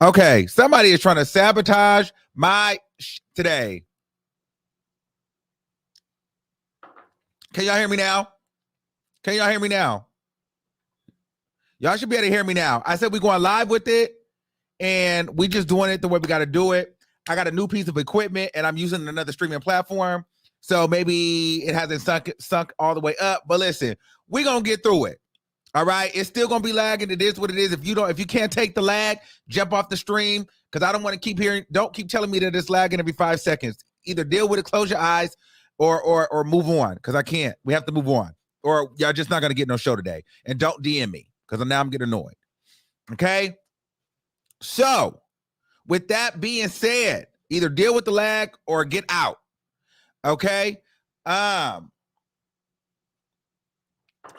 Okay, somebody is trying to sabotage my today. Can y'all hear me now? Can y'all hear me now? Y'all should be able to hear me now. I said we're going live with it, and we just doing it the way we got to do it. I got a new piece of equipment, and I'm using another streaming platform, so maybe it hasn't sunk all the way up. But listen, we're gonna get through it. All right, it's still gonna be lagging. It is what it is. If you can't take the lag, jump off the stream, because I don't want to keep hearing. Don't keep telling me that it's lagging every 5 seconds. Either deal with it, close your eyes, or move on, because I can't. We have to move on, or y'all just not gonna get no show today. And don't DM me, because now I'm getting annoyed. Okay. So, with that being said, either deal with the lag or get out. Okay.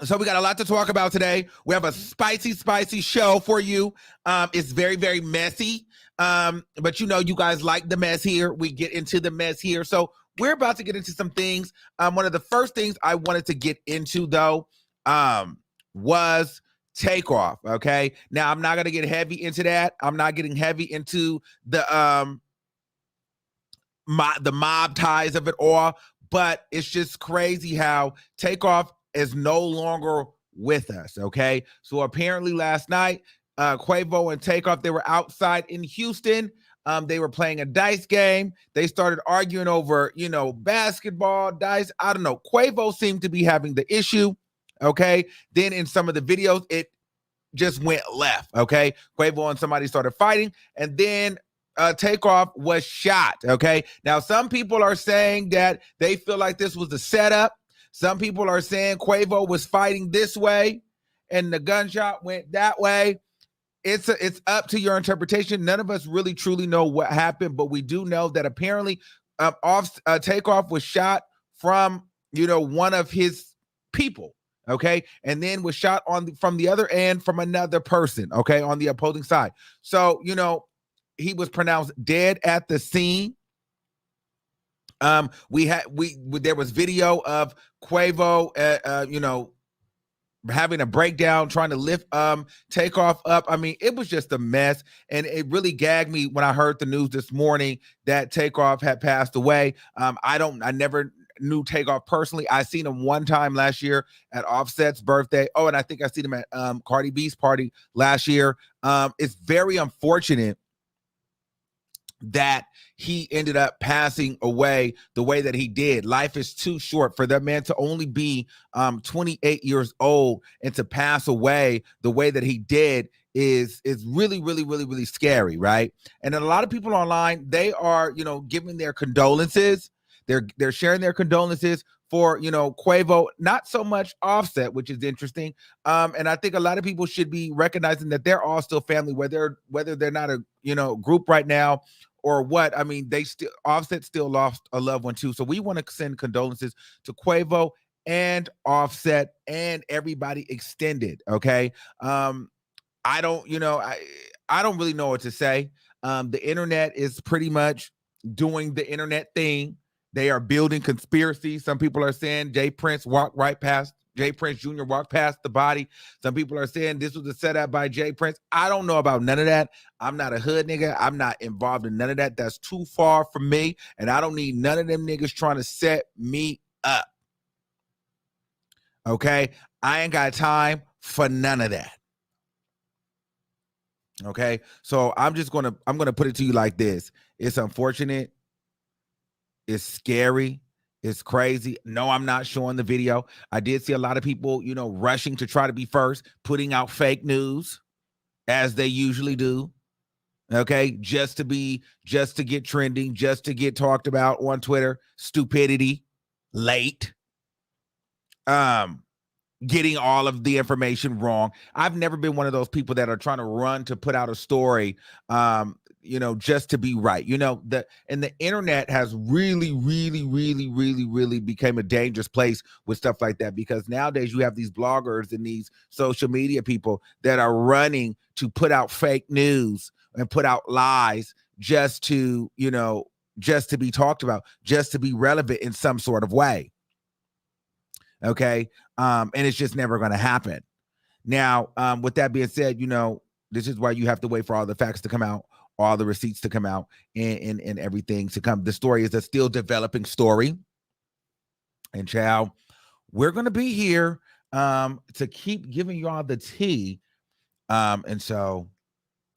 So we got a lot to talk about today. We have a spicy show for you. It's very, very messy. But you guys like the mess here. We get into the mess here. So we're about to get into some things. One of the first things I wanted to get into, though, was Takeoff. Okay. Now I'm not gonna get heavy into that. I'm not getting heavy into the mob ties of it all, but it's just crazy how Takeoff is no longer with us. Okay. So apparently last night, Quavo and Takeoff, they were outside in Houston. They were playing a dice game. They started arguing over, basketball, dice. I don't know. Quavo seemed to be having the issue. Okay. Then in some of the videos, it just went left. Okay. Quavo and somebody started fighting, and then Takeoff was shot. Okay. Now, some people are saying that they feel like this was the setup. Some people are saying Quavo was fighting this way and the gunshot went that way. It's up to your interpretation. None of us really truly know what happened, but we do know that apparently Takeoff was shot from, one of his people. Okay. And then was shot from the other end from another person. Okay. On the opposing side. So, he was pronounced dead at the scene. There was video of Quavo, having a breakdown, trying to lift Takeoff up. I mean, it was just a mess, and it really gagged me when I heard the news this morning that Takeoff had passed away. I never knew Takeoff personally. I seen him one time last year at Offset's birthday. Oh, and I think I seen him at Cardi B's party last year. It's very unfortunate that he ended up passing away the way that he did. Life is too short for that man to only be 28 years old and to pass away the way that he did is really, really, really, really scary, right? And then a lot of people online, they are, giving their condolences. They're sharing their condolences for, Quavo, not so much Offset, which is interesting. And I think a lot of people should be recognizing that they're all still family, whether they're not a, group right now or what. I mean, Offset still lost a loved one too. So we want to send condolences to Quavo and Offset and everybody extended. Okay. I don't really know what to say. The internet is pretty much doing the internet thing. They are building conspiracies. Some people are saying Jay Prince Jr. walked past the body. Some people are saying this was a setup by Jay Prince. I don't know about none of that. I'm not a hood nigga. I'm not involved in none of that. That's too far from me. And I don't need none of them niggas trying to set me up. Okay? I ain't got time for none of that. Okay? So I'm gonna put it to you like this. It's unfortunate. It's scary. It's crazy. No, I'm not showing the video. I did see a lot of people, rushing to try to be first, putting out fake news as they usually do. Okay. Just to get trending, just to get talked about on Twitter. Stupidity. Late. Getting all of the information wrong. I've never been one of those people that are trying to run to put out a story, just to be right. The internet has really, really, really, really, really became a dangerous place with stuff like that, because nowadays you have these bloggers and these social media people that are running to put out fake news and put out lies just to be talked about, just to be relevant in some sort of way. Okay. And it's just never going to happen. Now, with that being said, this is why you have to wait for all the facts to come out all the receipts to come out and everything to come. The story is a still developing story. And child, we're going to be here to keep giving y'all the tea. And so,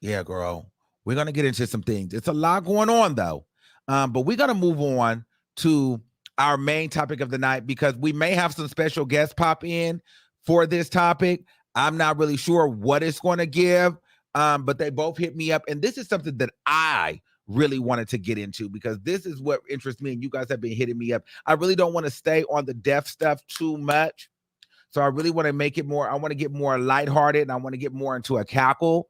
yeah, girl, we're going to get into some things. It's a lot going on, though. But we're going to move on to our main topic of the night because we may have some special guests pop in for this topic. I'm not really sure what it's going to give, but they both hit me up. And this is something that I really wanted to get into because this is what interests me, and you guys have been hitting me up. I really don't want to stay on the deaf stuff too much. So I really want to make it more, I want to get more lighthearted, and I want to get more into a cackle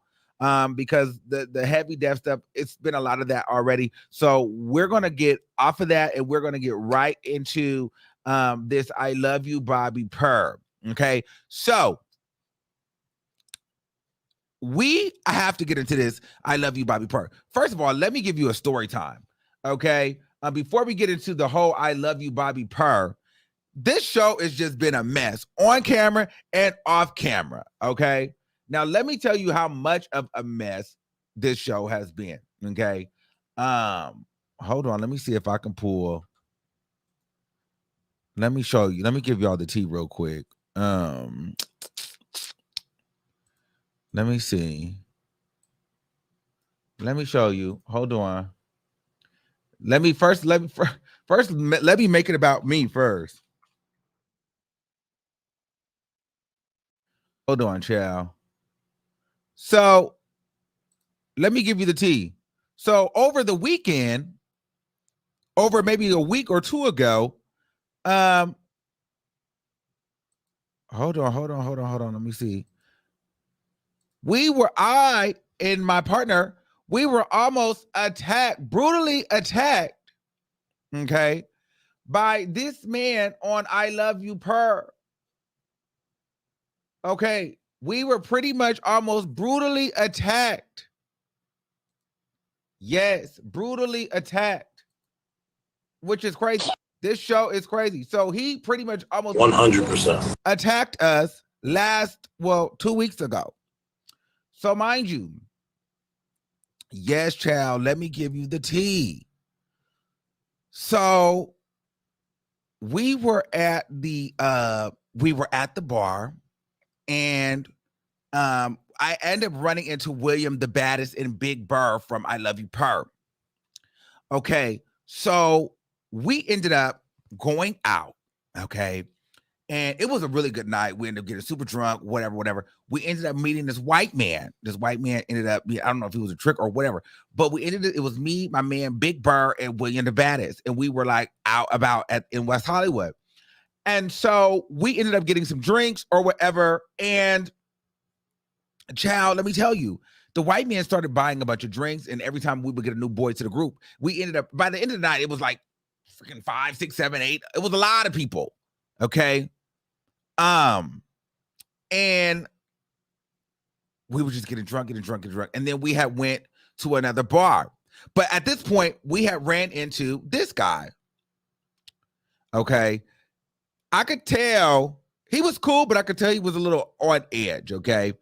because the heavy deaf stuff, it's been a lot of that already. So we're going to get off of that, and we're going to get right into this I Love You, Bobby PURR. Okay, so we have to get into this I Love You, Bobby PURR. First of all, let me give you a story time, okay? Before we get into the whole I Love You, Bobby PURR, this show has just been a mess on camera and off camera, okay? Now, let me tell you how much of a mess this show has been, okay? Hold on. Let me see if I can pull. Let me show you. Let me give y'all the tea real quick. Let me see. Let me show you. Hold on. Let me make it about me first. Hold on, child. So let me give you the tea. So over the weekend, over maybe a week or two ago, hold on. Let me see. I and my partner, we were almost brutally attacked, okay, by this man on I Love You, PURR. Okay, we were pretty much almost brutally attacked. Yes, brutally attacked, which is crazy. This show is crazy. So he pretty much almost 100% attacked us 2 weeks ago. So mind you, yes, child, let me give you the tea. So we were at the bar, and I ended up running into William the Baddest and Big Burr from I Love You, PURR. Okay, so we ended up going out, okay, and it was a really good night. We ended up getting super drunk, whatever. We ended up meeting this white man. This white man ended up, I don't know if it was a trick or whatever, but it was me, my man, Big Burr, and William the Baddest, and we were like out about in West Hollywood. And so we ended up getting some drinks or whatever, and child, let me tell you, the white man started buying a bunch of drinks, and every time we would get a new boy to the group, we ended up, by the end of the night, it was like freaking 5, 6, 7, 8. It was a lot of people. Okay. And we were just getting drunk. And then we had went to another bar. But at this point, we had ran into this guy. Okay. I could tell he was cool, but I could tell he was a little on edge. Okay.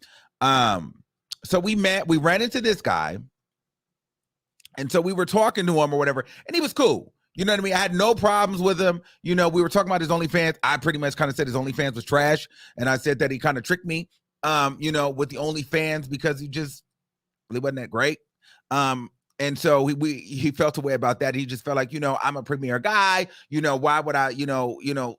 So we ran into this guy. And so we were talking to him or whatever, and he was cool. You know what I mean? I had no problems with him. You know, we were talking about his OnlyFans. I pretty much kind of said his OnlyFans was trash. And I said that he kind of tricked me, with the OnlyFans because he just really wasn't that great. And so he felt a way about that. He just felt like, I'm a premier guy. Why would I,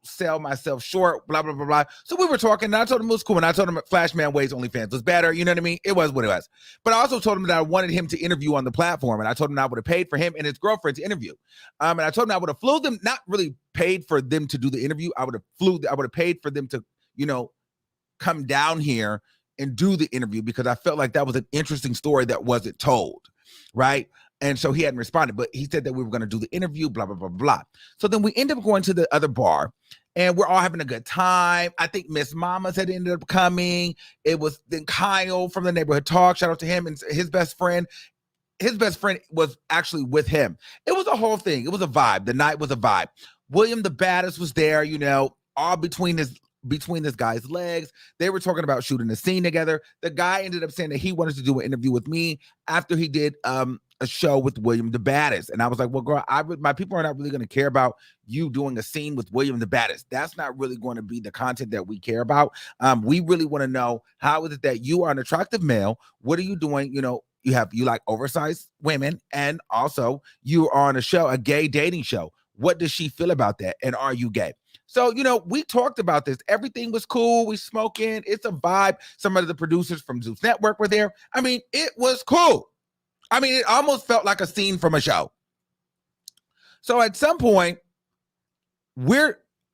sell myself short, blah, blah, blah, blah. So we were talking, and I told him it was cool. And I told him Flashman Ways OnlyFans was better. You know what I mean? It was what it was. But I also told him that I wanted him to interview on the platform. And I told him I would have paid for him and his girlfriend to interview. And I told him I would have flew them, not really paid for them to do the interview. I would have paid for them to, come down here and do the interview because I felt like that was an interesting story that wasn't told. Right. And so he hadn't responded, but he said that we were going to do the interview, blah, blah, blah, blah. So then we ended up going to the other bar, and we're all having a good time. I think Miss Mamas had ended up coming. It was then Kyle from the Neighborhood Talk. Shout out to him and his best friend. His best friend was actually with him. It was a whole thing. It was a vibe. The night was a vibe. William the Baddest was there, all between his between this guy's legs. They were talking about shooting a scene together. The guy ended up saying that he wanted to do an interview with me after he did a show with William the Baddest. And I was like, well, girl, my people are not really going to care about you doing a scene with William the Baddest. That's not really going to be the content that we care about. We really want to know, how is it that you are an attractive male? What are you doing? You know, you like oversized women, and also you are on a show, a gay dating show. What does she feel about that? And are you gay? So, you know, we talked about this. Everything was cool. We smoking. It's a vibe. Some of the producers from Zeus Network were there. I mean, it was cool. I mean, it almost felt like a scene from a show. So at some point,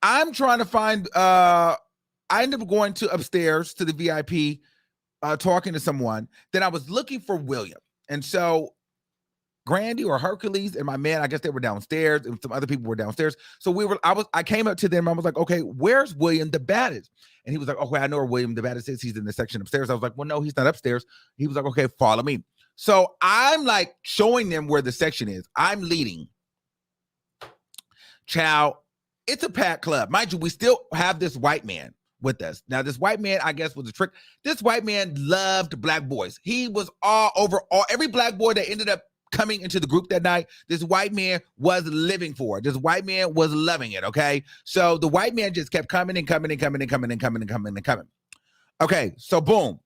I'm trying to find, I ended up going to upstairs to the VIP, talking to someone. Then I was looking for William. And so Grandy or Hercules and my man, I guess they were downstairs, and some other people were downstairs. So I came up to them. I was like, okay, where's William the Baddest? And he was like, okay, I know where William the Baddest is. He's in the section upstairs. I was like, well, no, he's not upstairs. He was like, okay, follow me. So I'm like showing them where the section is. I'm leading. Child, it's a packed club. Mind you, we still have this white man with us. Now, this white man, I guess, was a trick. This white man loved black boys. He was all over every black boy that ended up coming into the group that night. This white man was living for it. This white man was loving it, okay? So the white man just kept coming and coming and coming and coming and coming and coming and coming. Okay, so boom.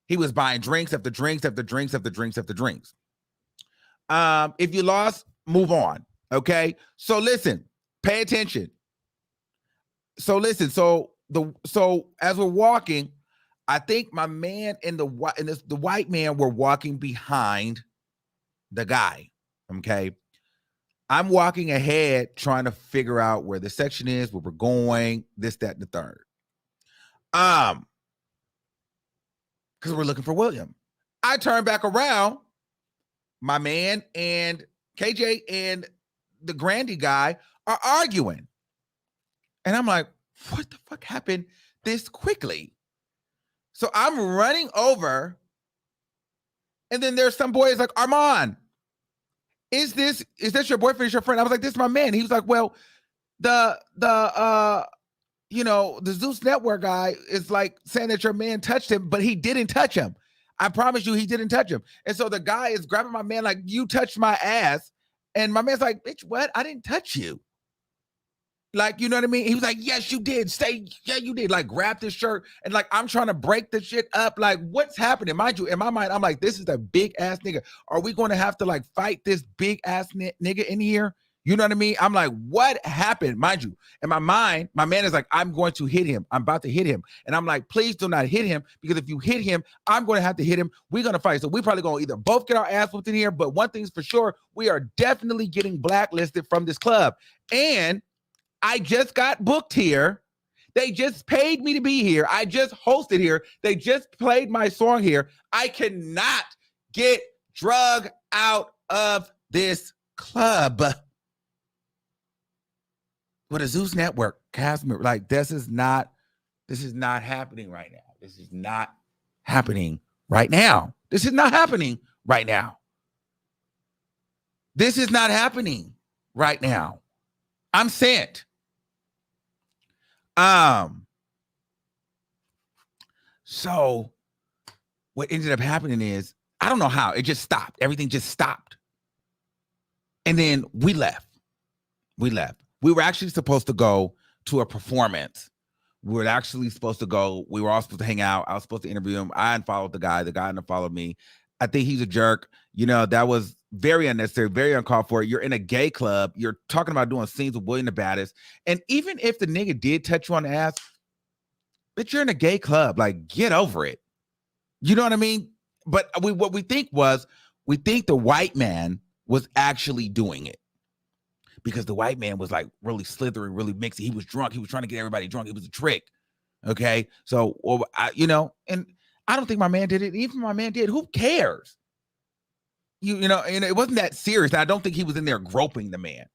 He was buying drinks after drinks after drinks after drinks after drinks. If you lost, move on, okay? So listen, pay attention. So listen, so as we're walking, I think my man and the white man were walking behind the guy, okay? I'm walking ahead trying to figure out where the section is, where we're going, this, that, and the third. Because we're looking for William. I turn back around, my man and KJ and the Grandy guy are arguing. And I'm like, what the fuck happened this quickly? So I'm running over, and then there's some boys like, Armand, is this your boyfriend, is your friend? I was like, this is my man. He was like, well, the Zeus Network guy is like saying that your man touched him, but he didn't touch him. I promise you, he didn't touch him. And so the guy is grabbing my man like, you touched my ass. And my man's like, bitch, what? I didn't touch you. Like, you know what I mean? He was like, yes, you did. Say, yeah, you did. Like, grab this shirt. And like, I'm trying to break the shit up. Like, what's happening? Mind you, in my mind, I'm like, this is a big ass nigga. Are we going to have to like fight this big ass nigga in here? You know what I mean? I'm like, what happened? Mind you, in my mind, my man is like, I'm going to hit him. I'm about to hit him. And I'm like, please do not hit him, because if you hit him, I'm going to have to hit him. We're going to fight. So we probably going to either both get our ass whooped in here, but one thing's for sure, we are definitely getting blacklisted from this club. And I just got booked here. They just paid me to be here. I just hosted here. They just played my song here. I cannot get drug out of this club. But a Zeus Network cast member, like, this is not happening right now. This is not happening right now. This is not happening right now. This is not happening right now. I'm sent. So what ended up happening is, I don't know how, it just stopped. Everything just stopped. And then we left. We were actually supposed to go to a performance. We were all supposed to hang out. I was supposed to interview him. I unfollowed the guy unfollowed me. I think he's a jerk. You know, that was very unnecessary, very uncalled for. You're in a gay club. You're talking about doing scenes with William the Baddest. And even if the nigga did touch you on the ass, but you're in a gay club, like, get over it. You know what I mean? But what we think the white man was actually doing it, because the white man was like really slithering, really mixy. He was drunk. He was trying to get everybody drunk. It was a trick. Okay. So, and I don't think my man did it. Even if my man did, who cares? You know, and it wasn't that serious. I don't think he was in there groping the man.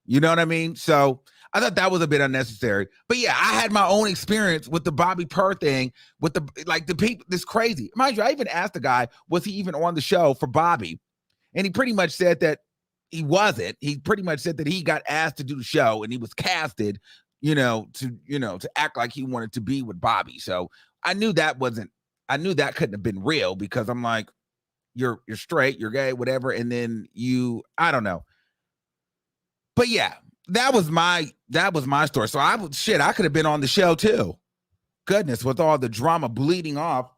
You know what I mean? So I thought that was a bit unnecessary. But yeah, I had my own experience with the Bobby PURR thing, with the people. This crazy. Mind you, I even asked the guy, was he even on the show for Bobby? And he pretty much said that he wasn't. He pretty much said that he got asked to do the show and he was casted to act like he wanted to be with Bobby. So I knew that couldn't have been real, because I'm like, you're straight, you're gay, whatever. And then I don't know. But yeah, that was my story. So I could have been on the show too. Goodness, with all the drama bleeding off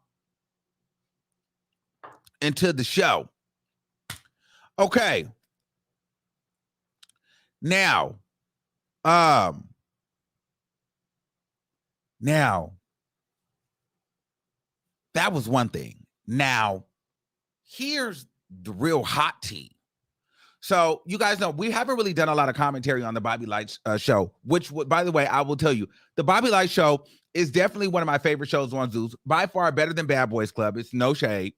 into the show. Okay. Now, that was one thing. Now, here's the real hot tea. So you guys know we haven't really done a lot of commentary on the Bobby Lytes show, which, by the way, I will tell you, the Bobby Lytes show is definitely one of my favorite shows on Zeus. By far better than Bad Boys Club. It's no shade.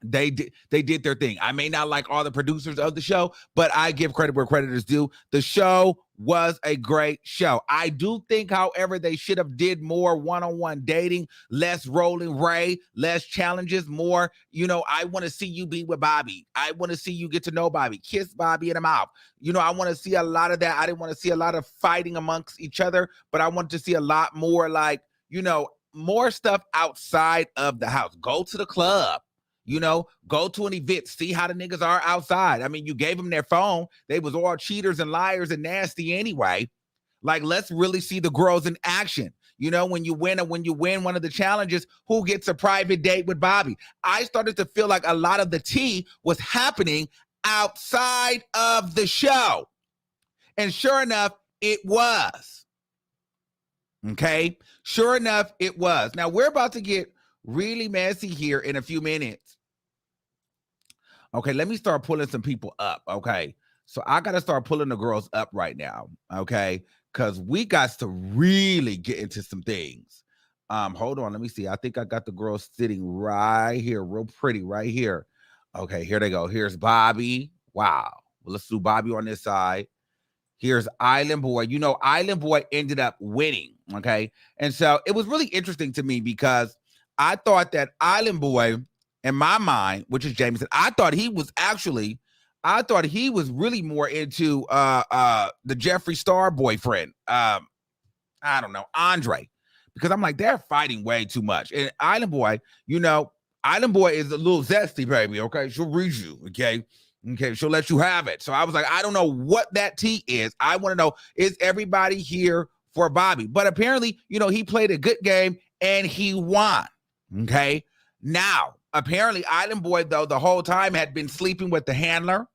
They did their thing. I may not like all the producers of the show, but I give credit where credit is due. The show was a great show. I do think, however, they should have did more one-on-one dating, less Rolling Ray, less challenges, more, I want to see you be with Bobby. I want to see you get to know Bobby, kiss Bobby in the mouth. I want to see a lot of that. I didn't want to see a lot of fighting amongst each other, but I wanted to see a lot more, like, more stuff outside of the house. Go to the club. Go to an event, see how the niggas are outside. I mean, you gave them their phone. They was all cheaters and liars and nasty anyway. Like, let's really see the girls in action. When you win one of the challenges, who gets a private date with Bobby? I started to feel like a lot of the tea was happening outside of the show. And sure enough, it was. Okay? Sure enough, it was. Now, we're about to get really messy here in a few minutes. Okay, let me start pulling some people up. Okay, so I got to start pulling the girls up right now. Okay, because we got to really get into some things. Hold on, let me see. I think I got the girls sitting right here, real pretty, right here. Okay, here they go. Here's Bobby. Wow. Well, let's do Bobby on this side. Here's Island Boy. Island Boy ended up winning. Okay, and so it was really interesting to me, because I thought that Island Boy, in my mind, which is Jameson, I thought he was really more into the Jeffree Star boyfriend. I don't know, Andre, because I'm like, they're fighting way too much. And Island Boy, Island Boy is a little zesty, baby. Okay, she'll read you. Okay, she'll let you have it. So I was like, I don't know what that tea is. I want to know, is everybody here for Bobby? But apparently, he played a good game and he won. Okay, now, apparently, Island Boy, though, the whole time had been sleeping with the handler,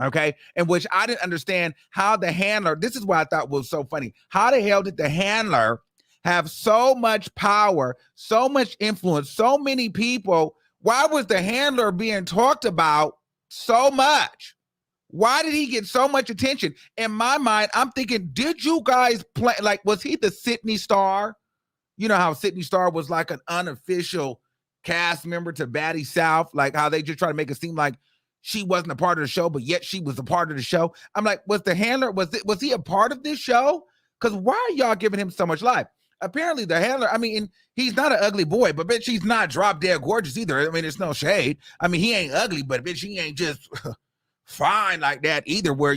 okay, and which I didn't understand how the handler, this is what I thought was so funny. How the hell did the handler have so much power, so much influence, so many people? Why was the handler being talked about so much? Why did he get so much attention? In my mind, I'm thinking, did you guys play, like, was he the Sydney Star? You know how Sydney Star was like an unofficial cast member to Batty South, like how they just try to make it seem like she wasn't a part of the show, but yet she was a part of the show. I'm like, was the handler, was he a part of this show? Because why are y'all giving him so much life? Apparently the handler, I mean, he's not an ugly boy, but bitch, he's not drop dead gorgeous either. I mean, it's no shade. I mean, he ain't ugly, but bitch, he ain't just fine like that either, where,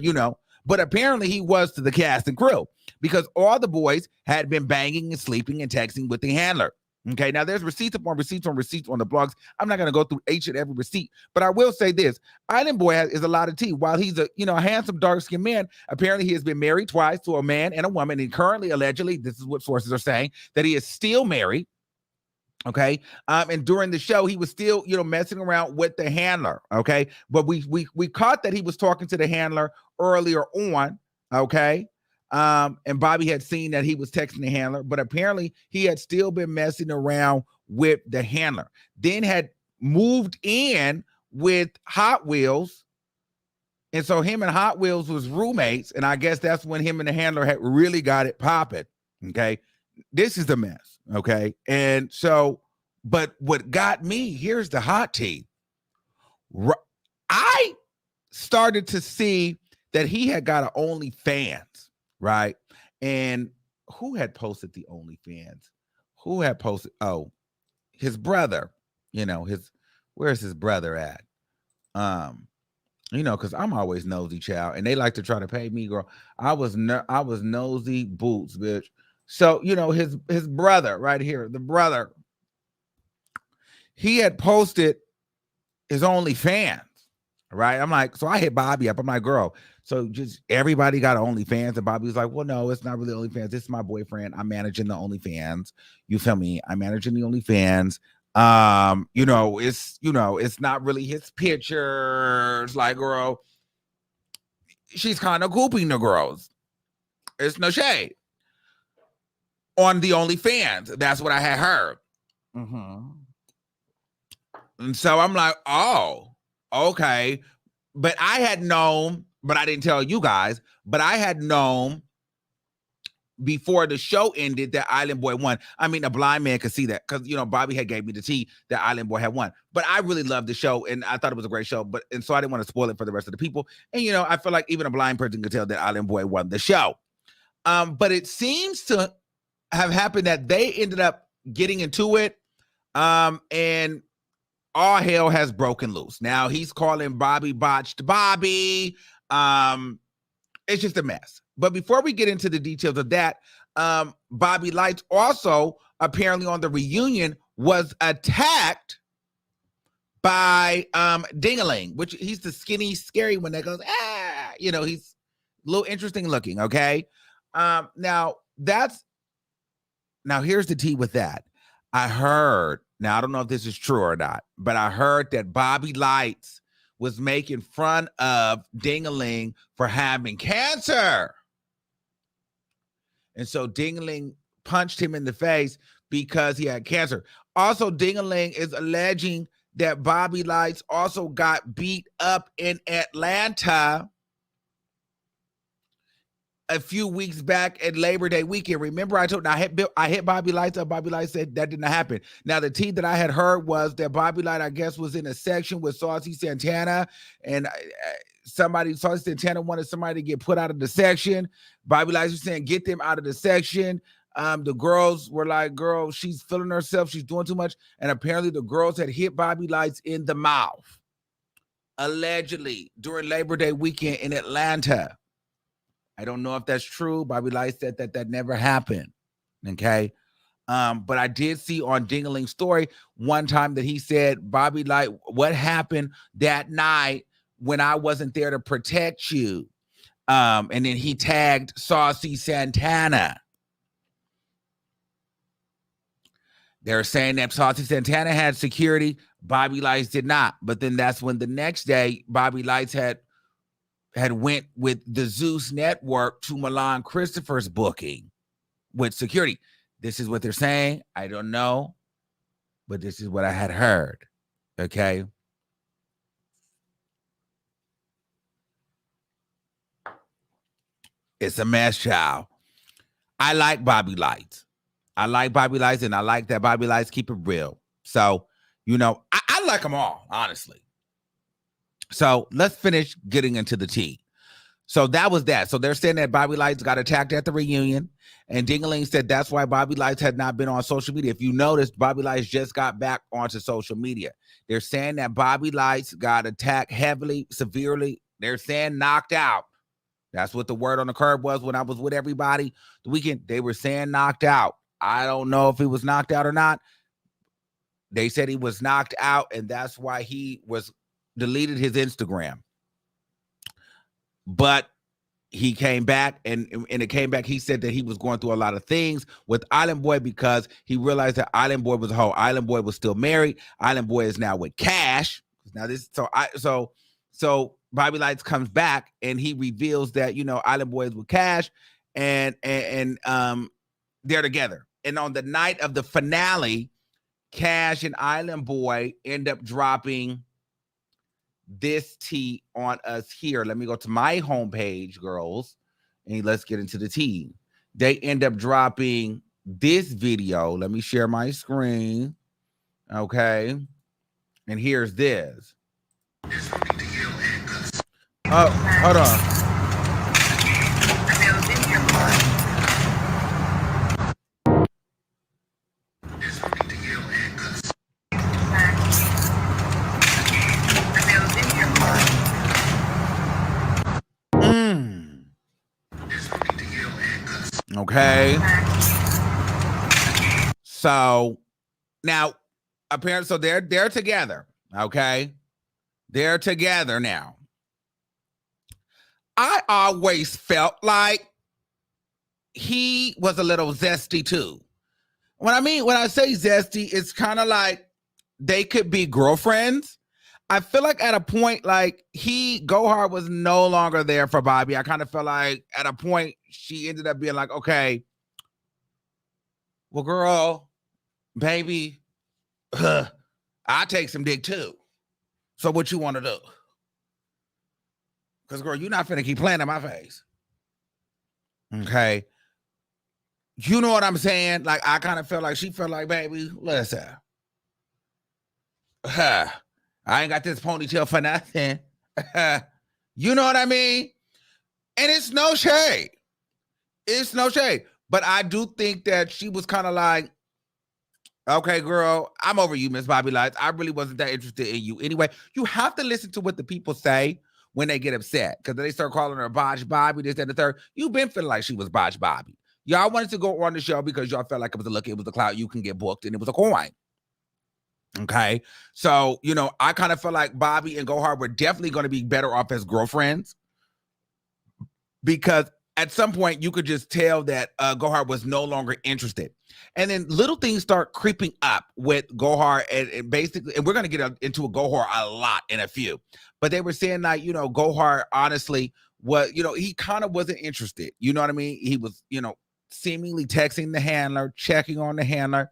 but apparently he was to the cast and crew, because all the boys had been banging and sleeping and texting with the handler. Okay, now there's receipts upon receipts on receipts on the blogs. I'm not going to go through each and every receipt, but I will say this. Island Boy is a lot of tea. While he's a handsome, dark-skinned man, apparently he has been married twice to a man and a woman, and currently, allegedly, this is what sources are saying, that he is still married. Okay, and during the show, he was still, messing around with the handler. Okay, but we caught that he was talking to the handler earlier on. Okay. And Bobby had seen that he was texting the handler, but apparently he had still been messing around with the handler. Then had moved in with Hot Wheels. And so him and Hot Wheels was roommates. And I guess that's when him and the handler had really got it popping. Okay. This is the mess. Okay. And so, but what got me, here's the hot tea. I started to see that he had got an OnlyFans. Right. And who had posted the OnlyFans? Who had posted? Oh, his brother, where's his brother at? You know, because I'm always nosy, child, and they like to try to pay me, girl. I was nosy boots, bitch. So you know his brother right here, the brother, he had posted his OnlyFans, right? I'm like, so I hit Bobby up. I'm like, girl, so just everybody got OnlyFans, and Bobby was like, well, no, it's not really OnlyFans. This is my boyfriend. I'm managing the OnlyFans. You feel me? I'm managing the OnlyFans. It's not really his pictures. Like, girl, she's kind of gooping the girls. It's no shade on the OnlyFans. That's what I had heard. Mm-hmm. And so I'm like, oh, okay. But I had known, but I didn't tell you guys, but I had known before the show ended that Island Boy won. I mean, a blind man could see that because, Bobby had gave me the tea that Island Boy had won. But I really loved the show, and I thought it was a great show. And so I didn't want to spoil it for the rest of the people. And, I feel like even a blind person could tell that Island Boy won the show. But it seems to have happened that they ended up getting into it, and all hell has broken loose. Now he's calling Bobby botched Bobby. It's just a mess. But before we get into the details of that, Bobby Lytes also apparently on the reunion was attacked by Dingaling, which he's the skinny, scary one that goes, he's a little interesting looking, okay? Now here's the tea with that. I heard, now I don't know if this is true or not, but I heard that Bobby Lytes was making fun of Dingaling for having cancer. And so Dingaling punched him in the face because he had cancer. Also, Dingaling is alleging that Bobby Lytes also got beat up in Atlanta a few weeks back at Labor Day weekend. Remember, I hit Bobby Lytes up. Bobby Lytes said that didn't happen. Now, the tea that I had heard was that Bobby Lytes, I guess, was in a section with Saucy Santana, and Saucy Santana wanted somebody to get put out of the section. Bobby Lytes was saying, get them out of the section. The girls were like, girl, she's feeling herself. She's doing too much. And apparently the girls had hit Bobby Lytes in the mouth, allegedly, during Labor Day weekend in Atlanta. I don't know if that's true. Bobby Lytes said that never happened. Okay. But I did see on Dingaling's story one time that he said, Bobby Lytes, what happened that night when I wasn't there to protect you? And then he tagged Saucy Santana. They're saying that Saucy Santana had security. Bobby Lytes did not. But then that's when the next day, Bobby Lytes had went with the Zeus Network to Milan Christopher's booking with security. This is what they're saying. I don't know, but this is what I had heard. Okay. It's a mess, child. I like Bobby Lytes. And I like that Bobby Lytes keep it real. So, I like them all, honestly. So let's finish getting into the tea. So that was that. So they're saying that Bobby Lytes got attacked at the reunion, and Dingaling said that's why Bobby Lytes had not been on social media. If you noticed, Bobby Lytes just got back onto social media. They're saying that Bobby Lytes got attacked heavily, severely. They're saying knocked out. That's what the word on the curb was when I was with everybody the weekend. They were saying knocked out. I don't know if he was knocked out or not. They said he was knocked out, and that's why he was deleted his Instagram. But he came back, and it came back. He said that he was going through a lot of things with Island Boy because he realized that Island Boy was a hoe. Island Boy was still married. Island Boy is now with Cash. Now so Bobby Lytes comes back and he reveals that Island Boy is with Cash, and they're together. And on the night of the finale, Cash and Island Boy end up dropping this tea on us here. Let me go to my homepage, girls, and let's get into the tea. They end up dropping this video. Let me share my screen. Okay. And here's this. Oh, hold on. Okay. So now, apparently, so they're together. Okay. They're together now. I always felt like he was a little zesty too. When I say zesty, it's kind of like they could be girlfriends. I feel like at a point, like Gohard was no longer there for Bobby. I kind of felt like at a point she ended up being like, okay, well, girl, baby, I take some dick too. So what you want to do? Because, girl, you're not finna keep playing in my face. Okay. You know what I'm saying? Like, I kind of felt like she felt like, baby, listen. I ain't got this ponytail for nothing. You know what I mean? And it's no shade. It's no shade. But I do think that she was kind of like, okay, girl, I'm over you, Miss Bobby Lytes. I really wasn't that interested in you. Anyway, you have to listen to what the people say when they get upset. Because they start calling her Botch Bobby, this, that, and the third. You've been feeling like she was Botch Bobby. Y'all wanted to go on the show because y'all felt like it was a look, it was a clout, you can get booked, and it was a coin. Okay. So, you know, I kind of felt like Bobby and Gohard were definitely going to be better off as girlfriends. Because at some point you could just tell that Gohard was no longer interested. And then little things start creeping up with Gohard and basically, and we're going to get into a Gohard a lot in a few, but they were saying like, you know, Gohard honestly was, you know, he kind of wasn't interested. You know what I mean? He was, you know, seemingly texting the handler, checking on the handler.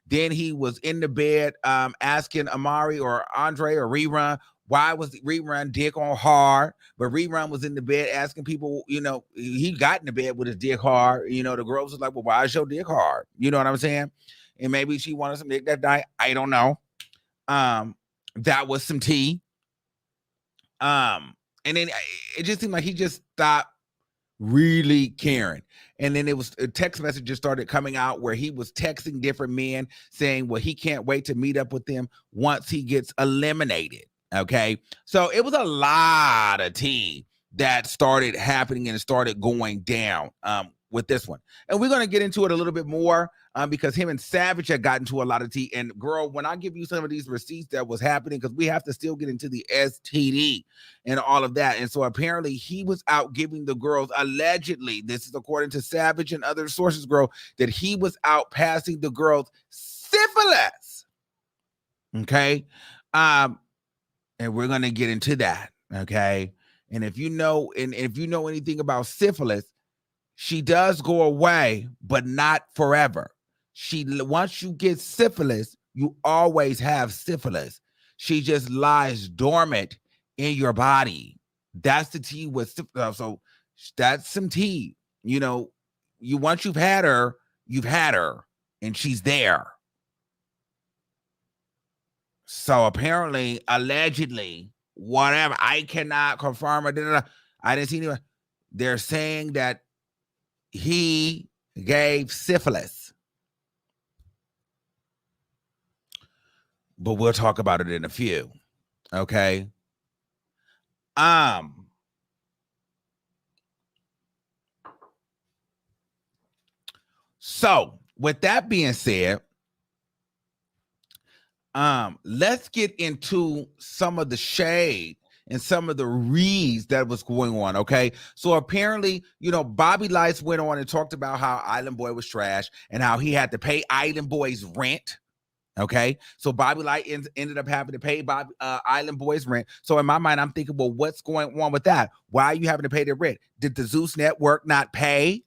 Then he was in the bed asking Amari or Andre or Rerun, why was Rerun dick on hard? But Rerun was in the bed asking people, you know, he got in the bed with his dick hard. You know, the girls was like, well, why is your dick hard? You know what I'm saying? And maybe she wanted some dick that night. I don't know. That was some tea. And then it just seemed like he just stopped really caring. And then it was text messages started coming out where he was texting different men saying, well, he can't wait to meet up with them once he gets eliminated. Okay. So it was a lot of tea that started happening and started going down with this one. And we're going to get into it a little bit more because him and Savage had gotten to a lot of tea. And girl, when I give you some of these receipts that was happening, because we have to still get into the STD and all of that. And so apparently he was out giving the girls, allegedly, this is according to Savage and other sources, girl, that he was out passing the girls syphilis. Okay. And we're going to get into that. Okay. And if you know anything about syphilis, she does go away, but not forever. Once you get syphilis, you always have syphilis. She just lies dormant in your body. That's the tea with syphilis. So that's some tea. You know, once you've had her, and she's there. So apparently, allegedly, whatever, I cannot confirm or I didn't see anyone. They're saying that he gave syphilis. But we'll talk about it in a few. Okay. So with that being said, let's get into some of the shade and some of the reads that was going on. Okay. So apparently, you know, Bobby Lytes went on and talked about how Island Boy was trash and how he had to pay Island Boy's rent. Okay. So Bobby Lytes ended up having to pay Island Boy's rent. So in my mind, I'm thinking, well, what's going on with that? Why are you having to pay their rent? Did the Zeus Network not pay?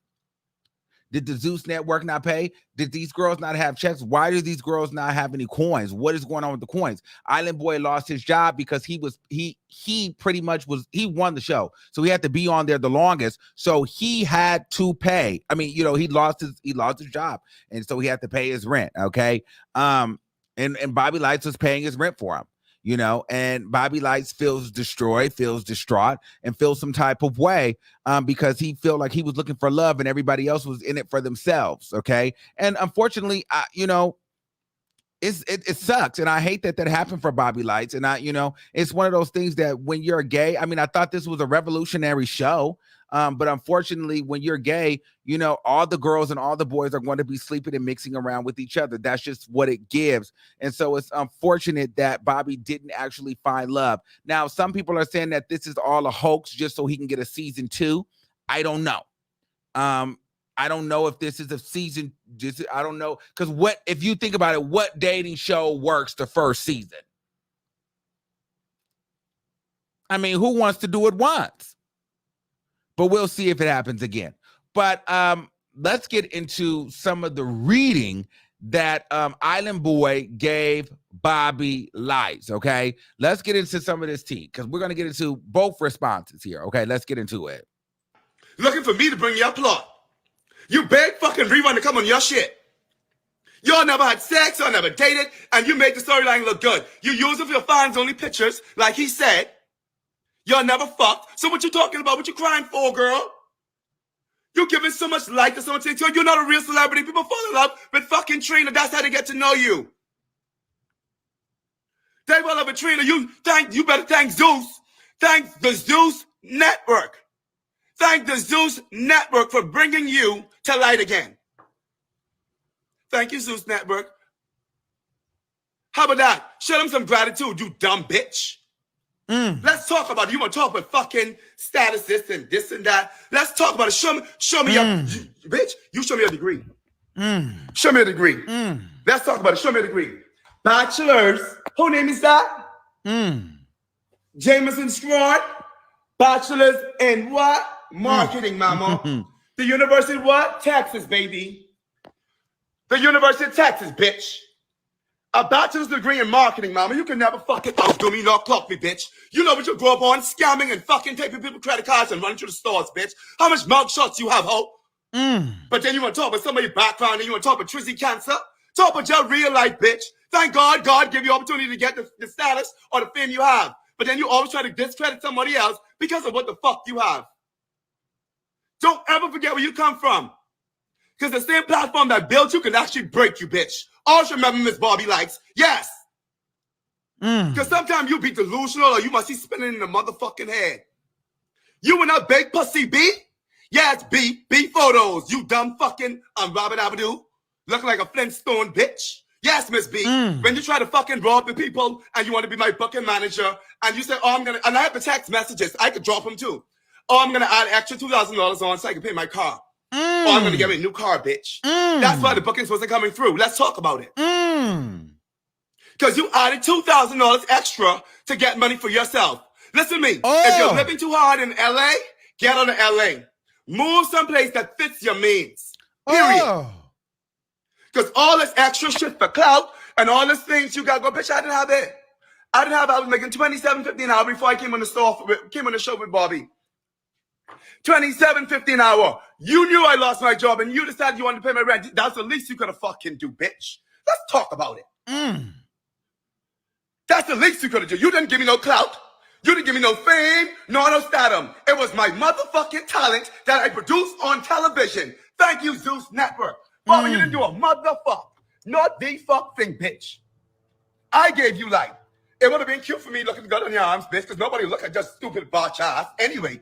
Did the Zeus Network not pay? Did these girls not have checks? Why do these girls not have any coins? What is going on with the coins? Island Boy lost his job because he pretty much he won the show. So he had to be on there the longest. So he had to pay. I mean, you know, he lost his job. And so he had to pay his rent. Okay. And Bobby Lytes was paying his rent for him. You know, and Bobby Lytes feels destroyed, feels distraught, and feels some type of way because he felt like he was looking for love and everybody else was in it for themselves. Okay. And unfortunately, you know, it sucks, and I hate that happened for Bobby Lytes. And it's one of those things that when you're gay, I mean, I thought this was a revolutionary show, but unfortunately, when you're gay, all the girls and all the boys are going to be sleeping and mixing around with each other. That's just what it gives, and so it's unfortunate that Bobby didn't actually find love. Now, some people are saying that this is all a hoax just so he can get a season 2. I don't know. I don't know if this is a season. I don't know, because if you think about it, what dating show works the first season? I mean, who wants to do it once? But we'll see if it happens again. But let's get into some of the reading that Island Boy gave Bobby Lytes. Okay, let's get into some of this tea, because we're going to get into both responses here. Okay, let's get into it. Looking for me to bring your plot. You beg fucking rerun to come on your shit. Y'all never had sex, y'all never dated, and you made the storyline look good. You use it for your fans only pictures, like he said. Y'all never fucked. So what you talking about? What you crying for, girl? You giving so much light to someone saying, you're not a real celebrity. People fall in love with fucking Trina. That's how they get to know you. They will love Trina. You better thank Zeus. Thank the Zeus Network. Thank the Zeus Network for bringing you to light again. Thank you, Zeus Network. How about that? Show them some gratitude, you dumb bitch. Let's talk about it. You want to talk about fucking statuses and this and that. Let's talk about it. Show me your bitch. You show me a degree. Show me a degree. Let's talk about it. Show me a degree. Bachelors. Whose name is that? Jameson Strong. Bachelors in what? Marketing, mama. The University of what? Texas, baby. The University of Texas, bitch. A bachelor's degree in marketing, mama. You can never fucking outdo me nor clock me, bitch. You know what you grew up on? Scamming and fucking taking people's credit cards and running to the stores, bitch. How much mug shots you have, ho? But then you want to talk about somebody's background and you want to talk about Trizzy cancer? Talk about your real life, bitch. Thank God give you opportunity to get the status or the fame you have. But then you always try to discredit somebody else because of what the fuck you have. Don't ever forget where you come from. Because the same platform that built you can actually break you, bitch. Always remember Miss Bobby Lytes. Yes. Because sometimes you be delusional or you must be spinning in the motherfucking head. You and that big pussy B? Yes, B. B photos. You dumb fucking Robert Avenue. Looking like a Flintstone bitch. Yes, Miss B. When you try to fucking rob the people and you want to be my booking manager and you say, and I have the text messages. I could drop them too. I'm going to add extra $2,000 on so I can pay my car. I'm going to get me a new car, bitch. That's why the bookings wasn't coming through. Let's talk about it. Because you added $2,000 extra to get money for yourself. Listen to me. If you're living too hard in LA, get out of LA. Move someplace that fits your means. Period. Because all this extra shit for clout and all these things you got to go, bitch, I didn't have it. I was making $27.50 an hour before I came on the show with Bobby. $27.50 an hour. You knew I lost my job and you decided you wanted to pay my rent. That's the least you could have fucking do, bitch. Let's talk about it. That's the least you could have done. You didn't give me no clout. You didn't give me no fame, nor no stardom. It was my motherfucking talent that I produced on television. Thank you, Zeus Network. Bobby, you didn't do a motherfuck. Not the fuck thing, bitch. I gave you life. It would have been cute for me looking good on your arms, bitch, because nobody look at just stupid botch ass. Anyway.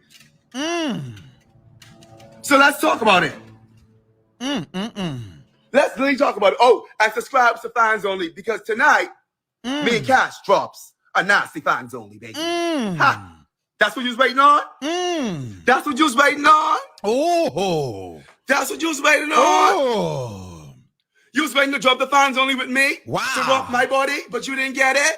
So let's talk about it. Let's really talk about it. Oh, and subscribe to fans only because tonight, me and Cash drops a nasty fans only, baby. Ha! That's what you was waiting on? That's what you was waiting on? Oh. That's what you was waiting on? Oh. You was waiting to drop the fans only with me? Wow. To rock my body, but you didn't get it?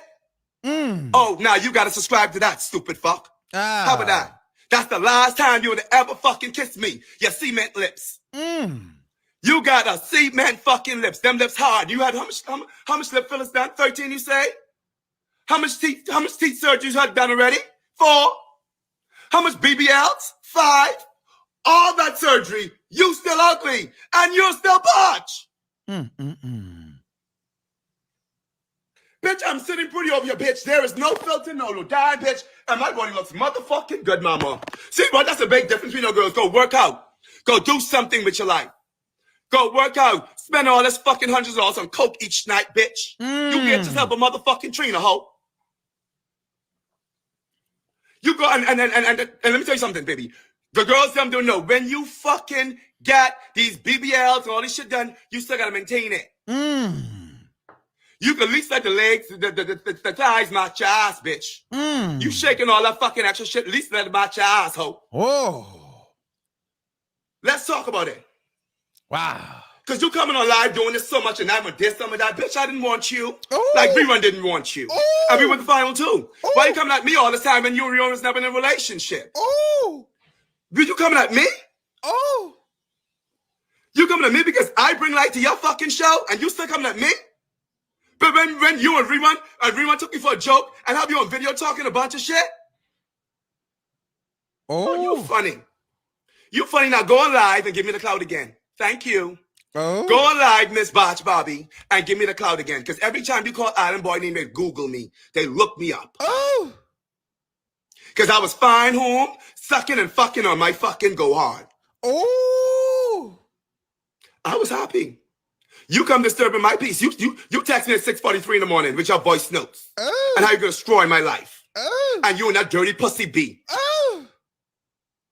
Oh, now you got to subscribe to that, stupid fuck. How about that? That's the last time you would ever fucking kiss me. Your cement lips. You got a cement fucking lips. Them lips hard. You had how much lip fillers done? 13, you say? How much teeth surgeries had done already? 4. How much BBLs? 5. All that surgery. You still ugly. And you're still botch. Bitch, I'm sitting pretty over your bitch. There is no filter, no dye, bitch. And my body looks motherfucking good, mama. See, bro, that's a big difference between no girls. Go work out. Go do something with your life. Go work out. Spend all this fucking hundreds of dollars on coke each night, bitch. You get yourself a motherfucking Trina, hoe. You go and let me tell you something, baby. The girls them don't know. When you fucking got these BBLs and all this shit done, you still gotta maintain it. You can at least let the legs, the thighs match your ass, bitch. You shaking all that fucking extra shit, at least let it match your ass, hoe. Oh. Let's talk about it. Wow. Because you coming on live doing this so much and I'm a diss some of that. Bitch, I didn't want you. Ooh. Like Rerun didn't want you. Ooh. And we were the final two. Ooh. Why you coming at me all the time when you and Rerun was never in a relationship? Oh. You coming at me? Oh. You coming at me because I bring light to your fucking show and you still coming at me? But when you and Rerun took me for a joke and have you on video talking a bunch of shit? Oh. You funny. You funny. Now go on live and give me the cloud again. Thank you. Oh. Go on live, Miss Botch Bobby, and give me the cloud again. Because every time you call Island Boy name, they Google me. They look me up. Oh. Because I was fine home, sucking and fucking on my fucking go hard. Oh. I was happy. You come disturbing my peace. You text me at 6:43 in the morning with your voice notes. Oh. And how you gonna destroy my life. Oh. And you and that dirty pussy B. Oh.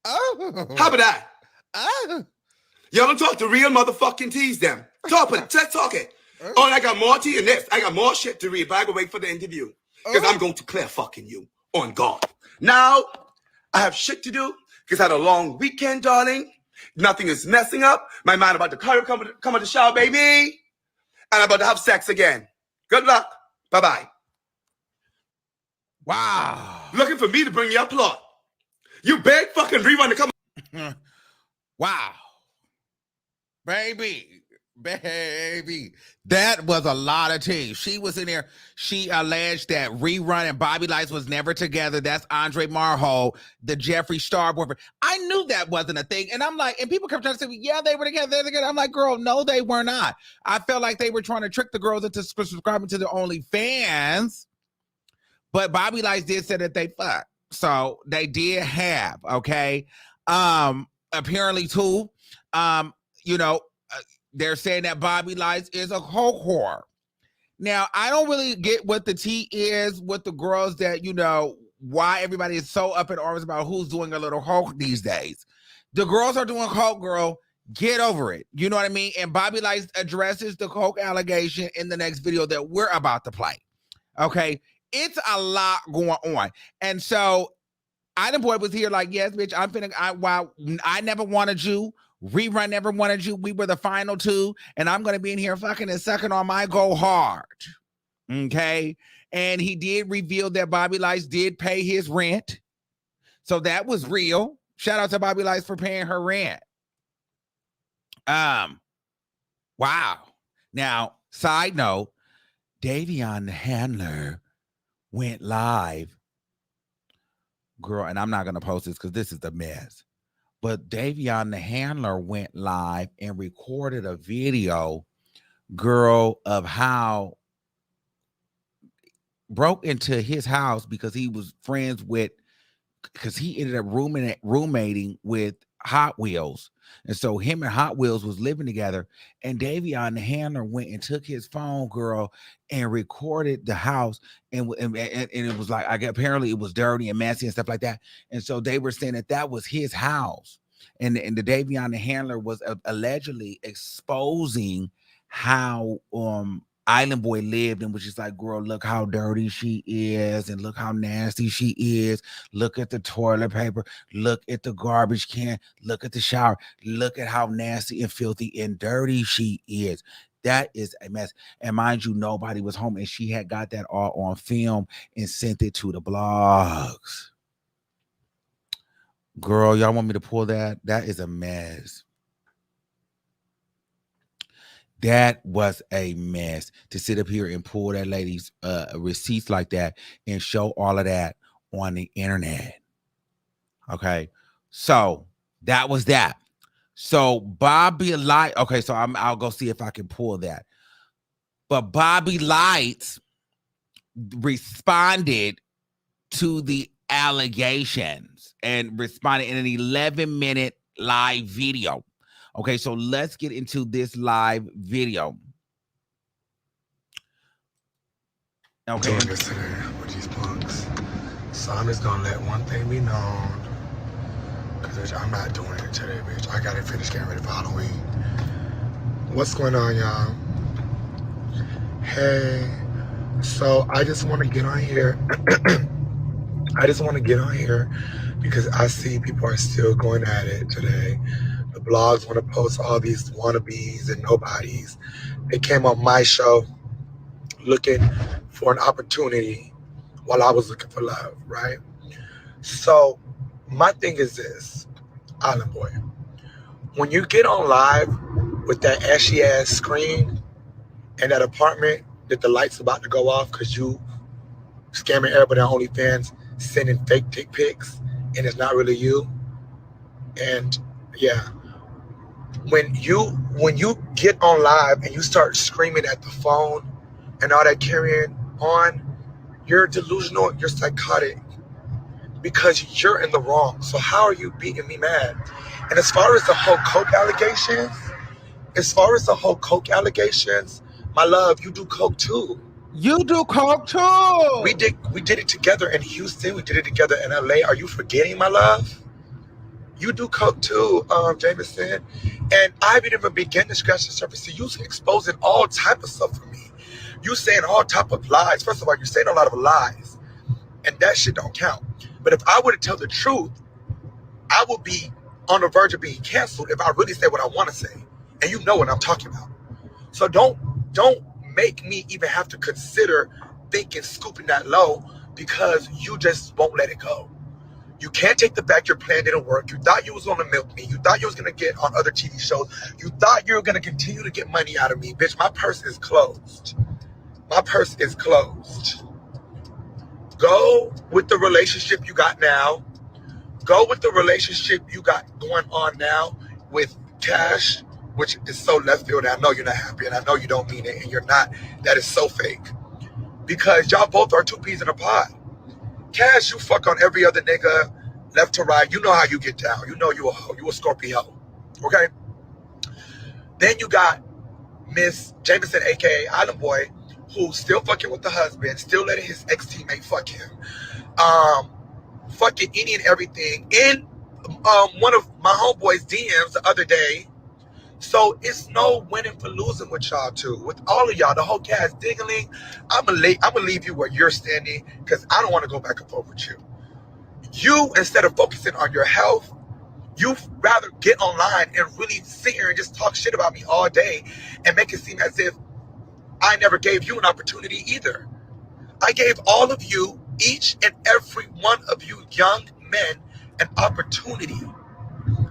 Oh. How about that? Oh. Y'all don't talk to real motherfucking teas them. Talk it. Let's talk it. Oh, and I got more tea than this. I got more shit to read, but I gotta wait for the interview. Because I'm going to clear fucking you on God. Now, I have shit to do because I had a long weekend, darling. Nothing is messing up. My mind about to come on the shower, baby. And I'm about to have sex again. Good luck. Bye-bye. Wow. Looking for me to bring you a plot. You beg fucking Rerun to come. Wow. Baby, that was a lot of tea. She was in there. She alleged that Rerun and Bobby Lytes was never together. That's Andre Marhold, the Jeffree Star boyfriend. I knew that wasn't a thing. And I'm like, and people kept trying to say, yeah, they were together. They're together. I'm like, girl, no, they were not. I felt like they were trying to trick the girls into subscribing to the OnlyFans. But Bobby Lytes did say that they fucked. So they did have, okay? Apparently too, they're saying that Bobby Lytes is a coke whore. Now, I don't really get what the tea is with the girls that, why everybody is so up in arms about who's doing a little coke these days. The girls are doing coke, girl. Get over it. You know what I mean? And Bobby Lytes addresses the coke allegation in the next video that we're about to play. Okay? It's a lot going on. And so, Island Boy was here like, yes, bitch, while I never wanted you, Rerun never wanted you. We were the final two, and I'm going to be in here fucking and sucking on my go hard. Okay? And he did reveal that Bobby Lytes did pay his rent. So that was real. Shout out to Bobby Lytes for paying her rent. Wow. Now, side note, Davion the handler went live. Girl, and I'm not going to post this because this is the mess. But Davion the handler went live and recorded a video, girl, of how broke into his house because he was friends with, because he ended up roommating with Hot Wheels. And so him and Hot Wheels was living together, and Davion the handler went and took his phone, girl, and recorded the house. And it was like, apparently it was dirty and messy and stuff like that. And so they were saying that was his house. And the Davion the handler was allegedly exposing how Island Boy lived, and was just like, girl, look how dirty she is, and look how nasty she is. Look at the toilet paper. Look at the garbage can. Look at the shower. Look at how nasty and filthy and dirty she is. That is a mess. And mind you, nobody was home, and she had got that all on film and sent it to the blogs. Girl, y'all want me to pull that? That is a mess. That was a mess to sit up here and pull that lady's receipts like that and show all of that on the internet. Okay, so that was that. So Bobby Lytes, okay, so I'll go see if I can pull that. But Bobby Lytes responded to the allegations and responded in an 11-minute live video. Okay, so let's get into this live video. Okay. Doing this today with these punks. So I'm just gonna let one thing be known. Cause I'm not doing it today, bitch. I gotta finish getting ready for Halloween. What's going on, y'all? Hey. So I just wanna get on here. I just wanna get on here because I see people are still going at it today. The blogs wanna post all these wannabes and nobodies. They came on my show looking for an opportunity while I was looking for love, right? So my thing is this, Island Boy. When you get on live with that ashy ass screen and that apartment that the light's about to go off because you scamming everybody on OnlyFans, sending fake dick pics, and it's not really you. And yeah, when you get on live and you start screaming at the phone and all that carrying on, you're delusional, you're psychotic because you're in the wrong. So how are you beating me mad? And as far as the whole coke allegations, my love, you do coke too. You do coke too. We did it together in Houston. We did it together in LA. Are you forgetting, my love? You do coke too, Jameson. And I haven't even begun to scratch the surface. So you exposing all type of stuff for me. You saying all type of lies. First of all, you're saying a lot of lies. And that shit don't count. But if I were to tell the truth, I would be on the verge of being canceled if I really said what I want to say. And you know what I'm talking about. So don't make me even have to consider thinking scooping that low because you just won't let it go. You can't take the fact your plan didn't work. You thought you was going to milk me. You thought you was going to get on other TV shows. You thought you were going to continue to get money out of me. Bitch, my purse is closed. My purse is closed. Go with the relationship you got now. Go with the relationship you got going on now with Cash, which is so left field. And I know you're not happy and I know you don't mean it and you're not. That is so fake. Because y'all both are two peas in a pod. Cash, you fuck on every other nigga, left to right. You know how you get down. You know you a hoe. You a Scorpio. Okay? Then you got Miss Jameson, a.k.a. Island Boy, who's still fucking with the husband, still letting his ex-teammate fuck him. Fucking any and everything in one of my homeboys' DMs the other day. So it's no winning for losing with y'all too. With all of y'all, the whole cast dingling. I'm gonna leave you where you're standing because I don't want to go back and forth with you. You, instead of focusing on your health, you'd rather get online and really sit here and just talk shit about me all day and make it seem as if I never gave you an opportunity either. I gave all of you, each and every one of you young men, an opportunity,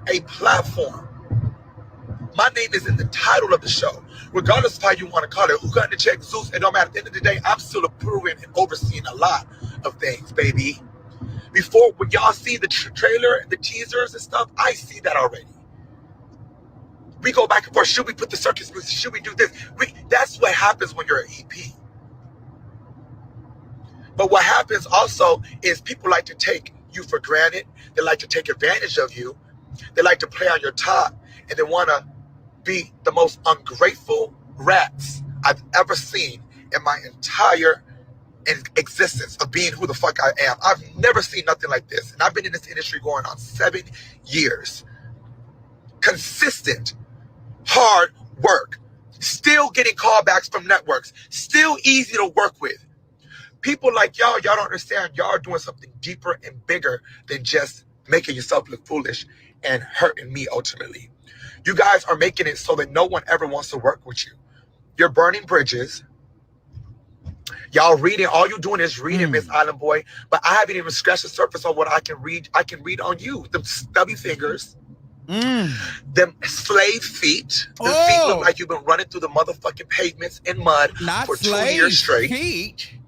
a platform. My name is in the title of the show. Regardless of how you want to call it, who got to check Zeus, it don't matter. At the end of the day, I'm still approving and overseeing a lot of things, baby. Before, when y'all see the trailer, the teasers and stuff, I see that already. We go back and forth. Should we put the circus music? Should we do this? That's what happens when you're an EP. But what happens also is people like to take you for granted. They like to take advantage of you. They like to play on your top, and they want to be the most ungrateful rats I've ever seen in my entire existence of being who the fuck I am. I've never seen nothing like this. And I've been in this industry going on 7 years. Consistent, hard work. Still getting callbacks from networks. Still easy to work with. People like y'all don't understand. Y'all are doing something deeper and bigger than just making yourself look foolish and hurting me ultimately. You guys are making it so that no one ever wants to work with you. You're burning bridges. Y'all reading, all you doing is reading, Miss Island Boy, but I haven't even scratched the surface on what I can read. I can read on you. Them stubby fingers. Them slave feet. The feet look like you've been running through the motherfucking pavements in mud for 2 years straight. Feet.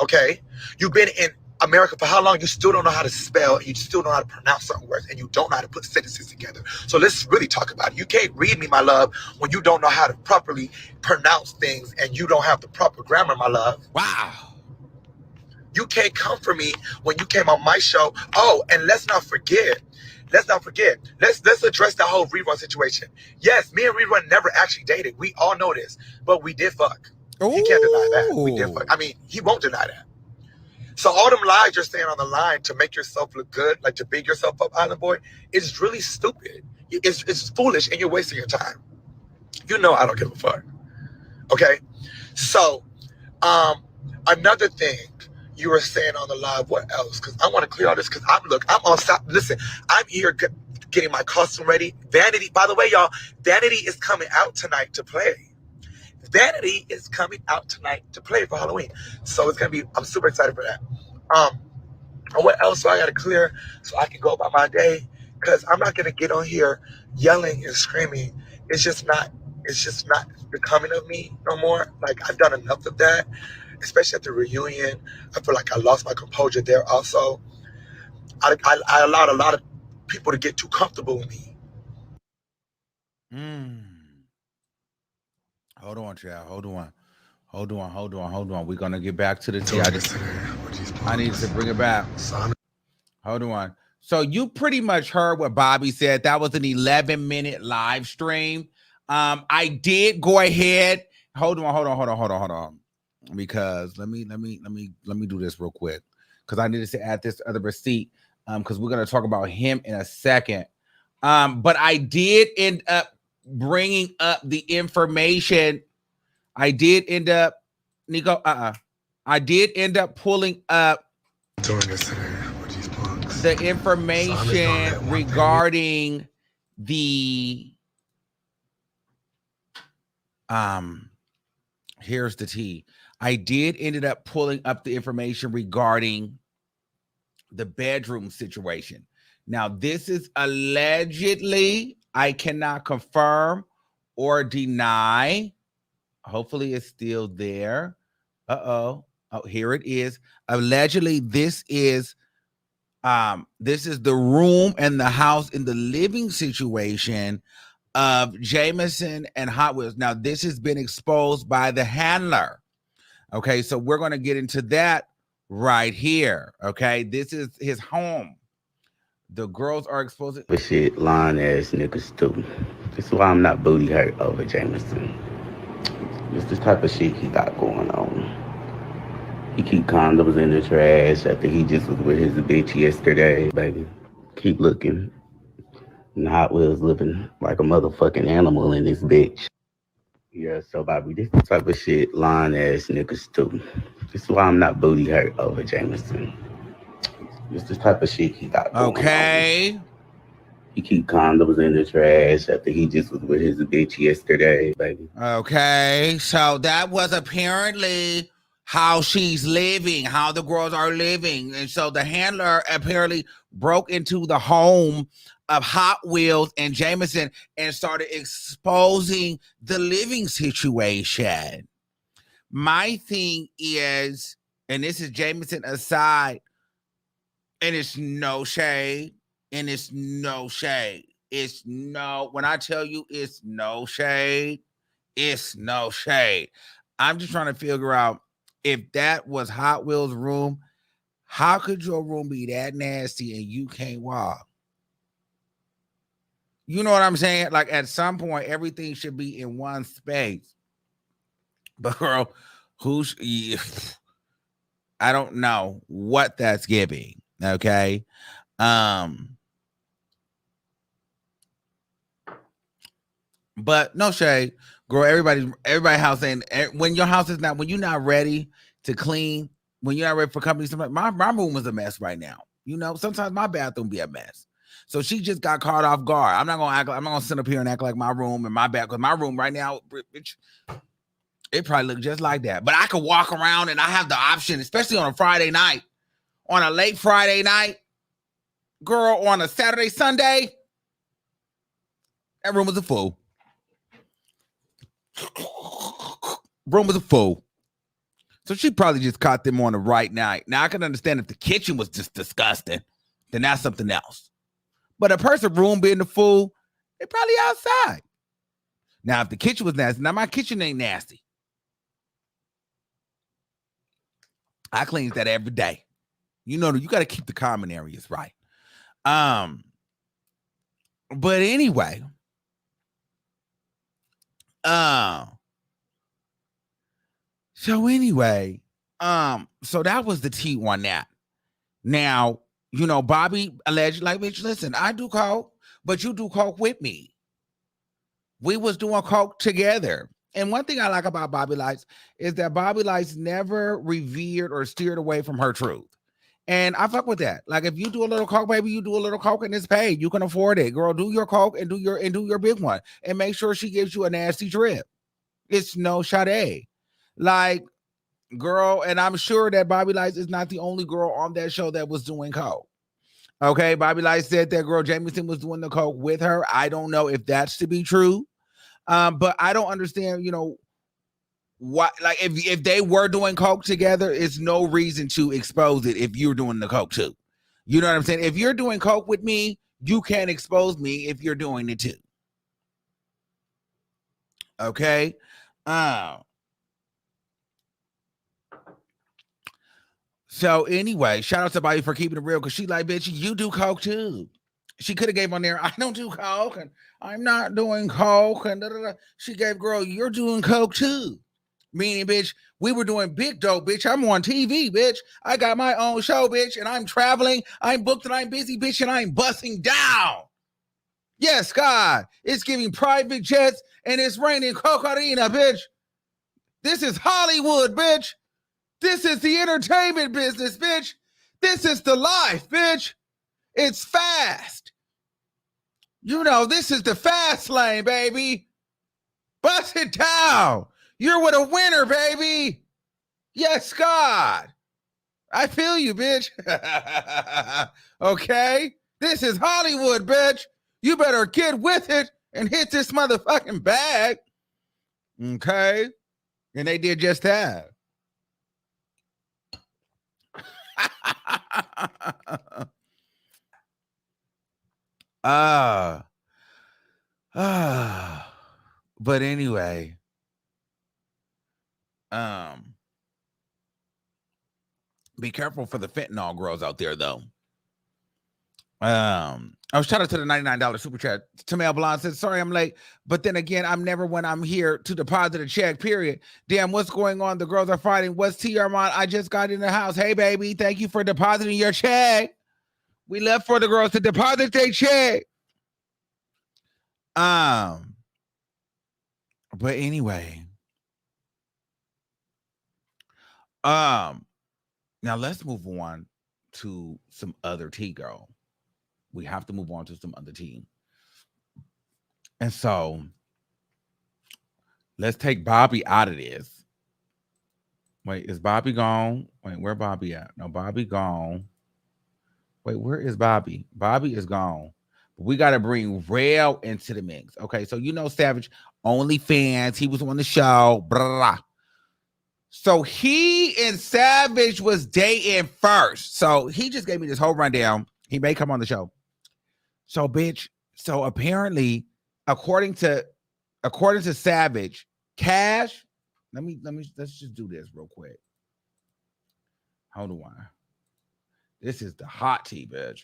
Okay? You've been in America for how long? You still don't know how to spell, and you still don't know how to pronounce certain words, and you don't know how to put sentences together. So let's really talk about it. You can't read me, my love, when you don't know how to properly pronounce things and you don't have the proper grammar, my love. Wow. You can't come for me when you came on my show. Oh, and let's not forget, let's not forget. Let's address the whole rerun situation. Yes, me and rerun never actually dated. We all know this, but we did fuck. He can't deny that. We did fuck. I mean, he won't deny that. So all them lies you're saying on the line to make yourself look good, like to big yourself up, Island Boy, is really stupid. It's foolish, and you're wasting your time. You know I don't give a fuck. Okay? So, another thing you were saying on the live, what else? Because I want to clear all this, because I'm on stop. Listen, I'm here getting my costume ready. Vanity, by the way, y'all, Vanity is coming out tonight to play. Vanity is coming out tonight to play for Halloween. So it's going to be, I'm super excited for that. What else do I got to clear so I can go about my day? Because I'm not going to get on here yelling and screaming. It's just not becoming of me no more. Like, I've done enough of that, especially at the reunion. I feel like I lost my composure there also. I allowed a lot of people to get too comfortable with me. Hold on, child. Hold on. We're going to get back to the tea. I need to bring it back. Hold on. So you pretty much heard what Bobby said. That was an 11-minute live stream. I did go ahead. Hold on. Because let me do this real quick. Because I needed to add this other receipt. Because we're gonna talk about him in a second. But I did end up bringing up the information. I did end up, Nico. I did end up pulling up the information regarding the here's the tea. I did ended up pulling up the information regarding the bedroom situation. Now, this is allegedly, I cannot confirm or deny. Hopefully it's still there. Oh, here it is. Allegedly, this is the room and the house in the living situation of Jameson and Hot Wheels. Now, this has been exposed by the handler. Okay, so we're going to get into that right here. Okay, this is his home. The girls are exposed. But shit, lying ass niggas too. This is why I'm not booty hurt over Jameson. It's the type of shit he got going on. He keep condoms in the trash after he just was with his bitch yesterday, baby. Keep looking. And Hot Wheels living like a motherfucking animal in this bitch. Yeah, so Bobby, this the type of shit lying ass niggas too. This is why I'm not booty hurt over Jameson. It's the type of shit he got going on. He keep condoms in the trash after he just was with his bitch yesterday, baby. Okay, so that was apparently how she's living, how the girls are living. And so the handler apparently broke into the home of Hot Wheels and Jameson and started exposing the living situation. My thing is, and this is Jameson aside, and it's no shade, when I tell you it's no shade, it's no shade. I'm just trying to figure out, if that was Hot Wheels' room, how could your room be that nasty and you can't walk? You know what I'm saying? Like, at some point, everything should be in one space. But girl, I don't know what that's giving. Okay. But no shade, girl. Everybody house saying, when your house is not, when you're not ready to clean, when you're not ready for company, my room is a mess right now. You know, sometimes my bathroom be a mess. So she just got caught off guard. I'm not gonna sit up here and act like my room and my back, because my room right now, it probably look just like that. But I could walk around and I have the option, especially on a Friday night, on a late Friday night, girl, on a Saturday, Sunday, that room was a fool. Room was a fool. So she probably just caught them on the right night. Now, I can understand if the kitchen was just disgusting, then that's something else. But a person room being the fool, they probably outside. Now, if the kitchen was nasty, now my kitchen ain't nasty. I cleans that every day. You know, you got to keep the common areas right. But anyway, so anyway, so that was the tea on that. Now, you know, Bobby alleged, like, bitch, listen, I do coke, but you do coke with me. We was doing coke together. And one thing I like about Bobby Lytes is that Bobby Lytes never revered or steered away from her truth. And I fuck with that. Like, if you do a little coke, baby, you do a little coke and it's paid. You can afford it. Girl, do your coke and do your big one. And make sure she gives you a nasty drip. It's no Sade. Like, girl, and I'm sure that Bobby Lytes is not the only girl on that show that was doing coke. Okay, Bobby Lytes said that girl Jameson was doing the coke with her. I don't know if that's to be true. But I don't understand, you know, what, like, if they were doing coke together, it's no reason to expose it if you're doing the coke too. You know what I'm saying? If you're doing coke with me, you can't expose me if you're doing it too. Okay. So anyway, shout out to Bobby for keeping it real, because she like, bitch, you do coke too. She could have gave on there, I don't do coke and I'm not doing coke and da, da, da. She gave, girl, you're doing coke too. Meaning, bitch, we were doing big dope, bitch. I'm on TV, bitch. I got my own show, bitch, and I'm traveling. I'm booked and I'm busy, bitch, and I'm busting down. Yes, God. It's giving private jets and it's raining cocaina, bitch. This is Hollywood, bitch. This is the entertainment business, bitch. This is the life, bitch. It's fast. You know, this is the fast lane, baby. Bust it down. You're with a winner, baby. Yes, God. I feel you, bitch. Okay? This is Hollywood, bitch. You better get with it and hit this motherfucking bag. Okay? And they did just that. But anyway, be careful for the fentanyl girls out there, though. I was shout out to the $99 super chat. Tamel Blonde said, sorry I'm late, but then again, I'm never when I'm here to deposit a check, period. Damn, what's going on? The girls are fighting. What's TRMon? I just got in the house. Hey, baby, thank you for depositing your check. We left for the girls to deposit their check. But anyway, now let's move on to some other tea, girl. We have to move on to some other tea. And so let's take Bobby out of this. Wait, is Bobby gone? Wait, where Bobby at? No, Bobby gone. Wait, where is Bobby? Bobby is gone. But we got to bring Rail into the mix. Okay, so you know Savage, OnlyFans. He was on the show. Blah, blah, blah. So he and Savage was dating first. So he just gave me this whole rundown. He may come on the show. So, bitch, so apparently, according to Savage, Cash, let's just do this real quick. Hold on. This is the hot tea, bitch.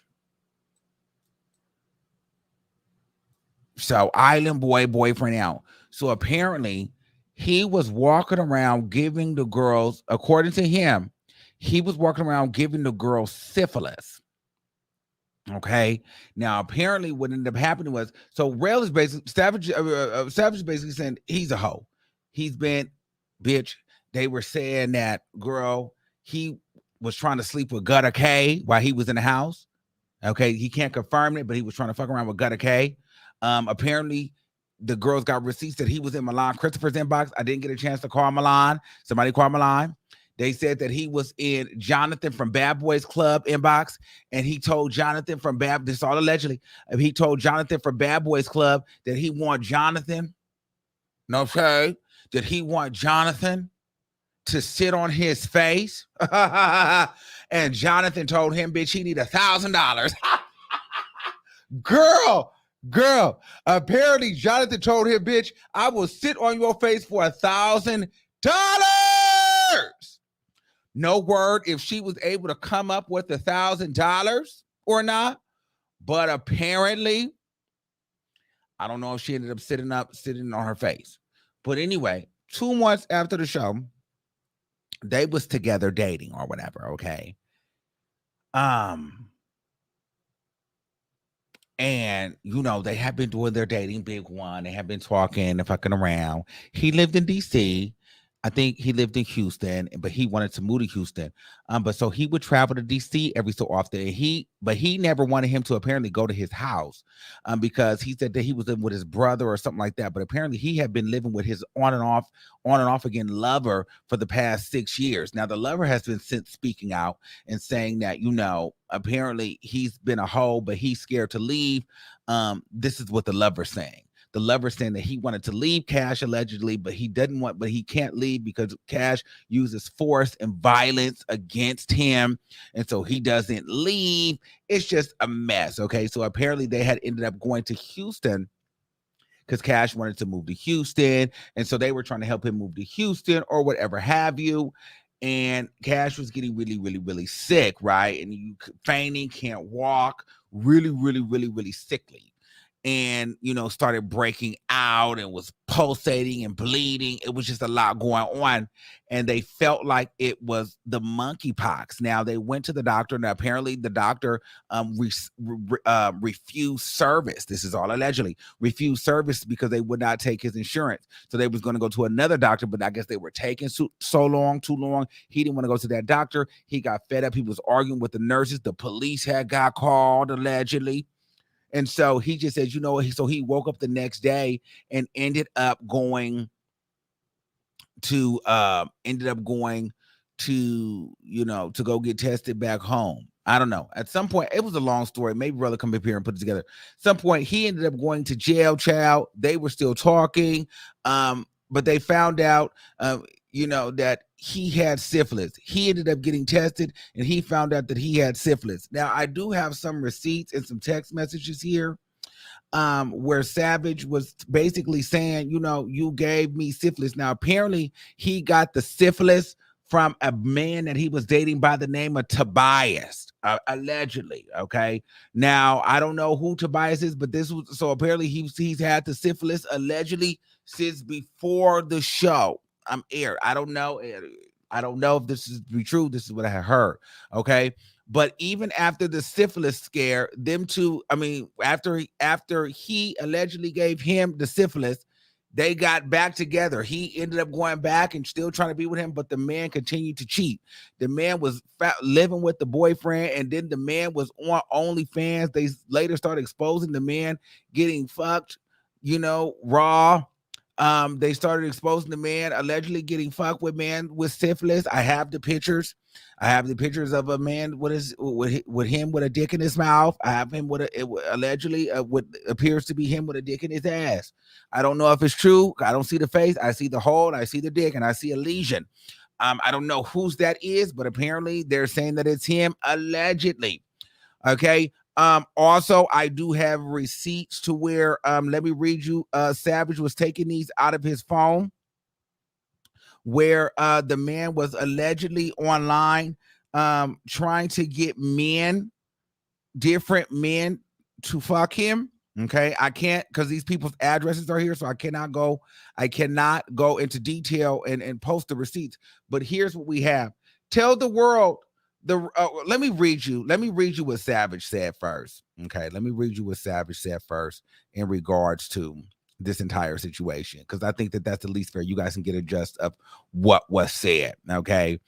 So, Island Boy boyfriend out. So apparently, he was walking around giving the girls, according to him, he was walking around giving the girls syphilis. Okay. Now, apparently, what ended up happening was, so Rail is basically Savage is basically saying he's a hoe. He's been, bitch. They were saying that, girl, he was trying to sleep with Gutter K while he was in the house. Okay, he can't confirm it, but he was trying to fuck around with Gutter K. Apparently, the girls got receipts that he was in Milan Christopher's inbox. I didn't get a chance to call Milan. Somebody called Milan. They said that he was in Jonathan from Bad Boys Club inbox, and he told Jonathan from this is all allegedly. He told Jonathan from Bad Boys Club that he want Jonathan. No, sir, that he want Jonathan to sit on his face. And Jonathan told him, bitch, he need $1,000. Girl, apparently Jonathan told him, bitch, I will sit on your face for $1,000. No word if she was able to come up with $1,000 or not, but apparently I don't know if she ended up sitting on her face. But anyway, 2 months after the show, they was together dating or whatever, okay? And they have been doing their dating big one. They have been talking and fucking around. He lived in DC. I think he lived in Houston, but he wanted to move to Houston. But so he would travel to DC every so often. But he never wanted him to apparently go to his house, because he said that he was living with his brother or something like that. But apparently he had been living with his on and off again lover for the past 6 years. Now the lover has been since speaking out and saying that, apparently he's been a hoe, but he's scared to leave. This is what the lover's saying. The lover saying that he wanted to leave Cash allegedly, but he can't leave because Cash uses force and violence against him. And so he doesn't leave. It's just a mess. Okay. So apparently they had ended up going to Houston because Cash wanted to move to Houston. And so they were trying to help him move to Houston or whatever have you. And Cash was getting really, really, really sick, right? And fainting, can't walk, really, really, really, really sickly. And started breaking out and was pulsating and bleeding. It was just a lot going on, and they felt like it was the monkeypox. Now they went to the doctor, and apparently the doctor refused service. This is all allegedly refused service because they would not take his insurance. So they was going to go to another doctor, but I guess they were taking too long. He didn't want to go to that doctor. He got fed up. He was arguing with the nurses. The police had got called allegedly. And so he just says, so he woke up the next day and ended up going to to go get tested back home. I don't know. At some point, it was a long story. Maybe brother come up here and put it together. At some point, he ended up going to jail, child. They were still talking. But they found out, that he had syphilis. He ended up getting tested, and he found out that he had syphilis. Now, I do have some receipts and some text messages here where Savage was basically saying, you gave me syphilis. Now, apparently, he got the syphilis from a man that he was dating by the name of Tobias, allegedly. Okay. Now, I don't know who Tobias is, but so apparently he's had the syphilis allegedly since before the show aired. I don't know if this is be true. This is what I heard. Okay. But even after the syphilis scare, after he allegedly gave him the syphilis, they got back together. He ended up going back and still trying to be with him, but the man continued to cheat. The man was living with the boyfriend, and then the man was on OnlyFans. They later started exposing the man getting fucked, raw. They started exposing the man allegedly getting fucked with syphilis. I have the pictures. I have the pictures of a man with him with a dick in his mouth. I have him allegedly what appears to be him with a dick in his ass. I don't know if it's true. I don't see the face. I see the hole. I see the dick, and I see a lesion. I don't know whose that is, but apparently they're saying that it's him allegedly. Okay. Also, I do have receipts to where let me read you. Savage was taking these out of his phone, where the man was allegedly online trying to get different men to fuck him. Okay, I can't, because these people's addresses are here, so I cannot go into detail and post the receipts. But here's what we have. Tell the world. Let me read you what Savage said first. Okay, let me read you what Savage said first in regards to this entire situation, because I think that that's the least fair. You guys can get a gist of what was said. Okay,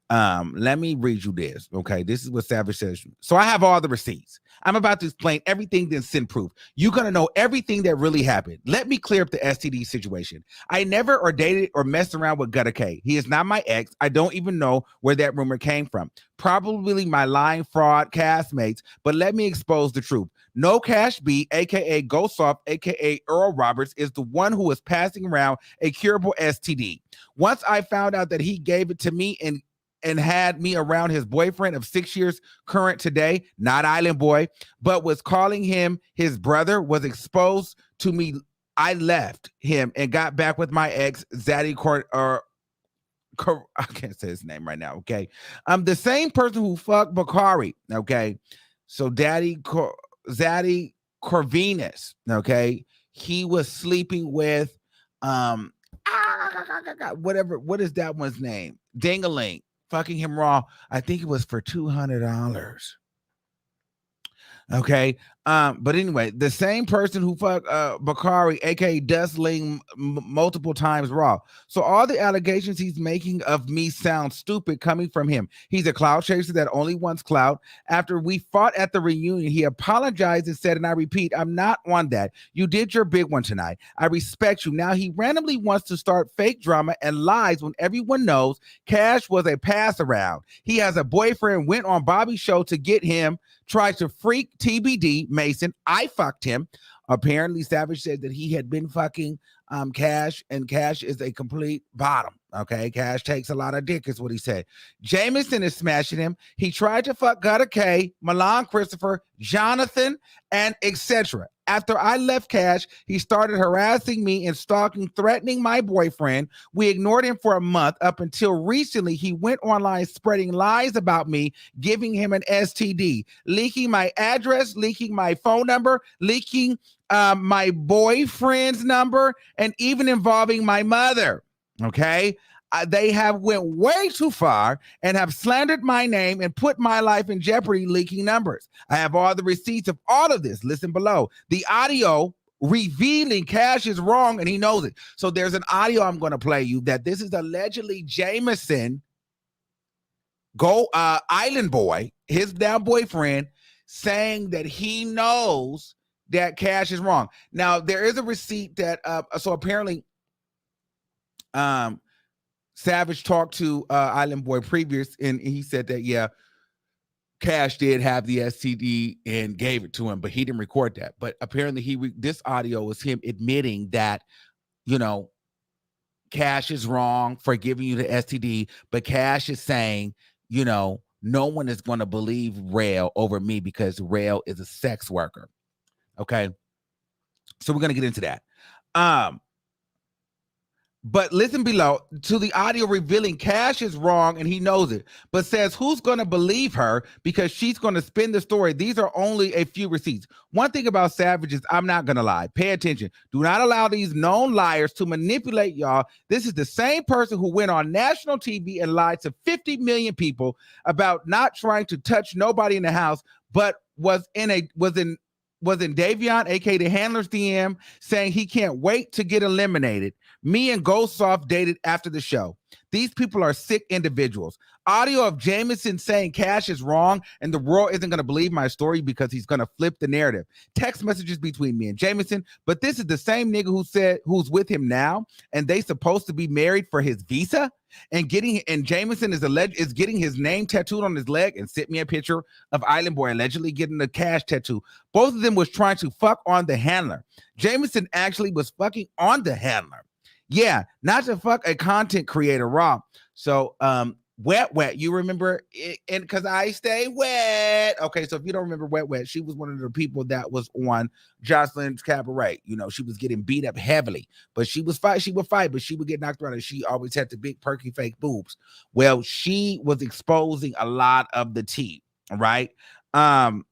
let me read you this. Okay, this is what Savage says. So I have all the receipts. I'm about to explain everything, then send proof. You're gonna know everything that really happened. Let me clear up the STD situation. I never or dated or messed around with C0KE. He is not my ex. I don't even know where that rumor came from. Probably my lying fraud castmates, but let me expose the truth. No Cash B, aka Ghost Soft, aka Earl Roberts, is the one who was passing around a curable STD. Once I found out that he gave it to me and had me around his boyfriend of 6 years, current today, not Island Boy, but was calling him his brother, was exposed to me. I left him and got back with my ex, Zaddy I can't say his name right now. Okay. The same person who fucked Bakari. Okay. So Zaddy Corvinus. Okay. he was sleeping with whatever, what is that one's name? Dingaling, fucking him raw. I think it was for $200. Okay. But anyway, the same person who fucked Bakari, aka Dustling, multiple times raw. So all the allegations he's making of me sound stupid coming from him. He's a clout chaser that only wants clout. After we fought at the reunion, he apologized and said, and I repeat, I'm not on that. You did your big one tonight. I respect you. Now he randomly wants to start fake drama and lies when everyone knows Cash was a pass around. He has a boyfriend, went on Bobby's show to get him, tried to freak TBD Mason. I fucked him. Apparently, Savage said that he had been fucking Cash, and Cash is a complete bottom. Okay, Cash takes a lot of dick, is what he said. Jameson is smashing him. He tried to fuck Gutter K, Milan Christopher, Jonathan, and etc. After I left Cash, he started harassing me and stalking, threatening my boyfriend. We ignored him for a month up until recently he went online spreading lies about me, giving him an STD, leaking my address, leaking my phone number, leaking my boyfriend's number, and even involving my mother. Okay. They have went way too far and have slandered my name and put my life in jeopardy, leaking numbers. I have all the receipts of all of this. Listen below. The audio revealing Cash is wrong and he knows it. So there's an audio I'm going to play you that this is allegedly Jameson, Island Boy, his now boyfriend, saying that he knows that Cash is wrong. Now there is a receipt that so apparently Savage talked to Island Boy previous, and he said that, yeah, Cash did have the STD and gave it to him, but he didn't record that. But apparently this audio was him admitting that, you know, Cash is wrong for giving you the STD, but Cash is saying, you know, no one is going to believe Rail over me because Rail is a sex worker. Okay. So we're going to get into that. But listen below to the audio revealing Cash is wrong and he knows it, but says who's going to believe her because she's going to spin the story. These are only a few receipts. One thing about Savage is I'm not going to lie. Pay attention. Do not allow these known liars to manipulate y'all. This is the same person who went on national TV and lied to 50 million people about not trying to touch nobody in the house, but was in Davion, aka the handler's DM, saying he can't wait to get eliminated. Me and Ghostsoft dated after the show. These people are sick individuals. Audio of Jameson saying Cash is wrong and the world isn't going to believe my story because he's going to flip the narrative. Text messages between me and Jameson, but this is the same nigga who said who's with him now, and they supposed to be married for his visa. And Jameson is getting his name tattooed on his leg and sent me a picture of Island Boy allegedly getting the Cash tattoo. Both of them was trying to fuck on the handler. Jameson actually was fucking on the handler. Yeah, not to fuck a content creator raw. So Wet, you remember it, and because I stay wet. Okay, so if you don't remember Wet, she was one of the people that was on Jocelyn's Cabaret. You know, she was getting beat up heavily, but she would fight, but she would get knocked around, and she always had the big perky fake boobs. Well, she was exposing a lot of the tea, right? And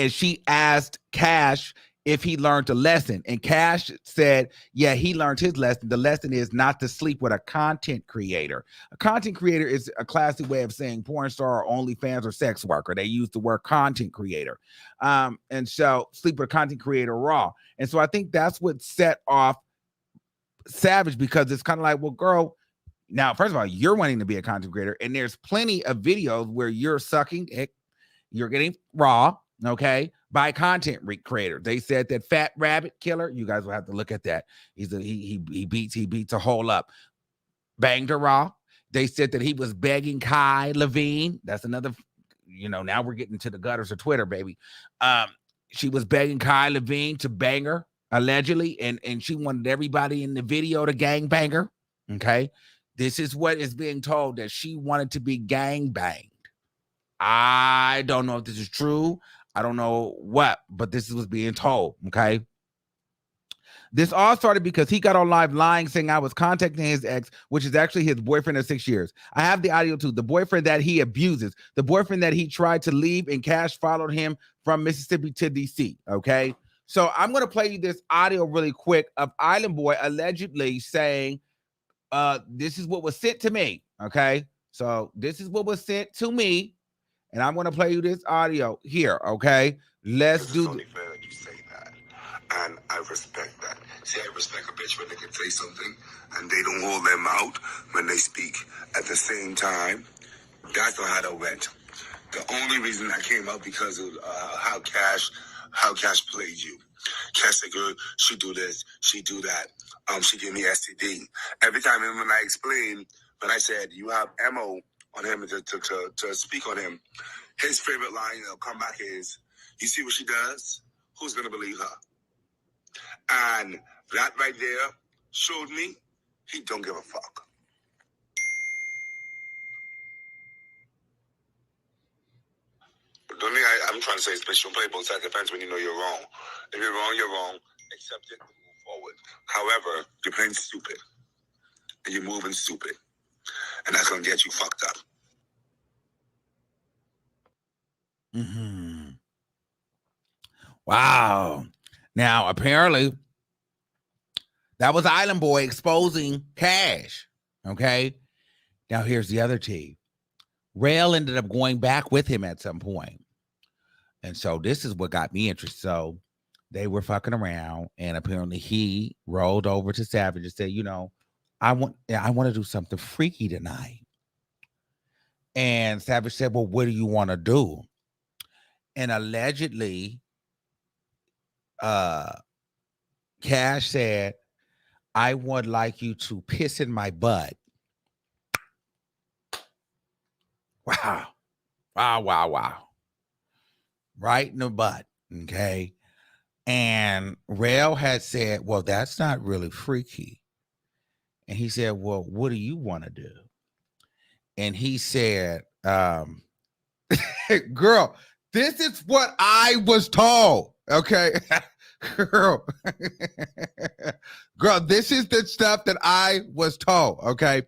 she asked Cash if he learned a lesson, and Cash said, yeah, he learned his lesson. The lesson is not to sleep with a content creator. A content creator is a classy way of saying porn star or OnlyFans or sex worker. They use the word content creator. And so sleep with a content creator raw. And so I think that's what set off Savage, because it's kind of like, well, girl, now, first of all, you're wanting to be a content creator, and there's plenty of videos where you're sucking it, you're getting raw, okay, by content creator. They said that Fat Rabbit Killer, you guys will have to look at that. He beats a hole up. Banged her raw. They said that he was begging Kai Levine. That's another, you know, now we're getting to the gutters of Twitter, baby. She was begging Kai Levine to bang her, allegedly, and she wanted everybody in the video to gang bang her. Okay. This is what is being told, that she wanted to be gang banged. I don't know if this is true. I don't know what, but this is what's being told, okay? This all started because he got on live lying, saying I was contacting his ex, which is actually his boyfriend of 6 years. I have the audio too. The boyfriend that he abuses, the boyfriend that he tried to leave, and Cash followed him from Mississippi to DC, okay? So I'm going to play you this audio really quick of Island Boy allegedly saying, this is what was sent to me. Okay. So this is what was sent to me. And I'm going to play you this audio here. Okay. Let's do only fair that you say that. And I respect that. See, I respect a bitch when they can say something and they don't hold their mouth when they speak. At the same time, that's not how that went. The only reason I came out because of how Cash played you. Cash said, "Girl, she do this, she do that. She gave me STD." Every time when I explained, when I said you have ammo on him to speak on him, his favorite line that'll come back is, "You see what she does? Who's gonna believe her?" And that right there showed me he don't give a fuck. The only thing I'm trying to say is, bitch, you play both sides of the fence when you know you're wrong. If you're wrong, you're wrong. Accept it and move forward. However, you're playing stupid. And you're moving stupid. And that's going to get you fucked up. Mm-hmm. Wow. Now, apparently, that was Island Boy exposing Cash. Okay. Now, here's the other tea. Rail ended up going back with him at some point. And so this is what got me interested. So they were fucking around, and apparently he rolled over to Savage and said, you know, I want to do something freaky tonight. And Savage said, well, what do you want to do? And allegedly, Cash said, I would like you to piss in my butt. Wow. Wow. Right in the butt. Okay. And Rail had said, well, that's not really freaky. And he said, well, what do you want to do? And he said, girl, this is what I was told. Okay. Girl, this is the stuff that I was told. Okay.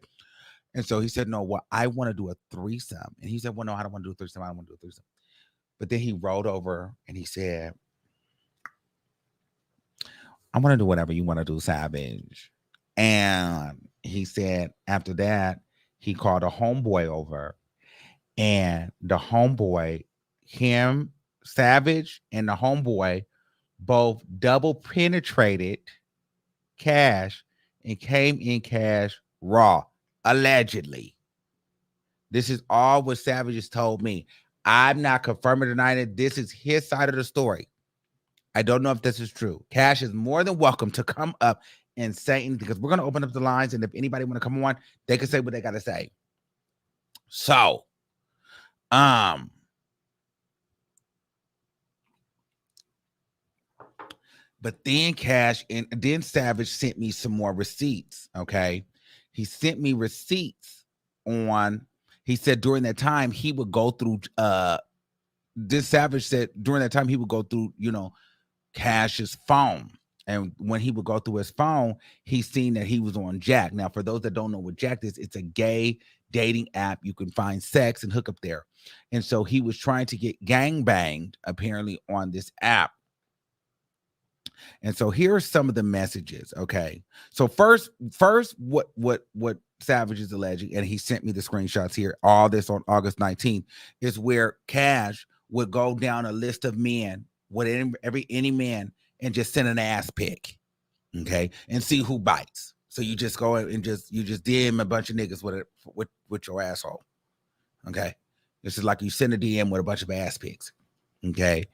And so he said, no, well, I want to do a threesome. And he said, well, no, I don't want to do a threesome. I don't want to do a threesome. But then he rolled over and he said, I want to do whatever you want to do, Savage. And he said, after that, he called a homeboy over. And the homeboy, him, Savage, and the homeboy both double penetrated Cash and came in Cash raw, allegedly. This is all what Savage has told me. I'm not confirming or denying it. This is his side of the story. I don't know if this is true. Cash is more than welcome to come up and say anything, because we're going to open up the lines, and if anybody want to come on, they can say what they got to say. So, but then Cash and then Savage sent me some more receipts. Okay. He sent me receipts on, he said during that time he would go through, this Savage said during that time he would go through, you know, Cash's phone. And when he would go through his phone, he seen that he was on Jack. Now, for those that don't know what Jack is, it's a gay dating app. You can find sex and hook up there. And so he was trying to get gangbanged apparently on this app. And so here are some of the messages. Okay. So first, what Savage is alleging, and he sent me the screenshots here, all this on August 19th, is where Cash would go down a list of men, any man, and just send an ass pic, okay, and see who bites. So you just go and just DM a bunch of niggas with your asshole, okay. This is like you send a DM with a bunch of ass pics, okay,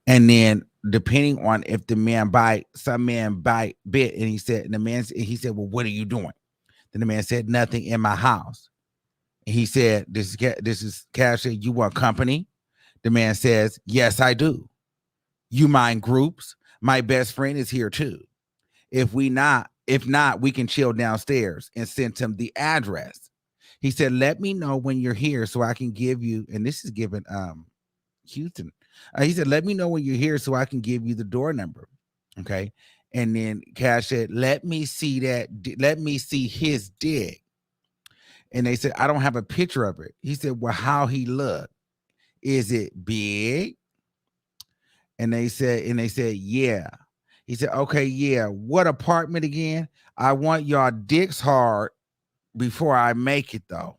and then depending on if the man bite, some man bit, and he said, well, what are you doing? Then the man said, nothing, in my house. And he said, this is Cash said, you want company? The man says, yes, I do. You mind groups? My best friend is here too. If not, we can chill downstairs, and sent him the address. He said, let me know when you're here so I can give you, and this is given Houston. He said, let me know when you're here so I can give you the door number. Okay. And then Cash said, let me see his dick. And they said, I don't have a picture of it. He said, well, how he look? Is it big? And they said, yeah. He said, okay, yeah. What apartment again? I want y'all dicks hard before I make it though.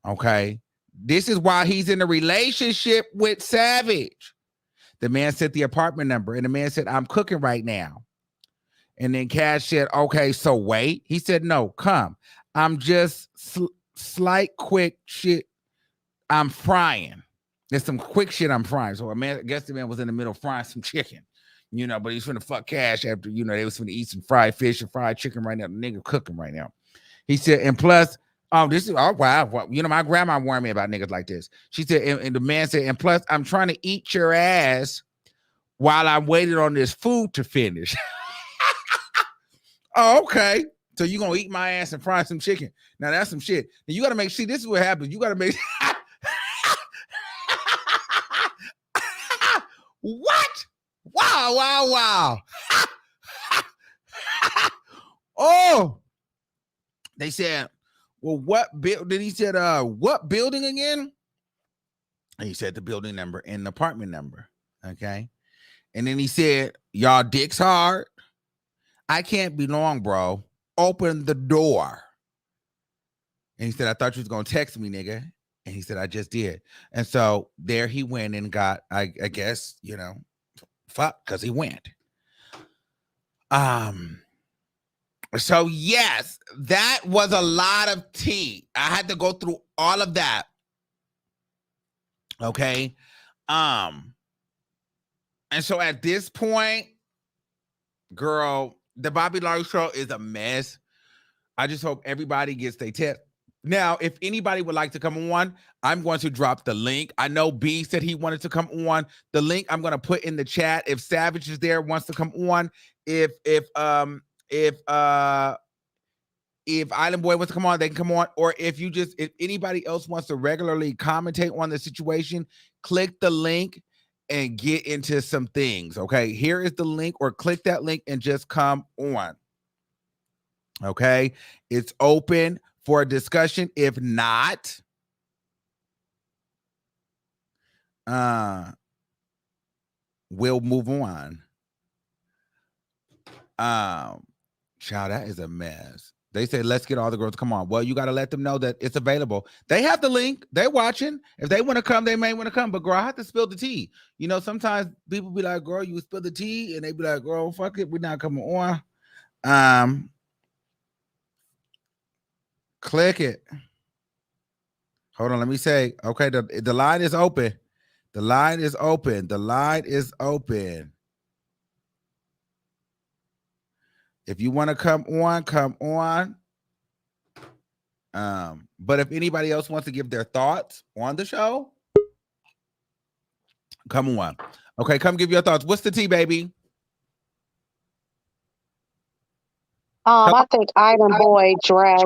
Okay. This is why he's in a relationship with Savage. The man said the apartment number, and the man said, I'm cooking right now. And then Cash said, okay, so wait. He said, no, come. I'm just slight quick shit. I'm frying. There's some quick shit I'm frying. So I guess the man was in the middle frying some chicken, but he's finna fuck Cash after, they was finna eat some fried fish and fried chicken right now. The nigga cooking right now. He said, and plus, this is, oh, wow. My grandma warned me about niggas like this. She said, and the man said, and plus, I'm trying to eat your ass while I'm waiting on this food to finish. Oh, okay. So you gonna eat my ass and fry some chicken. Now that's some shit. Now you gotta make, see, this is what happens. You gotta make what? Wow. Oh, they said, well, what building? He said, what building again? And he said the building number and the apartment number. Okay. And then he said, y'all dicks hard. I can't be long, bro. Open the door. And he said, I thought you was going to text me, nigga. And he said, I just did. And so there he went and got, I guess, fuck, because he went. So yes, that was a lot of tea. I had to go through all of that. Okay. And so at this point, girl, the Bobby Lytes show is a mess. I just hope everybody gets their test. Now, if anybody would like to come on, I'm going to drop the link. I know B said he wanted to come on. The link I'm going to put in the chat. If Savage is there, wants to come on. If Island Boy wants to come on, they can come on. Or if anybody else wants to regularly commentate on the situation, click the link and get into some things. Okay, here is the link, or click that link and just come on. Okay, it's open for a discussion. If not, we'll move on. Child, that is a mess. They say, let's get all the girls to come on. Well, you got to let them know that it's available. They have the link. They're watching. If they want to come, they may want to come. But, girl, I have to spill the tea. Sometimes people be like, girl, you spill the tea. And they be like, girl, fuck it. We're not coming on. Click it. Hold on. Let me say, okay, the line is open. The line is open. The line is open. If you want to come on, come on. But if anybody else wants to give their thoughts on the show, come on. Okay, come give your thoughts. What's the tea, baby? I think Island Boy dragged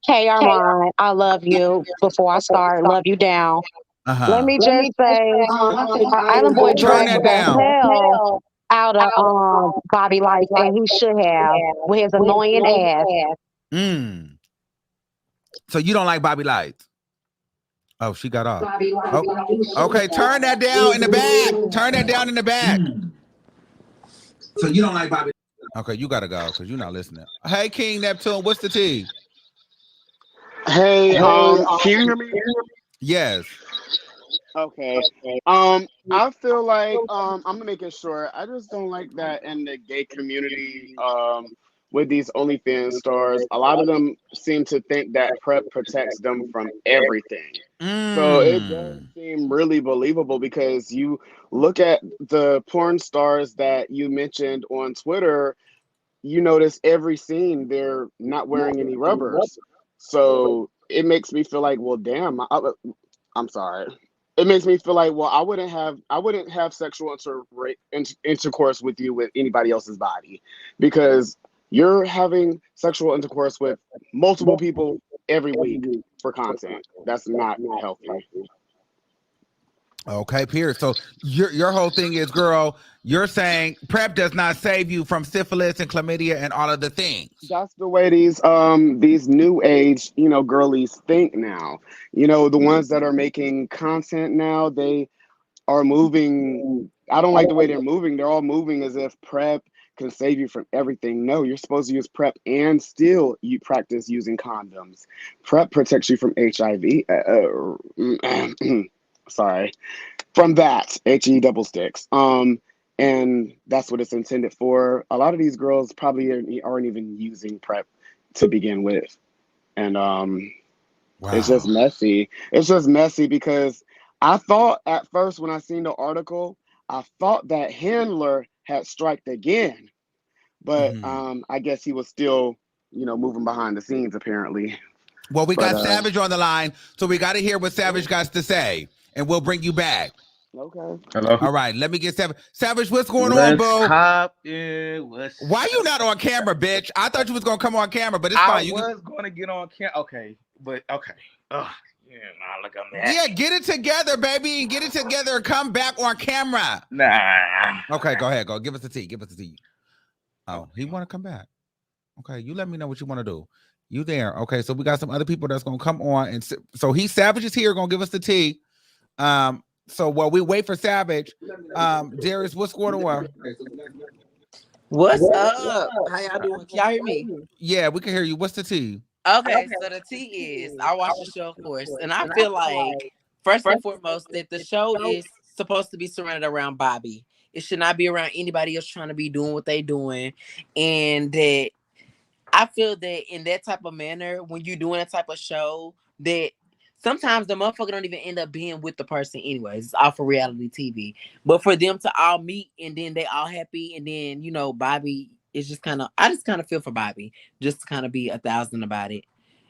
K-Armon, I love you. Before I start, love you down. Let me just say, Island Boy dragged the hell out of Bobby Lytes, and he should have, with his annoying ass. So you don't like Bobby Lytes? Oh, she got off. Oh, okay, turn that down in the back. Turn that down in the back. So you don't like Bobby? Okay, you gotta go because you're not listening. Hey, King Neptune, what's the tea? Hey, can you hear me? Yes. Okay. I feel like I'm making sure. I just don't like that in the gay community. With these OnlyFans stars, a lot of them seem to think that PrEP protects them from everything. So it does seem really believable, because you look at the porn stars that you mentioned on Twitter, you notice every scene they're not wearing any rubbers. So it makes me feel like, well, damn, I'm sorry. It makes me feel like, well, I wouldn't have sexual intercourse with you with anybody else's body, because you're having sexual intercourse with multiple people every week for content. That's not healthy. Okay, Pierce. So your whole thing is, girl, you're saying PrEP does not save you from syphilis and chlamydia and all of the things. That's the way these new age, girlies think now. The ones that are making content now, they are moving. I don't like the way they're moving. They're all moving as if PrEP can save you from everything. No, you're supposed to use PrEP and still you practice using condoms. PrEP protects you from HIV. Sorry, from that HE double sticks. And that's what it's intended for. A lot of these girls probably aren't even using PrEP to begin with, and it's just messy. It's just messy because I thought at first when I seen the article, I thought that Handler had striked again, but I guess he was still, moving behind the scenes apparently. Well, we got Savage on the line, so we got to hear what Savage got to say, and we'll bring you back. Okay. Hello. All right, let me get Savage. Savage, what's going on, boo? Why you not on camera, bitch? I thought you was gonna come on camera, but it's fine. I was gonna get on camera. Okay, but okay. Ugh. Yeah, nah, look, I'm mad. Yeah, get it together, baby. Get it together and come back on camera. Nah. Okay, go ahead. Go. Give us the tea. Give us the tea. Oh, he want to come back. Okay, you let me know what you want to do. You there? Okay, so we got some other people that's gonna come on, and so Savage is here, gonna give us the tea. So while we wait for Savage, Darius, what's going on? What's up? How y'all doing? Can y'all hear me? Yeah, we can hear you. What's the tea? Okay, so the tea is I watched the show, of course, and I feel like first and foremost that the show is supposed to be surrounded around Bobby. It should not be around anybody else trying to be doing what they doing, and that I feel that in that type of manner, when you're doing that type of show, that sometimes the motherfucker don't even end up being with the person anyways. It's all for reality TV. But for them to all meet and then they all happy and then, Bobby is just I just kind of feel for Bobby just to kind of be 1,000 about it.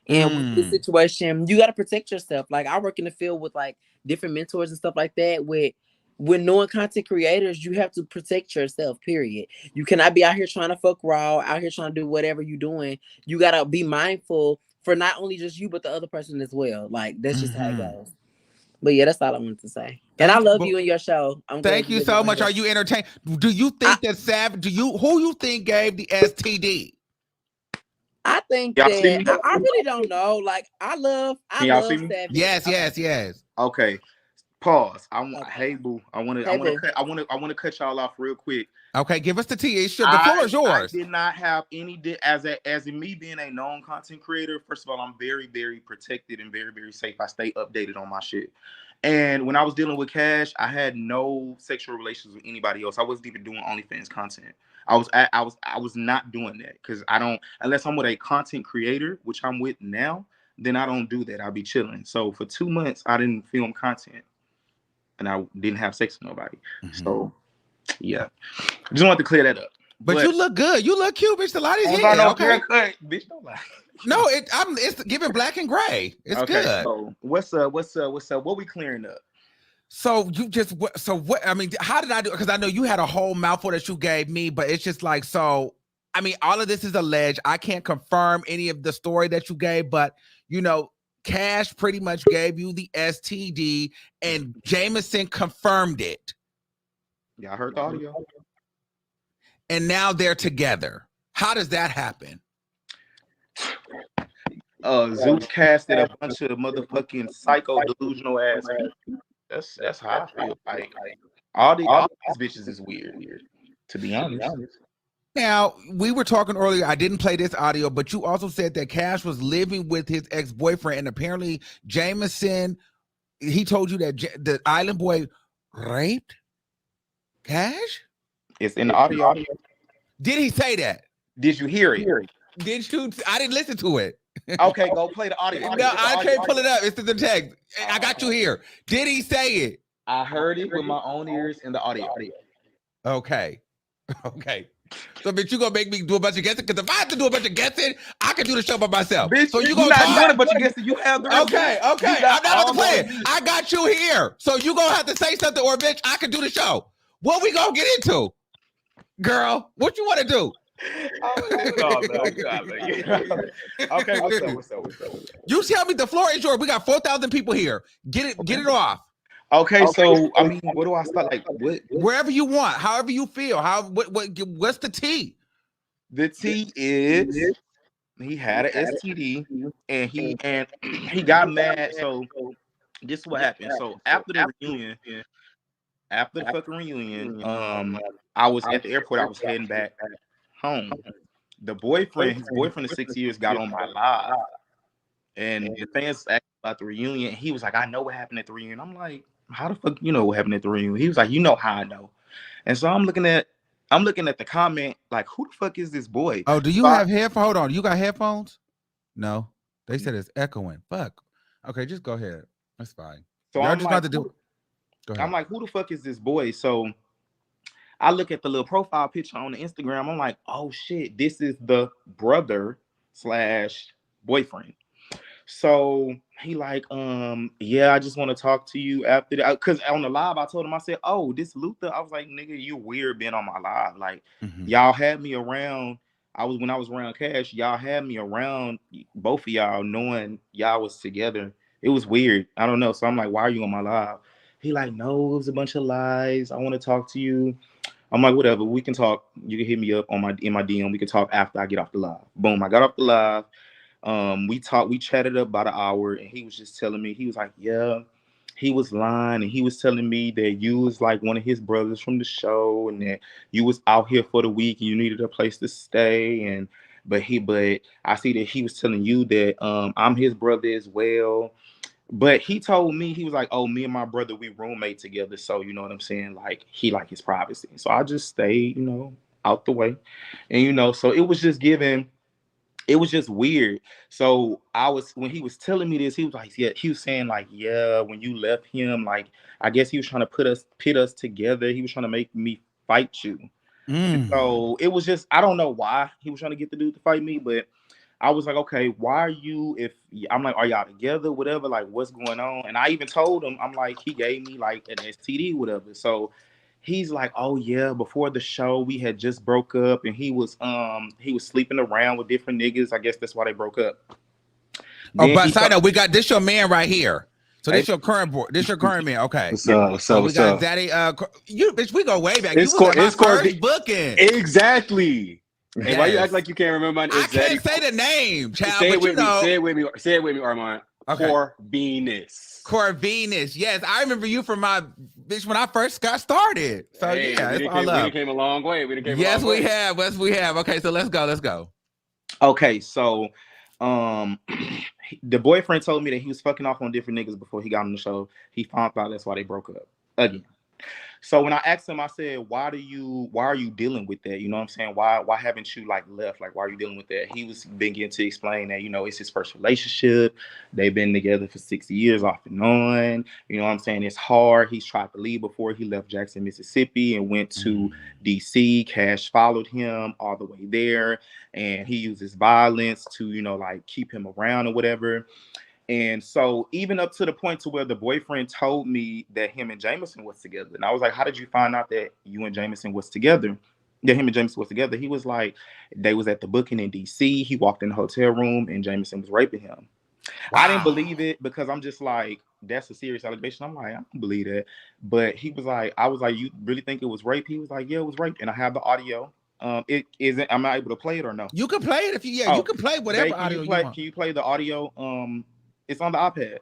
And with this situation, you got to protect yourself. Like I work in the field with like different mentors and stuff like that with knowing content creators, you have to protect yourself, period. You cannot be out here trying to fuck raw, out here trying to do whatever you're doing. You got to be mindful for not only just you, but the other person as well. Like, that's just how it goes. But yeah, that's all I wanted to say. And I love you and your show. Thank you so much. Are you entertained? Do you think that Savage, who you think gave the STD? I think that, I really don't know. Like, I love Savage. Yes. Okay. Pause. Hey boo. I want to cut y'all off real quick. Okay, give us the tea. The floor is yours. I did not have any as in me being a known content creator. First of all, I'm very, very protected and very, very safe. I stay updated on my shit. And when I was dealing with Cash, I had no sexual relations with anybody else. I wasn't even doing OnlyFans content. I was not doing that because I don't, unless I'm with a content creator, which I'm with now, then I don't do that. I'll be chilling. So for 2 months, I didn't film content. And I didn't have sex with nobody. So, yeah. Just wanted to clear that up. But you look good. You look cute, bitch. The light is here. Okay. Bitch, don't lie. No, it's giving black and gray. It's good. So what's up? What we clearing up? So what? I mean, how did I do? Because I know you had a whole mouthful that you gave me, but it's just like, so, I mean, all of this is alleged. I can't confirm any of the story that you gave, but, Cash pretty much gave you the STD, and Jameson confirmed it. Yeah, I heard the audio. And now they're together. How does that happen? Zeus casted a bunch of motherfucking psycho delusional ass people. That's how I feel. Like all these bitches is weird, to be honest. Now, we were talking earlier, I didn't play this audio, but you also said that Cash was living with his ex-boyfriend, and apparently Jameson, he told you that the island boy raped Cash? It's in the audio. Did he say that? Did you hear it? Did you? I didn't listen to it. Okay, go play the audio. No, I can't pull it up. It's in the text. I got you here. Did he say it? I heard it with my own ears in the audio. Okay. So, bitch, you gonna make me do a bunch of guessing? Because if I have to do a bunch of guessing, I can do the show by myself. Bitch, so you gonna not doing a bunch of guessing? You have the okay. I'm not about to play it. I got you here, so you gonna have to say something, or bitch, I can do the show. What we gonna get into, girl? What you want to do? Okay, what's up? You tell me. The floor is yours. We got 4,000 people here. Get it off. Okay, so I mean, where do I start? Like, what? Wherever you want, however you feel. What's the tea? The tea is he had an STD and he got mad. So this is what happened. So after the reunion, after the fucking reunion, I was at the airport. I was heading back home. His boyfriend of 6 years got on my live, and the fans asked about the reunion. He was like, "I know what happened at the reunion." I'm like, "How the fuck you know what happened at the reunion?" He was like, "You know how I know." And so I'm looking at the comment like, "Who the fuck is this boy?" Oh, do you have headphones? Hold on, you got headphones? No, they said it's echoing. Fuck. Okay, just go ahead. That's fine. So Y'all I'm just like, about to do. Go ahead. I'm like, "Who the fuck is this boy?" So I look at the little profile picture on the Instagram. I'm like, "Oh shit, this is the brother / boyfriend." So he like, yeah, I just want to talk to you after that. Cause on the live, I told him, I said, "Oh, this Luther." I was like, "Nigga, you weird being on my live. Like, y'all had me around. When I was around Cash, y'all had me around, both of y'all, knowing y'all was together. It was weird. I don't know." So I'm like, "Why are you on my live?" He like, "No, it was a bunch of lies. I want to talk to you." I'm like, "Whatever, we can talk. You can hit me up in my DM. We can talk after I get off the live." Boom, I got off the live. We chatted up about an hour, and he was just telling me, he was like, "Yeah, he was lying, and he was telling me that you was like one of his brothers from the show, and that you was out here for the week and you needed a place to stay." And but I see that he was telling you that I'm his brother as well. But he told me, he was like, "Oh, me and my brother, we roommate together, so you know what I'm saying, like he like his privacy." So I just stayed, out the way. And so it was just weird. So when he was telling me this, he was like, yeah, he was saying like, "Yeah, when you left him, like, I guess he was trying to pit us together. He was trying to make me fight you." And so it was just, I don't know why he was trying to get the dude to fight me, but I was like, "Okay, why are you, I'm like, are y'all together, whatever, like, what's going on?" And I even told him, I'm like, he gave me like an STD, whatever. So he's like, "Oh yeah, before the show we had just broke up, and he was sleeping around with different niggas. I guess that's why they broke up." Oh, but side note, we got this your man right here. So this your current boy. This your current man. Okay. What's up? What's up? We got Daddy. You bitch, we go way back. It's You was at my first booking. Exactly. Yes. And why you act like you can't remember my name? I can't say the name, child. Say it with me. Say it with me. Say it with me, Armand. Okay. Corvinus. Yes, I remember you from my bitch when I first got started. So hey, yeah, we came a long way. Yes, we have. Yes, we have. Okay, so let's go. Okay, so the boyfriend told me that he was fucking off on different niggas before he got on the show. He found out that's why they broke up again. So when I asked him, I said, why are you dealing with that? You know what I'm saying? Why haven't you like left? Like, why are you dealing with that? He was beginning to explain that, it's his first relationship. They've been together for 6 years off and on. You know what I'm saying? It's hard. He's tried to leave before. He left Jackson, Mississippi and went to DC. Cash followed him all the way there. And he uses violence to, like keep him around or whatever. And so even up to the point to where the boyfriend told me that him and Jameson was together. And I was like, "How did you find out that you and Jameson was together?" That him and Jameson was together. He was like, they was at the booking in DC. He walked in the hotel room and Jameson was raping him. Wow. I didn't believe it because I'm just like, that's a serious allegation. I'm like, I don't believe that. But I was like, "You really think it was rape?" He was like, "Yeah, it was rape." And I have the audio. It isn't. I'm not able to play it or no? You can play it if you. Yeah, you can play whatever audio you want. Can you play the audio? It's on the iPad.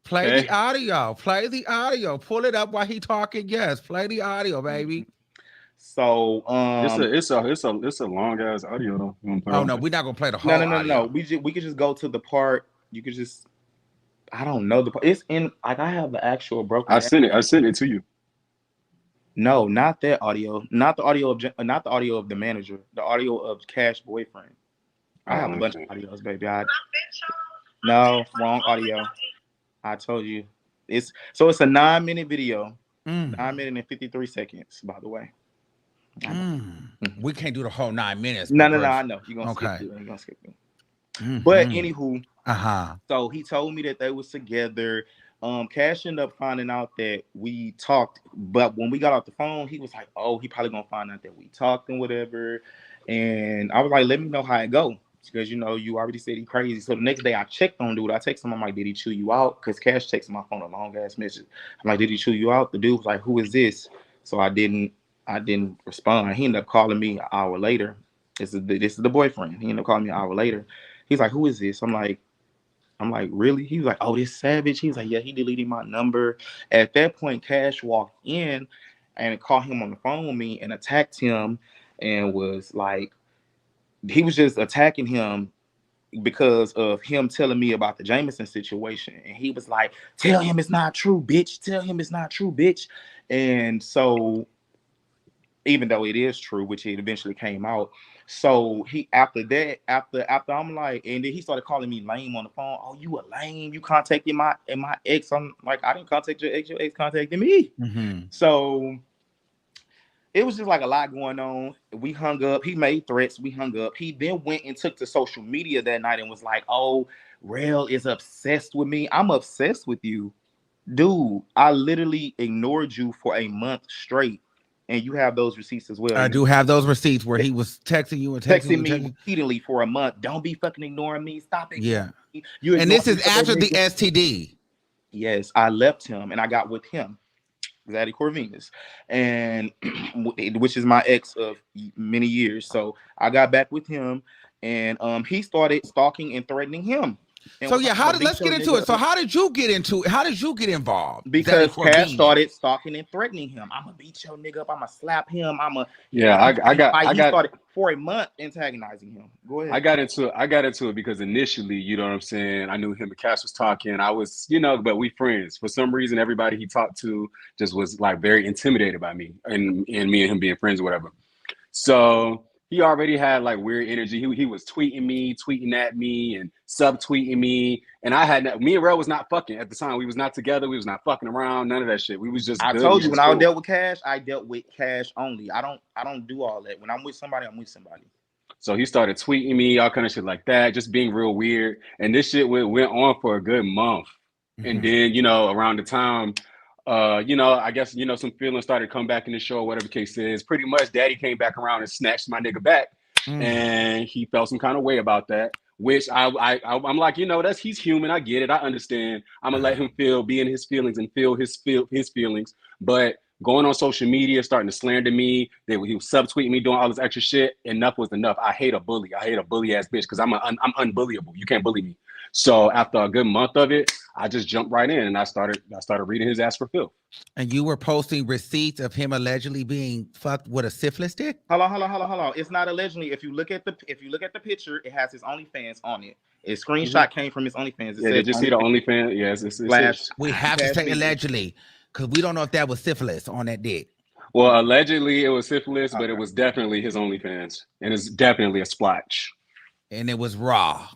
Play the audio. Play the audio. Pull it up while he talking. Yes, play the audio, baby. So it's a long ass audio though. Oh no, we're not gonna play the whole audio. No. We could just go to the part. You could just, I don't know the part. It's in, like, I have the actual broken. I sent it to you. No, not that audio. Not the audio of the manager. The audio of Cash boyfriend. I have a bunch of audios, baby. No, wrong audio. I told you. It's a 9-minute video. 9 minutes and 53 seconds, by the way. We can't do the whole 9 minutes. No, I know. You're gonna skip it. You're gonna skip it. But anywho, so he told me that they was together. Cash ended up finding out that we talked, but when we got off the phone, he was like, "Oh, he probably gonna find out that we talked and whatever." And I was like, "Let me know how it go." Because you already said he crazy. So the next day I checked on dude. I texted him. I'm like, "Did he chew you out?" Because Cash texted my phone a long ass message. I'm like, "Did he chew you out?" The dude was like, "Who is this?" So I didn't respond. He ended up calling me an hour later. This is the boyfriend. He ended up calling me an hour later. He's like, "Who is this?" I'm like, I'm like, really? He was like, oh, this savage. He was like, yeah, he deleted my number. At that point, Cash walked in and called him on the phone with me and attacked him and was like, he was just attacking him because of him telling me about the Jameson situation. And he was like, tell him it's not true, bitch. Tell him it's not true, bitch. And so, even though it is true, which it eventually came out. So he after I'm like, and then he started calling me lame on the phone. Oh, you a lame? You contacted my ex. I'm like, I didn't contact your ex. Your ex contacted me. Mm-hmm. So it was just like a lot going on. We hung up. He made threats. We hung up. He then went and took to social media that night and was like, "Oh, Rel is obsessed with me. I'm obsessed with you, dude. I literally ignored you for a month straight." And you have those receipts as well. I do have those receipts where he was texting you and texting me repeatedly for a month. Don't be fucking ignoring me. Stop it. Yeah. And this is after the STD. Yes, I left him and I got with him, Zaddy Corvinus, and which is my ex of many years. So I got back with him, and he started stalking and threatening him. And so yeah, let's get into it. So how did you get involved? Because Cash started stalking and threatening him. I'm gonna beat your nigga up. I'm gonna slap him. I started for a month antagonizing him. Go ahead. I got into it because initially, you know what I'm saying, I knew him and Cash was talking. I was, but we friends. For some reason, everybody he talked to just was like very intimidated by me and me and him being friends or whatever. So he already had like weird energy. He was tweeting at me and subtweeting me. And me and Rel was not fucking at the time. We was not together. We was not fucking around. None of that shit. We was just I told you when I dealt with Cash, I dealt with Cash only. I don't do all that. When I'm with somebody, I'm with somebody. So he started tweeting me, all kind of shit like that, just being real weird. And this shit went on for a good month. Mm-hmm. And then, around the time I guess, some feelings started to come back in the show, whatever the case is. Pretty much Daddy came back around and snatched my nigga back. And he felt some kind of way about that, which I'm like, he's human. I get it. I understand. I'm going to let him be in his feelings and feel his feelings. But going on social media, starting to slander me, he was subtweeting me, doing all this extra shit. Enough was enough. I hate a bully. I hate a bully ass bitch because I'm unbullyable. You can't bully me. So after a good month of it, I just jumped right in and I started reading his ass for filth. And you were posting receipts of him allegedly being fucked with a syphilis dick? Hold on. It's not allegedly. If you look at the picture, it has his OnlyFans on it. A screenshot came from his OnlyFans. Did you see the OnlyFans? Yes, it's we have to say allegedly because we don't know if that was syphilis on that dick. Well, allegedly it was syphilis, but it was definitely his OnlyFans, and it's definitely a splotch. And it was raw.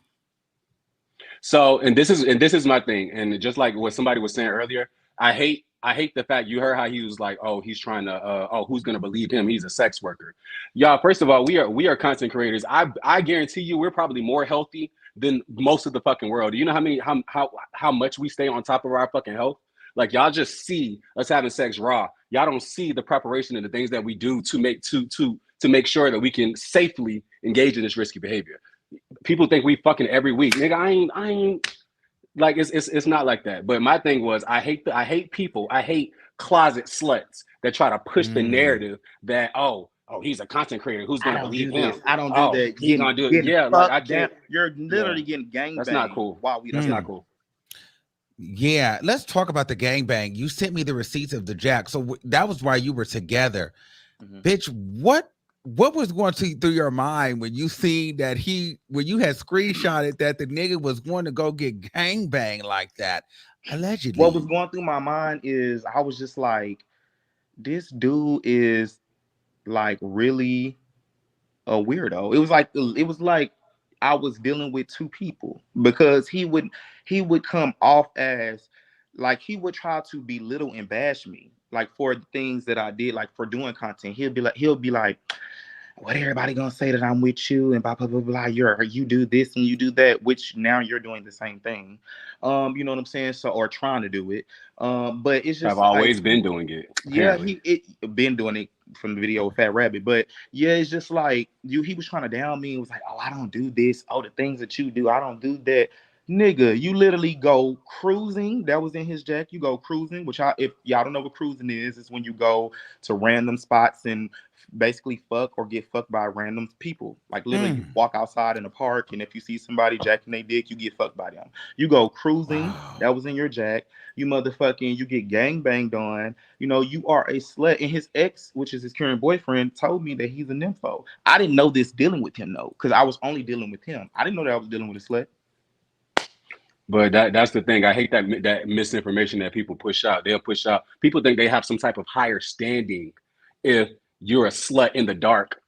So, and this is my thing, and just like what somebody was saying earlier, I hate the fact you heard how he was like, oh, he's trying to, who's gonna believe him? He's a sex worker. Y'all, first of all, we are content creators. I guarantee you, we're probably more healthy than most of the fucking world. Do you know how much we stay on top of our fucking health? Like y'all just see us having sex raw. Y'all don't see the preparation and the things that we do to make sure that we can safely engage in this risky behavior. People think we fucking every week. Nigga, I ain't like it's not like that. But my thing was I hate people. I hate closet sluts that try to push the narrative that he's a content creator. Who's gonna believe him? I don't do that. He's gonna do it. Yeah, like I can't. You're literally getting gangbanged. That's not cool. Wow, that's not cool. Yeah, let's talk about the gangbang. You sent me the receipts of the jack. So that was why you were together. Bitch, what was going through your mind when you seen that when you had screenshotted that the nigga was going to go get gangbang like that, allegedly? What was going through my mind is I was just like, this dude is like really a weirdo. It was like I was dealing with two people because he would come off as like he would try to belittle and bash me like for the things that I did, like for doing content. He'll be like, what everybody gonna say that I'm with you and blah blah blah blah. You do this and you do that, which now you're doing the same thing. You know what I'm saying? So or trying to do it. But it's just I've always been doing it. Apparently. Yeah, he been doing it from the video with Fat Rabbit. But yeah, it's just like he was trying to down me. It was like, oh, I don't do this. Oh, the things that you do, I don't do that. Nigga, you literally go cruising. That was in his jack. You go cruising, which if y'all don't know what cruising is, it's when you go to random spots and basically fuck or get fucked by random people. Like literally, you walk outside in a park, and if you see somebody jacking their dick, you get fucked by them. You go cruising. Wow. That was in your jack. You motherfucking, you get gang banged on. You know, you are a slut. And his ex, which is his current boyfriend, told me that he's a nympho. I didn't know this dealing with him though, because I was only dealing with him. I didn't know that I was dealing with a slut. But that's the thing. I hate that misinformation that people push out. They'll push out. People think they have some type of higher standing if you're a slut in the dark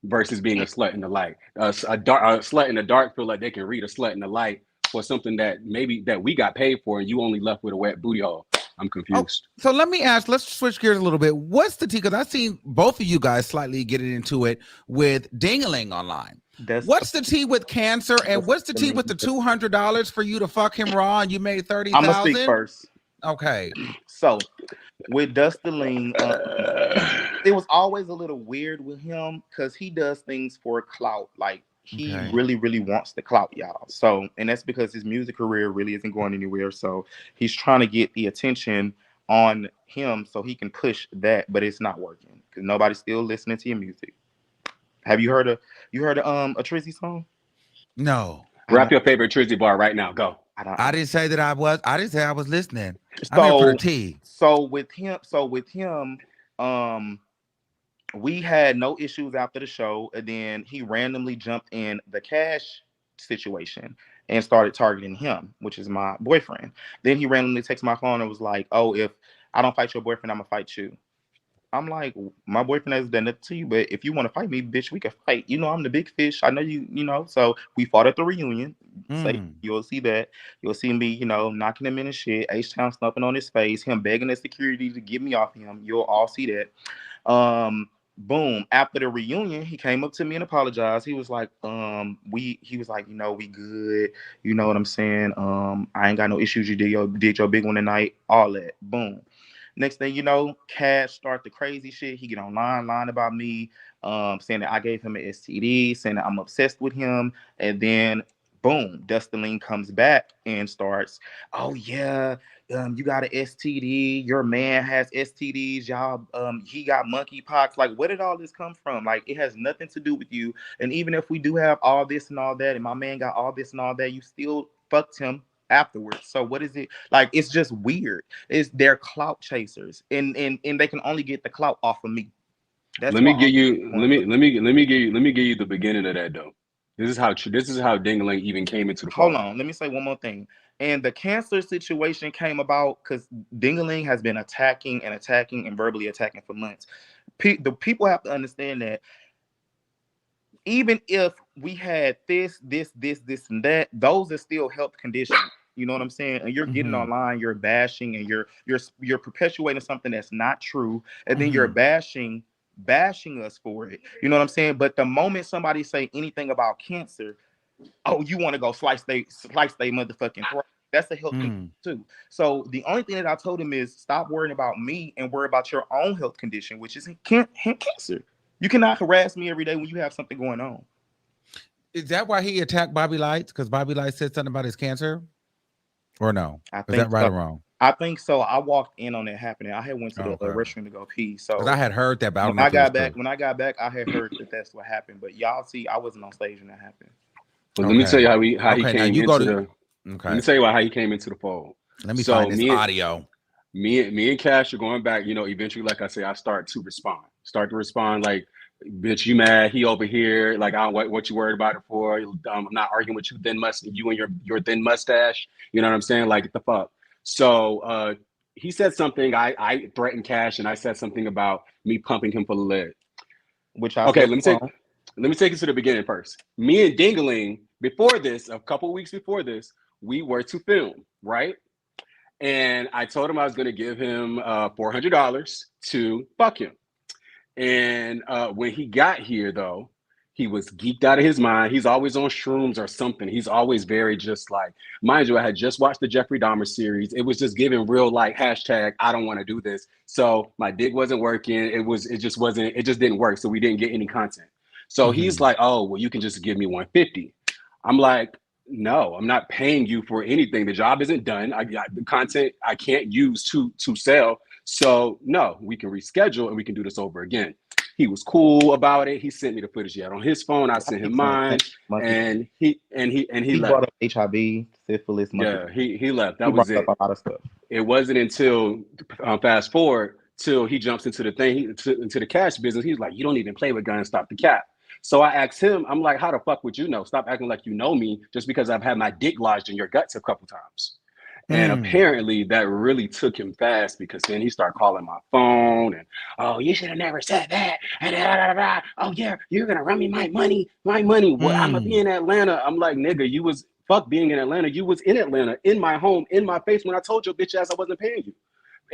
versus being a slut in the light. A slut in the dark feel like they can read a slut in the light for something that maybe that we got paid for, and you only left with a wet booty hole. I'm confused. So let me ask, let's switch gears a little bit. What's the tea? Because I've seen both of you guys slightly getting into it with Dingaling online. What's the tea with cancer, and what's the tea with the $200 for you to fuck him raw and you made 30,000? I'm gonna speak first. Okay. So with Dustaling, it was always a little weird with him because he does things for clout. Like he really, really wants the clout, y'all. So, and that's because his music career really isn't going anywhere. So he's trying to get the attention on him so he can push that, but it's not working because nobody's still listening to your music. Have you heard a Trizzy song? No. Rap your favorite Trizzy bar right now. Go. I didn't say that I was. I didn't say I was listening. I'm here for the tea. So with him, we had no issues after the show, and then he randomly jumped in the Cash situation and started targeting him, which is my boyfriend. Then he randomly texted my phone and was like, "Oh, if I don't fight your boyfriend, I'm gonna fight you." I'm like, my boyfriend has done it to you, but if you want to fight me, bitch, we can fight. You know, I'm the big fish. I know you know. So we fought at the reunion. So you'll see that. You'll see me, you know, knocking him in his shit, H-Town stomping on his face, him begging the security to get me off him. You'll all see that. Boom. After the reunion, he came up to me and apologized. He was like, he was like, you know, we good. You know what I'm saying? I ain't got no issues. You did your big one tonight. All that. Boom. Next thing you know, Cash start the crazy shit. He get online, lying about me, saying that I gave him an STD, saying that I'm obsessed with him. And then, boom, Dustaling comes back and starts, oh, yeah, you got an STD. Your man has STDs. Y'all, he got monkeypox. Like, where did all this come from? Like, it has nothing to do with you. And even if we do have all this and all that, and my man got all this and all that, you still fucked him afterwards. So what is it like? It's just weird. They're clout chasers, and they can only get the clout off of me. That's let me give you the beginning of that though. This is how Dingaling even came into the Hold on, let me say one more thing. And the cancer situation came about because Dingaling has been attacking and verbally attacking for months. The people have to understand that even if we had this, and that, those are still health conditions. You know what I'm saying? And you're getting online, you're bashing, and you're perpetuating something that's not true, and then you're bashing us for it. You know what I'm saying? But the moment somebody say anything about cancer, oh, you want to go slice they motherfucking throat. That's a health condition too. So the only thing that I told him is stop worrying about me and worry about your own health condition, which is cancer. You cannot harass me every day when you have something going on. Is that why he attacked Bobby Lytes? Because Bobby Lytes said something about his cancer? Or no? Is that right or wrong? I think so. I walked in on it happening. I had went to the restroom to go pee. So I had heard that, but when I got back, I had heard that that's what happened. But y'all see, I wasn't on stage when that happened. But let me tell you how he came into the. Let me tell you how he came into the fold. Let me find this audio. Me and Cash are going back. You know, eventually, like I say, I start to respond like, bitch, you mad? He over here. Like, I don't what you worried about it for? I'm not arguing with you, you and your thin mustache. You know what I'm saying? Like, the fuck. So he said something. I threatened Cash, and I said something about me pumping him full of lead. Which let me take it to the beginning first. Me and Dingaling, before this, a couple of weeks before this, we were to film, right? And I told him I was going to give him $400 to fuck him. And when he got here, though, he was geeked out of his mind. He's always on shrooms or something. He's always very just like, mind you, I had just watched the Jeffrey Dahmer series. It was just giving real like hashtag, I don't want to do this. So my dick wasn't working. It just didn't work. So we didn't get any content. So he's like, oh, well, you can just give me $150. I'm like, No, I'm not paying you for anything. The job isn't done. I got the content I can't use to sell. So no, we can reschedule and we can do this over again. He was cool about it. He sent me the footage he had on his phone. I sent him mine, and he left. Brought up HIV, syphilis, Yeah, he left. That he was brought it. up a lot of stuff. It wasn't until fast forward till he jumps into the thing into the cash business. He's like, you don't even play with guns. Stop the cap. So I asked him, I'm like, how the fuck would you know? Stop acting like you know me just because I've had my dick lodged in your guts a couple times. And apparently that really took him fast because then he started calling my phone and, oh, you should have never said that. And oh, yeah, you're going to run me my money. What? I'm going to be in Atlanta. I'm like, nigga, you was fuck being in Atlanta. You was in Atlanta, in my home, in my face when I told your bitch ass I wasn't paying you.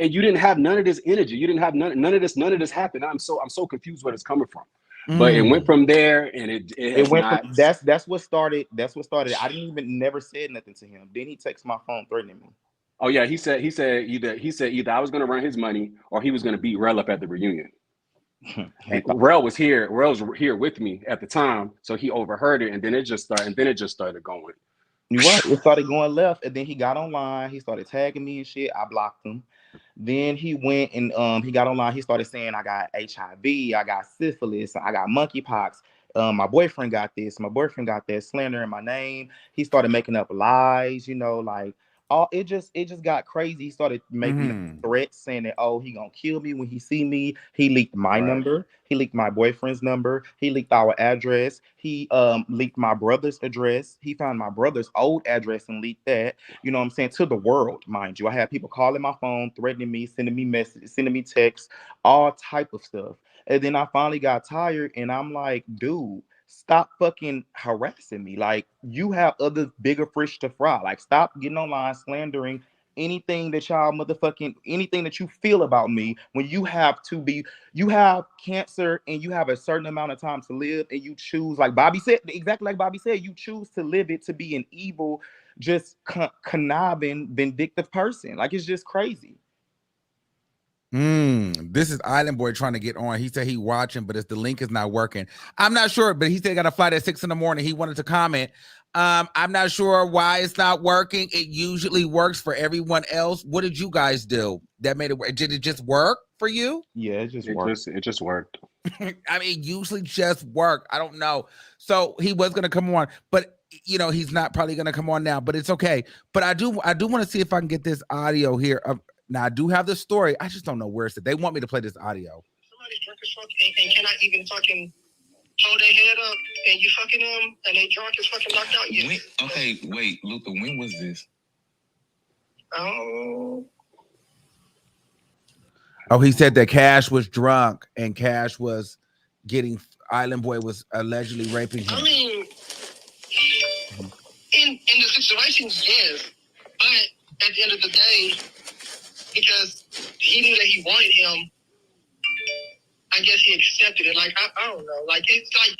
And you didn't have none of this energy. You didn't have none of this happened. I'm so confused where it's coming from. But it went from there, and it went not... from that's what started. I didn't even never said nothing to him. Then he texted my phone threatening me. Oh yeah, he said either I was gonna run his money or he was gonna beat Rel up at the reunion. Rel was here with me at the time, so he overheard it, and then it just started going. You're right. It started going left, and then he got online. He started tagging me and shit. I blocked him. Then he went and he got online. He started saying, I got HIV, I got syphilis, I got monkeypox. My boyfriend got this, my boyfriend got that, slandering my name. He started making up lies, like it just got crazy. He started making threats saying that, oh, he gonna kill me when he see me. He leaked my number. He leaked my boyfriend's number. He leaked our address. He leaked my brother's address. He found my brother's old address and leaked that. You know what I'm saying? To the world, mind you. I had people calling my phone, threatening me, sending me messages, sending me texts, all type of stuff. And then I finally got tired and I'm like, dude, stop fucking harassing me. Like, you have other bigger fish to fry. Like, stop getting online slandering anything that anything that you feel about me when you have cancer and you have a certain amount of time to live, and you choose, like Bobby said, exactly like Bobby said, you choose to live it to be an evil, just conniving, vindictive person. Like, it's just crazy. This is Island Boy trying to get on. He said he watching, but the link is not working. I'm not sure, but he said he got a flight at 6 a.m. He wanted to comment. I'm not sure why it's not working. It usually works for everyone else. What did you guys do that made it work? Did it just work for you? Yeah, it just worked. It just worked. I mean, it usually just worked. I don't know. So he was gonna come on, but he's not probably gonna come on now. But it's okay. But I do want to see if I can get this audio here. Now, I do have the story. I just don't know where it's at. They want me to play this audio. Somebody's drunk as fuck and cannot even fucking hold their head up, and you fucking them, and they drunk as fucking knocked out. Wait, Luca, when was this? Oh, he said that Cash was drunk, and Cash was Island Boy was allegedly raping him. I mean, in the situation, yes. But at the end of the day, because he knew that he wanted him, I guess he accepted it. Like, I don't know. Like, it's like,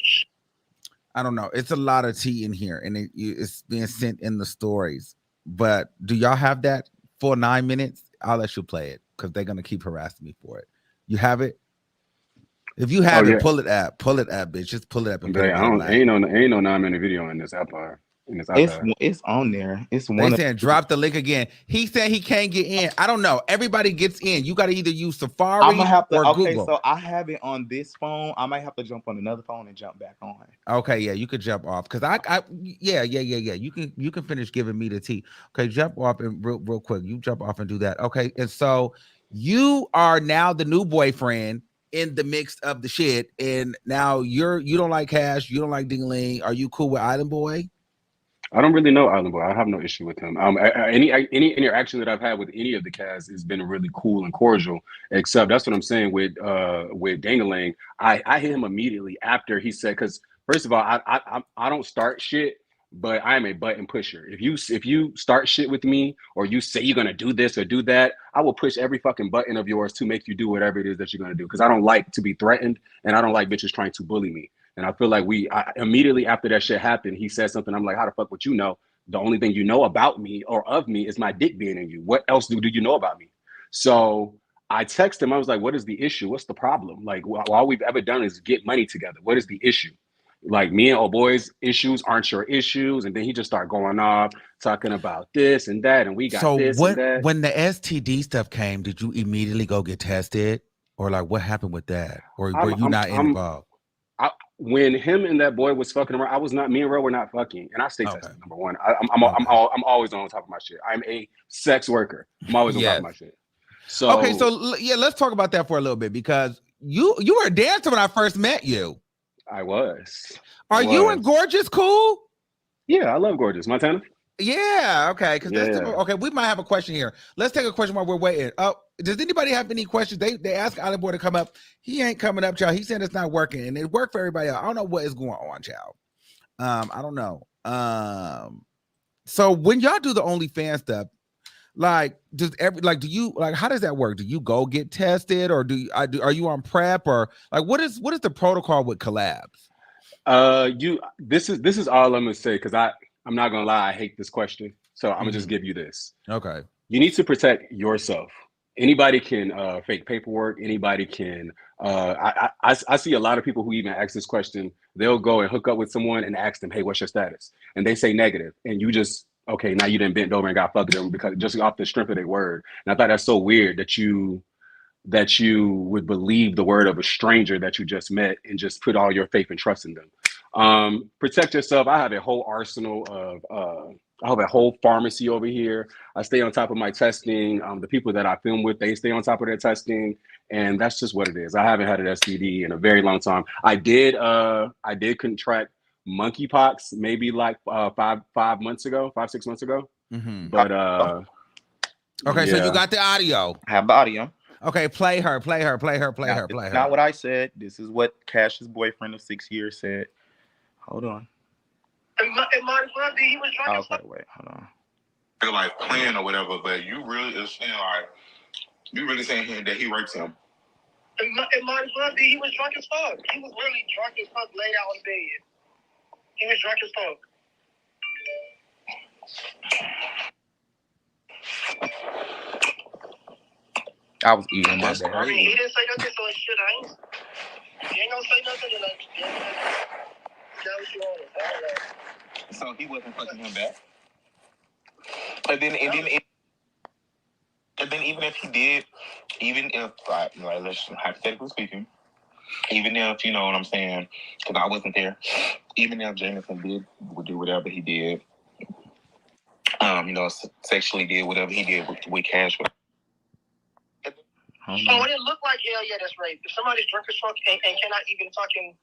I don't know. It's a lot of tea in here, and it's being sent in the stories. But do y'all have that for 9 minutes? I'll let you play it because they're gonna keep harassing me for it. You have it? If you have it, pull it up, bitch. Just pull it up. And ain't no 9-minute video in this app. It's on there. It's one. They saying drop the link again. He said he can't get in. I don't know. Everybody gets in. You got to either use Safari or Google. So I have it on this phone. I might have to jump on another phone and jump back on. Okay, yeah, you could jump off because yeah. You can finish giving me the tea. Okay, jump off and real quick. You jump off and do that. Okay, and so you are now the new boyfriend in the mix of the shit, and now you don't like Cash. You don't like Ding-a-ling. Are you cool with Island Boy? I don't really know Island Boy. I have no issue with him. Any interaction that I've had with any of the cast has been really cool and cordial. Except that's what I'm saying with Ding-a-ling. I hit him immediately after he said, because first of all, I don't start shit, but I am a button pusher. If you start shit with me or you say you're gonna do this or do that, I will push every fucking button of yours to make you do whatever it is that you're gonna do. Because I don't like to be threatened, and I don't like bitches trying to bully me. And I feel like immediately after that shit happened, he said something. I'm like, how the fuck would you know? The only thing you know about me or of me is my dick being in you. What else do you know about me? So I texted him. I was like, what is the issue? What's the problem? Like, all we've ever done is get money together. What is the issue? Like me and old boy's issues aren't your issues, and then he just start going off talking about this and that, and we got So this and that. when the STD stuff came, did you immediately go get tested, or like what happened with that, or were you not involved? When him and that boy was fucking around, I was not. Me and Ro were not fucking, and I stay tested. Number one, I'm always on top of my shit. I'm a sex worker. I'm always on top of my shit. So okay, so yeah, let's talk about that for a little bit because you were a dancer when I first met you. I was. Are you and Gorgeous cool? Yeah, I love Gorgeous. Montana. Yeah, okay. Because okay, we might have a question here. Let's take a question while we're waiting. Does anybody have any questions? They asked Island Boy to come up. He ain't coming up, child. He said it's not working, and it worked for everybody else. I don't know what is going on, child. I don't know. So when y'all do the OnlyFans stuff, like do you like how does that work? Do you go get tested, or are you on prep, or like what is the protocol with collabs? This is all I'm gonna say because I'm not gonna lie, I hate this question. So I'm gonna just give you this. Okay. You need to protect yourself. Anybody can fake paperwork. Anybody can. I see a lot of people who even ask this question. They'll go and hook up with someone and ask them, "Hey, what's your status?" And they say negative, and you just okay. Now you didn't bent over and got fucked them because just off the strength of their word. And I thought that's so weird that you would believe the word of a stranger that you just met and just put all your faith and trust in them. Protect yourself. I have a whole arsenal of I have a whole pharmacy over here. I stay on top of my testing. The people that I film with, they stay on top of their testing, and that's just what it is. I haven't had an STD in a very long time. I did contract monkeypox maybe like 6 months ago. But okay, so you got the audio. I have the audio. Okay, play her. Not what I said. This is what Cash's boyfriend of 6 years said. Hold on. It might as well be he was trying to wait, hold on. Feel like playing or whatever, but you really is saying like you really saying that he raped him. It might as well be he was drunk as fuck. He was really drunk as fuck, laid out in bed. He was drunk as fuck. I was eating my bad. I mean, he didn't say nothing, so shit, he ain't gonna say nothing, and that was you on it. I don't know. So he wasn't fucking him back. And then even if he did, even if like let's hypothetically speaking, even if you know what I'm saying, because I wasn't there, even if Jameson would do whatever he did, sexually did whatever he did with Cash. So it looked like hell yeah, that's rape. If somebody's drunk as fuck and cannot even fucking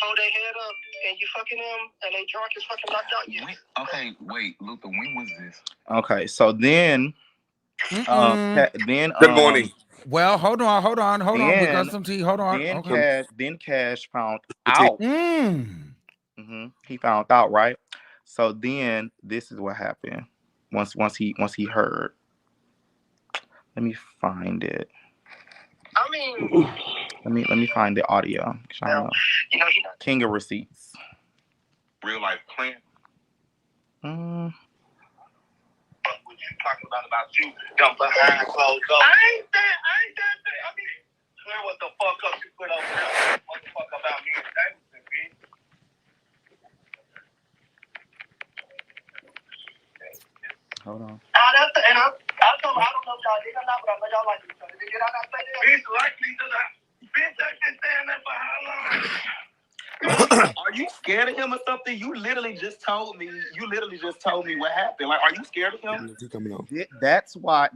hold their head up and you fucking them and they drunk as fucking knocked out, yeah. Okay, wait, Luther, when was this? Okay, so then Good morning. Well, hold on. We got some tea. Hold on. Then Cash found out. He found out, right? So then this is what happened. Once he heard. Let me find it. I mean, let me find the audio. King of receipts. Real life plan. What you talking about you got behind closed doors? I ain't that. I mean, clear what the fuck up you put over there. What the fuck about me? Bitch. Hold on. And I told him, I don't know if y'all did or not, but I know y'all like each other. Did I not say that? Bitch, like each other. Bitch, I been saying that for how long? Are you scared of him or something? You literally just told me what happened. Like, are you scared of him? That's why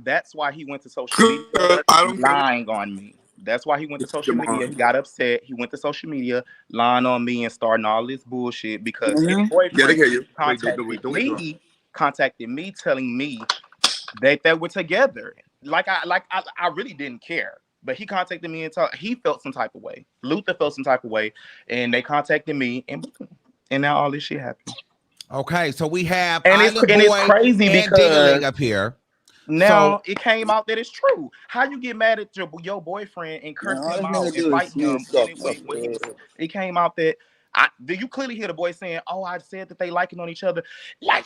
he went to social media lying on me. That's why he went to social media. He got upset. He went to social media lying on me and starting all this bullshit because his boyfriend contacted me telling me that they were together. Like I really didn't care. But he contacted me and he felt some type of way. Luther felt some type of way. And they contacted me and now all this shit happened. Okay, so we have it's crazy because up here. Now it came out that it's true. How you get mad at your boyfriend and curse him out and fight him? It came out that you clearly hear the boy saying, "Oh, I said that they liking on each other. They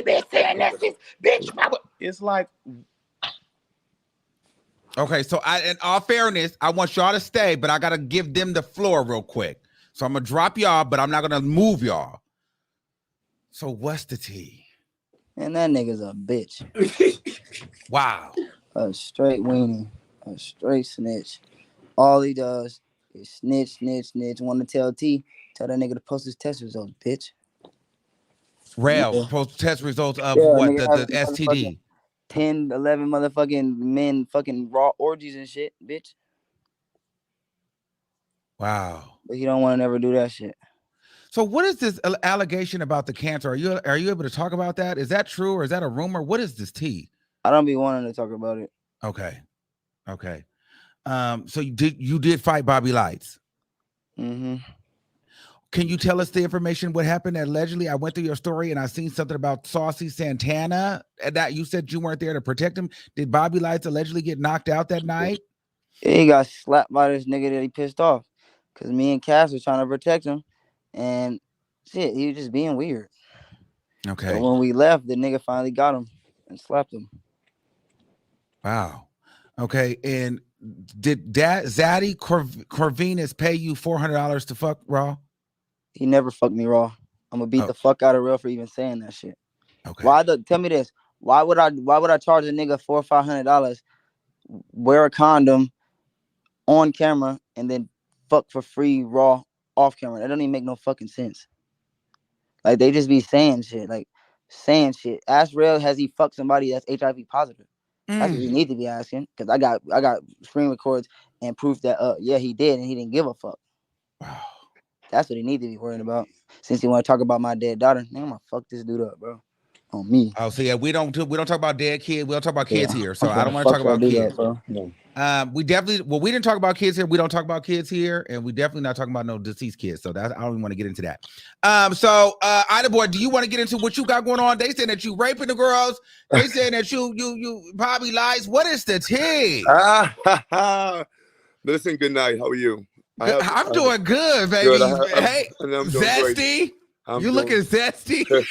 been saying that since bitch." It's like. Okay, so in all fairness, I want y'all to stay, but I gotta give them the floor real quick. So I'm gonna drop y'all, but I'm not gonna move y'all. So what's the tea? And that nigga's a bitch. Wow. A straight weenie. A straight snitch. All he does is snitch. Want to tell T, tell that nigga to post his test results, bitch. Rail, post test results of what? The STD. 10, 11 motherfucking men fucking raw orgies and shit, bitch. Wow. But he don't want to never do that shit. So what is this allegation about the cancer? Are you able to talk about that? Is that true or is that a rumor? What is this tea? I don't be wanting to talk about it. Okay. So you did fight Bobby Lytes. Mm-hmm. Can you tell us the information? What happened? Allegedly, I went through your story and I seen something about Saucy Santana. And that you said you weren't there to protect him. Did Bobby Lytes allegedly get knocked out that night? He got slapped by this nigga that he pissed off. Because me and Cass was trying to protect him. And shit, he was just being weird. Okay. So when we left, the nigga finally got him and slapped him. Wow. Okay. And did Zaddy Corvinus pay you $400 to fuck Raw? He never fucked me raw. I'm gonna beat the fuck out of Raw for even saying that shit. Okay. Tell me this. Why would I charge a nigga $400 or $500, wear a condom on camera, and then fuck for free raw off camera? That doesn't even make no fucking sense. Like they just be saying shit. Ask Rail, has he fucked somebody that's HIV positive? That's what you need to be asking. Because I got screen records and proof that yeah, he did and he didn't give a fuck. Wow. That's what he need to be worrying about. Since he want to talk about my dead daughter, man, I'm gonna fuck this dude up, bro. On me. Oh, so yeah, we don't talk about dead kids. We don't talk about kids here. So I don't want to fuck talk about kids. Bro. Yeah. We didn't talk about kids here. We don't talk about kids here, and we definitely not talking about no deceased kids. So that I don't even want to get into that. So Ida boy, do you want to get into what you got going on? They saying that you raping the girls. They saying that you Bobby Lytes. What is the tea? Listen, good night. How are you? I'm doing good, baby. Good. Hey, zesty. You looking zesty?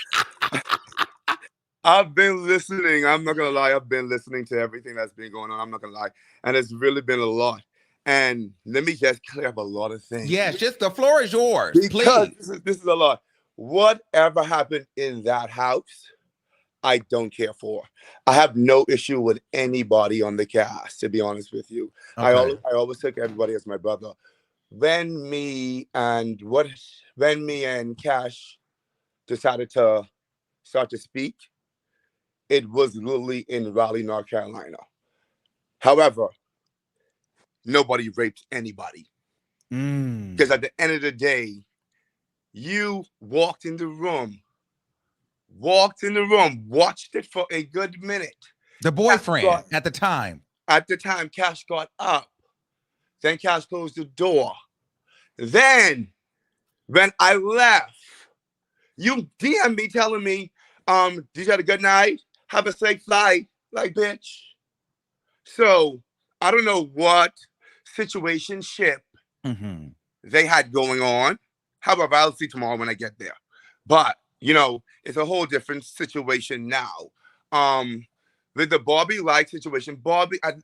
I've been listening. I'm not gonna lie. I've been listening to everything that's been going on. I'm not gonna lie, and it's really been a lot. And let me just clear up a lot of things. Yes, just the floor is yours. Because please. This is a lot. Whatever happened in that house, I don't care for. I have no issue with anybody on the cast, to be honest with you. Okay. I always took everybody as my brother. When me and Cash decided to start to speak, it was literally in Raleigh, North Carolina. However, nobody raped anybody. Because at the end of the day, you walked in the room, watched it for a good minute. The boyfriend at the time. At the time, Cash got up. Then Cash closed the door. Then, when I left, you DM me telling me, did you have a good night? Have a safe flight. Like, bitch. So, I don't know what situationship they had going on. However, I'll see tomorrow when I get there. But, it's a whole different situation now. With the Bobby Lytes situation,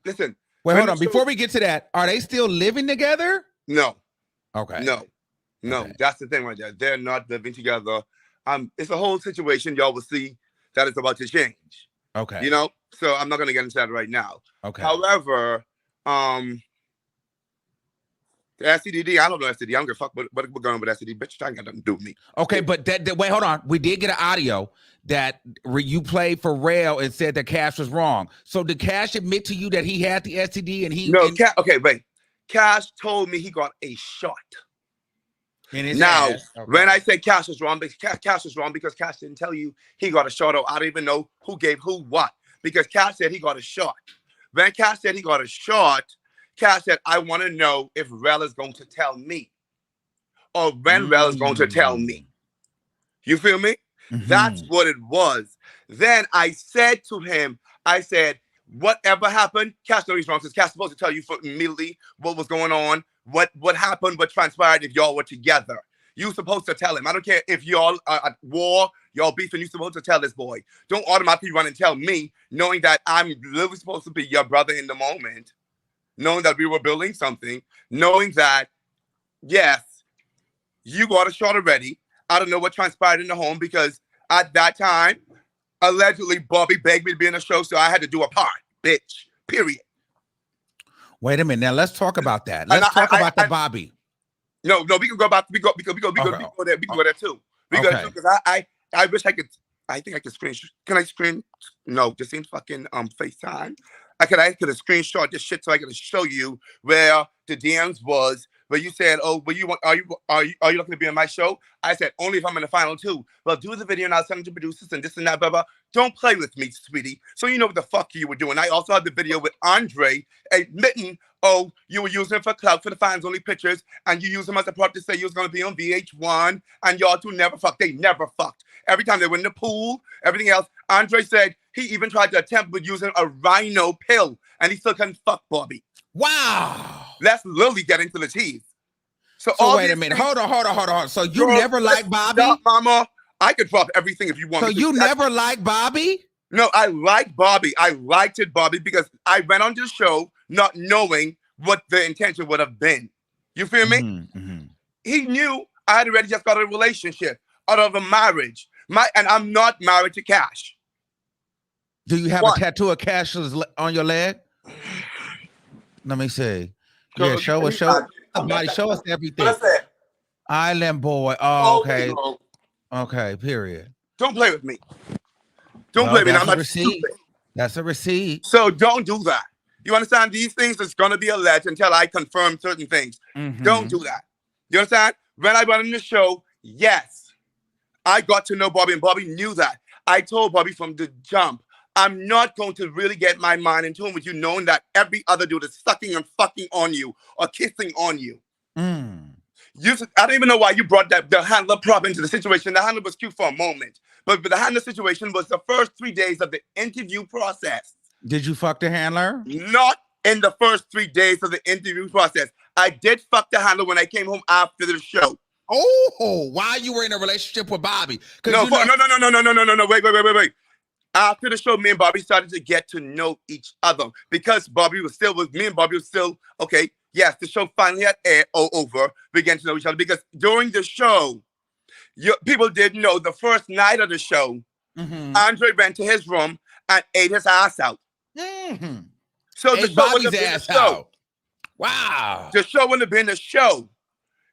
listen. Wait, hold on. Before we get to that, are they still living together? No. Okay. No. Okay. That's the thing right there. They're not living together. It's a whole situation. Y'all will see that it's about to change. Okay. So I'm not going to get into that right now. Okay. However, the STD, I don't know STD. I don't give a fuck what we're going with STD. Bitch, that ain't got nothing to do with me. Okay, but wait, hold on. We did get an audio that you played for Rail and said that Cash was wrong. So did Cash admit to you that he had the STD and he... No, okay, wait. Cash told me he got a shot. In his now, ass. Okay. When I say Cash was wrong, Cash was wrong because Cash didn't tell you he got a shot, or I don't even know who gave who what. Because Cash said he got a shot. When Cash said he got a shot, Cash said, I want to know if Rel is going to tell me. Or when Rel is going to tell me. You feel me? That's what it was. Then I said to him, whatever happened, Cash knows he's wrong. Because Cash is supposed to tell you immediately what was going on, what happened, what transpired if y'all were together. You supposed to tell him. I don't care if y'all are at war, y'all beefing, you supposed to tell this boy. Don't automatically run and tell me, knowing that I'm literally supposed to be your brother in the moment. Knowing that we were building something, knowing that, yes, you got a shot already. I don't know what transpired in the home because at that time, allegedly, Bobby begged me to be in the show, so I had to do a part, bitch. Period. Wait a minute. Now let's talk about that. Let's talk about the Bobby. No, we can go back. We go there. We can go there too. We go there too because I wish I could. I think I could screen. Can I screen? No, this ain't fucking FaceTime. I could have screenshot this shit so I could show you where the DMs was. Where you said, "Oh, but you want? Are you looking to be on my show?" I said, "Only if I'm in the final two." Well, do the video and I'll send it to producers and this and that, blah blah. Don't play with me, sweetie. So you know what the fuck you were doing. I also had the video with Andre admitting, "Oh, you were using it for clout for the fans only pictures, and you used them as a prop to say you was gonna be on VH1, and y'all two never fucked. They never fucked. Every time they went in the pool, everything else." Andre said he even tried to attempt with using a rhino pill, and he still couldn't fuck Bobby. Wow. Let's literally get into the teeth. So wait a minute. Hold on. So you never liked Bobby? Stop, mama. I could drop everything if you want. So you never liked Bobby? No, I liked Bobby. I liked it, Bobby, because I went on the show not knowing what the intention would have been. You feel me? Mm-hmm. He knew I had already just got a relationship out of a marriage. And I'm not married to Cash. Do you have a tattoo of Cash on your leg? Let me see. Yeah, show us. Somebody show us everything. What's that? Island Boy. Oh, okay. Okay, period. Don't play with me. Don't play with me. I'm not receipt. That's a receipt. So don't do that. You understand? These things is going to be alleged until I confirm certain things. Mm-hmm. Don't do that. You understand? When I went on the show, yes, I got to know Bobby, and Bobby knew that. I told Bobby from the jump, I'm not going to really get my mind in tune with you knowing that every other dude is sucking and fucking on you or kissing on you. I don't even know why you brought the handler prop into the situation. The handler was cute for a moment. But the handler situation was the first 3 days of the interview process. Did you fuck the handler? Not in the first 3 days of the interview process. I did fuck the handler when I came home after the show. Oh, while you were in a relationship with Bobby? No. Wait. After the show, me and Bobby started to get to know each other because Bobby was still with me and Bobby was still, okay, yes, the show finally had air over. We began to know each other because during the show, people didn't know the first night of the show, Andre went to his room and ate his ass out. So the show wouldn't have been the show. Wow. The show wouldn't have been the show.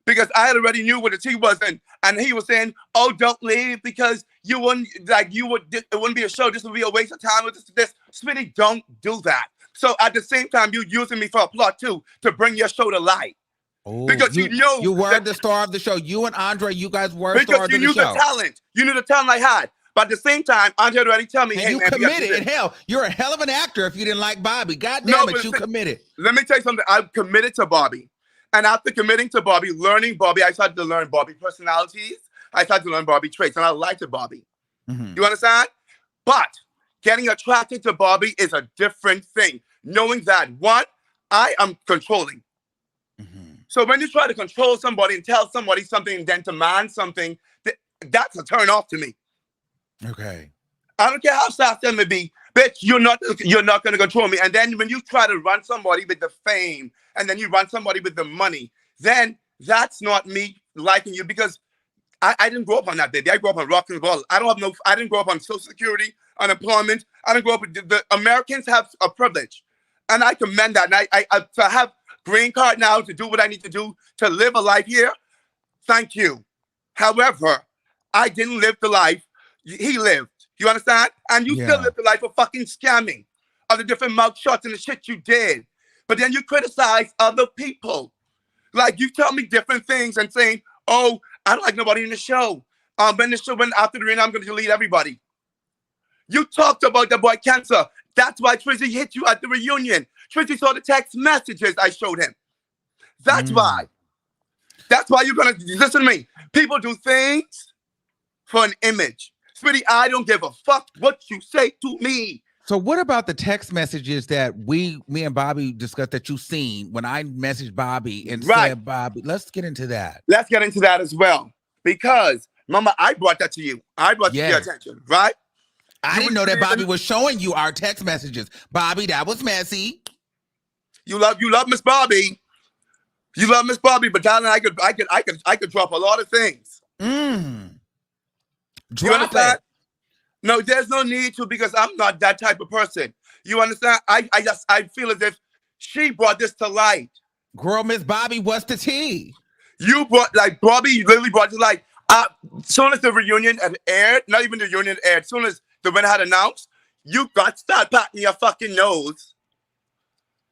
Because I had already knew what the tea was, and he was saying, "Oh, don't leave because it wouldn't be a show. This would be a waste of time with this." Smitty, don't do that. So at the same time, you using me for a plot too to bring your show to light. Oh, because you know you were the star of the show. You and Andre, you guys were stars of the show. Because you knew the talent. You knew the talent I had. But at the same time, Andre already tell me, and "Hey, you man, committed." And hell, you're a hell of an actor if you didn't like Bobby. God damn it, you committed. Let me tell you something. I'm committed to Bobby. And after committing to Bobby, learning Bobby, I started to learn Bobby personalities. I started to learn Bobby traits, and I liked Bobby. You understand? But getting attracted to Bobby is a different thing. Knowing that, one, I am controlling. So when you try to control somebody and tell somebody something and then demand something, that's a turn off to me. Okay. I don't care how sassy I may be. Bitch, you're not going to control me. And then when you try to run somebody with the fame and then you run somebody with the money, then that's not me liking you because I didn't grow up on that, baby. I grew up on rock and roll. I didn't grow up on Social Security, unemployment. I didn't grow up with the Americans have a privilege. And I commend that. And I to have green card now to do what I need to do to live a life here, thank you. However, I didn't live the life he lived. You understand? And you still live the life of fucking scamming, of the different mouth shots and the shit you did. But then you criticize other people. Like you tell me different things and saying, "Oh, I don't like nobody in the show. When the show went after the reunion, I'm going to delete everybody." You talked about the boy Cancer. That's why Trizzy hit you at the reunion. Trizzy saw the text messages I showed him. That's why. That's why you're going to listen to me. People do things for an image. Sweetie, I don't give a fuck what you say to me. So what about the text messages that me and Bobby discussed that you seen when I messaged Bobby and said, Bobby, let's get into that. Let's get into that as well. Because, Mama, I brought that to you. I brought it to your attention, right? I didn't know that Bobby was showing you our text messages. Bobby, that was messy. You love Miss Bobby. You love Miss Bobby, but darling, I could drop a lot of things. You understand? It. No, there's no need to, because I'm not that type of person. You understand? I feel as if she brought this to light. Girl, Miss Bobby, what's the tea? You brought, like, Bobby literally brought it to light. As soon as the reunion had aired, not even the reunion aired, as soon as the winner had announced, you got to start patting your fucking nose,